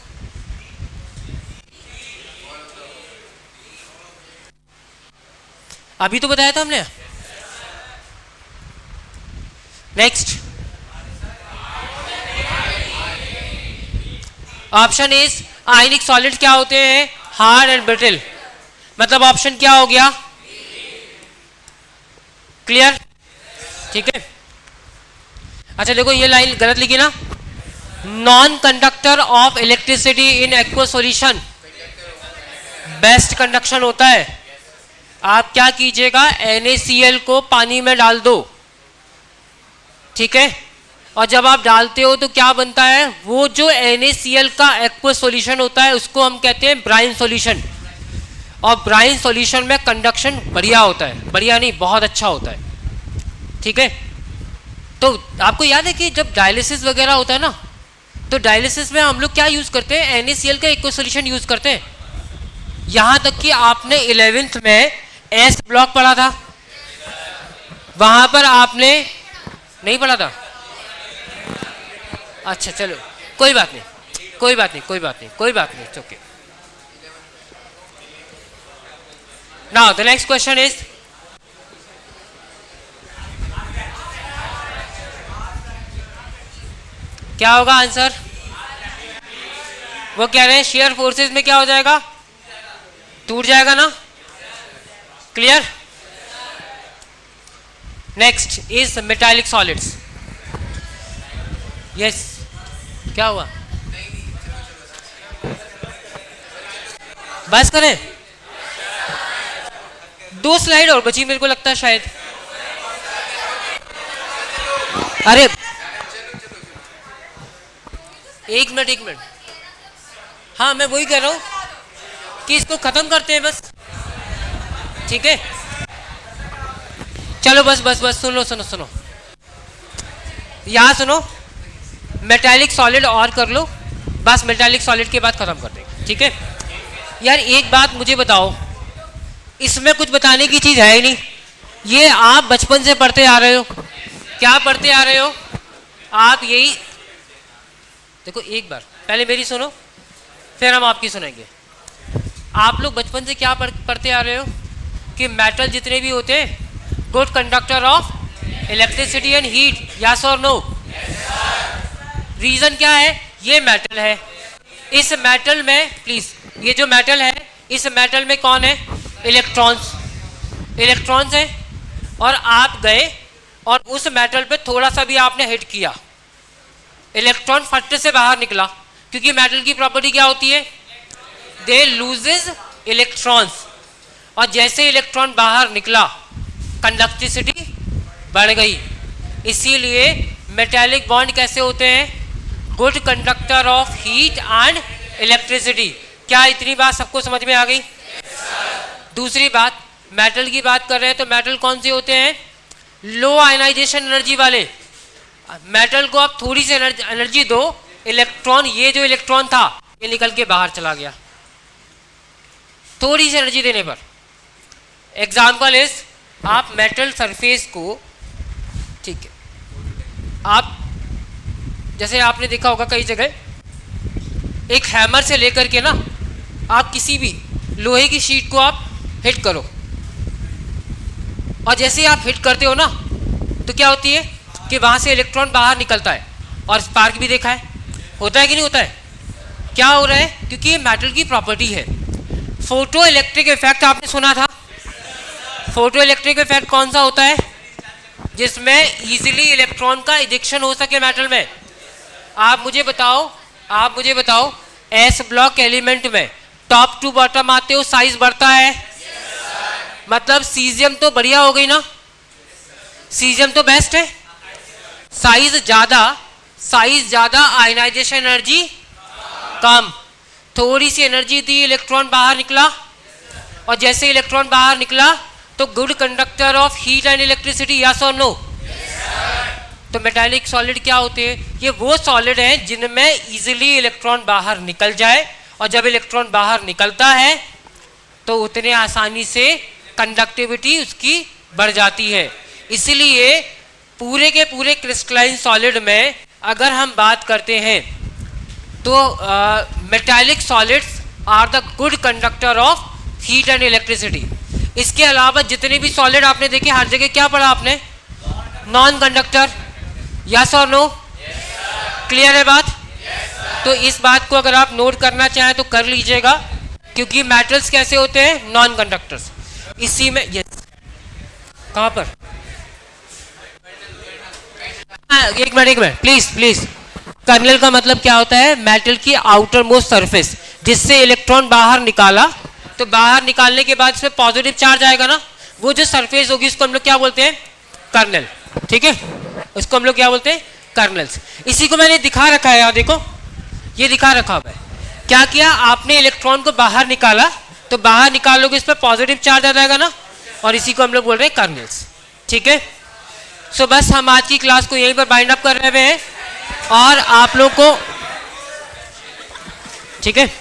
S1: अभी तो बताया था हमने। Next option is ionic solid क्या होते हैं? Hard and brittle. मतलब ऑप्शन क्या हो गया? क्लियर? ठीक है। अच्छा देखो ये लाइन गलत लिखी ना, non conductor of electricity in aqueous solution best conduction होता है। आप क्या कीजिएगा, NaCl को पानी में डाल दो, ठीक है, और जब आप डालते हो तो क्या बनता है, वो जो NaCl का एक्वस सॉल्यूशन होता है उसको हम कहते हैं ब्राइन सॉल्यूशन। और ब्राइन सॉल्यूशन में कंडक्शन बढ़िया होता है, बढ़िया नहीं बहुत अच्छा होता है, ठीक है। तो आपको याद है कि जब डायलिसिस वगैरह होता है ना, तो डायलिसिस में हम लोग क्या यूज़ करते हैं? NaCl का एक्वस सॉल्यूशन यूज़ करते हैं। यहाँ तक कि आपने 11th में एस ब्लॉक पढ़ा था, वहाँ पर आपने नहीं पढ़ा था? अच्छा चलो कोई बात नहीं, कोई बात नहीं, कोई बात नहीं, कोई बात नहीं, it's okay. Now the next question is, क्या होगा आंसर? वो कह रहे हैं शेयर फोर्सेस में क्या हो जाएगा? टूट जाएगा ना। Clear? Next is metallic solids. Yes, क्या हुआ? बस करें? 2 स्लाइड और बची मेरे को लगता है शायद। अरे एक मिनट, हाँ मैं वही कह रहा हूं कि इसको खत्म करते हैं बस, ठीक है। चलो बस सुनो, यहाँ सुनो, मेटालिक सॉलिड और कर लो, बस मेटालिक सॉलिड के बाद खत्म कर देंगे, ठीक है। यार एक बात मुझे बताओ, इसमें कुछ बताने की चीज़ है ही नहीं, ये आप बचपन से पढ़ते आ रहे हो। क्या पढ़ते आ रहे हो आप? यही देखो, एक बार पहले मेरी सुनो फिर हम आपकी सुनेंगे। आप लोग बचपन से क्या पढ़ते आ रहे हो कि मेटल जितने भी होते हैं good conductor of electricity and heat, yes और नो? रीजन क्या है? ये मेटल है, इस मेटल में प्लीज, ये जो मेटल है इस मेटल में कौन है? इलेक्ट्रॉन्स हैं। और आप गए और उस मेटल पे थोड़ा सा भी आपने हिट किया, इलेक्ट्रॉन फट से बाहर निकला, क्योंकि मेटल की प्रॉपर्टी क्या होती है? दे लूजेस इलेक्ट्रॉन्स। और जैसे इलेक्ट्रॉन बाहर निकला कंडक्टिविटी बढ़ गई। इसीलिए मेटालिक बॉन्ड कैसे होते हैं? Good conductor of heat and electricity. क्या इतनी बात सबको समझ में आ गई? दूसरी बात, मेटल की बात कर रहे हैं तो मेटल कौन से होते हैं? लो आयनाइजेशन एनर्जी वाले। मेटल को आप थोड़ी सी एनर्जी दो, इलेक्ट्रॉन, ये जो इलेक्ट्रॉन था ये निकल के बाहर चला गया, थोड़ी सी एनर्जी देने पर। एग्जाम्पल इज, आप मेटल सरफेस को, ठीक है, आप जैसे आपने देखा होगा कई जगह एक हैमर से लेकर के ना, आप किसी भी लोहे की शीट को आप हिट करो, और जैसे आप हिट करते हो ना तो क्या होती है कि वहाँ से इलेक्ट्रॉन बाहर निकलता है। और स्पार्क भी देखा है, होता है कि नहीं होता है? क्या हो रहा है? क्योंकि ये मेटल की प्रॉपर्टी है। फोटो इलेक्ट्रिक इफेक्ट आपने सुना था? फोटो इलेक्ट्रिक इफेक्ट कौन सा होता है? जिसमें इजीली इलेक्ट्रॉन का इजेक्शन हो सके मेटल में। आप मुझे बताओ एस ब्लॉक एलिमेंट में टॉप टू बॉटम आते हो साइज बढ़ता है, मतलब सीजियम तो बढ़िया हो गई ना, सीजियम तो बेस्ट है। साइज ज़्यादा आयनाइजेशन एनर्जी कम, थोड़ी सी एनर्जी दी, इलेक्ट्रॉन बाहर निकला, और जैसे इलेक्ट्रॉन बाहर निकला तो good conductor of heat and electricity, yes और नो? तो मेटालिक सॉलिड क्या होते हैं? ये वो सॉलिड हैं जिनमें इजीली इलेक्ट्रॉन बाहर निकल जाए, और जब इलेक्ट्रॉन बाहर निकलता है तो उतने आसानी से कंडक्टिविटी उसकी बढ़ जाती है। इसलिए पूरे के पूरे क्रिस्टलाइन सॉलिड में अगर हम बात करते हैं तो metallic solids are the good conductor of heat and electricity. इसके अलावा जितने भी सॉलिड आपने देखे हर जगह क्या पढ़ा आपने, नॉन कंडक्टर, यस और नो, क्लियर है बात? तो इस बात को अगर आप नोट करना चाहें तो कर लीजिएगा, क्योंकि मेटल्स कैसे होते हैं, नॉन कंडक्टर्स। इसी में यस, कहाँ पर, एक मिनट प्लीज। कर्नल का मतलब क्या होता है, मेटल की आउटर मोस्ट सरफेस, जिससे इलेक्ट्रॉन बाहर निकाला, तो बाहर निकालने के बाद इसमें पॉजिटिव चार्ज आएगा ना, वो जो सरफेस होगी उसको हम लोग क्या बोलते हैं, कर्नल। ठीक है, उसको हम लोग क्या बोलते हैं, कर्नल्स। इसी को मैंने दिखा रखा है, यहाँ देखो ये दिखा रखा हुआ है। क्या किया आपने, इलेक्ट्रॉन को बाहर निकाला, तो बाहर निकालोगे इस पर पॉजिटिव चार्ज आ जाएगा ना, और इसी को हम लोग बोल रहे हैं कर्नल्स। ठीक है, सो बस हम आज की क्लास को यहीं पर बाइंड अप कर रहे हैं, और आप लोग को ठीक है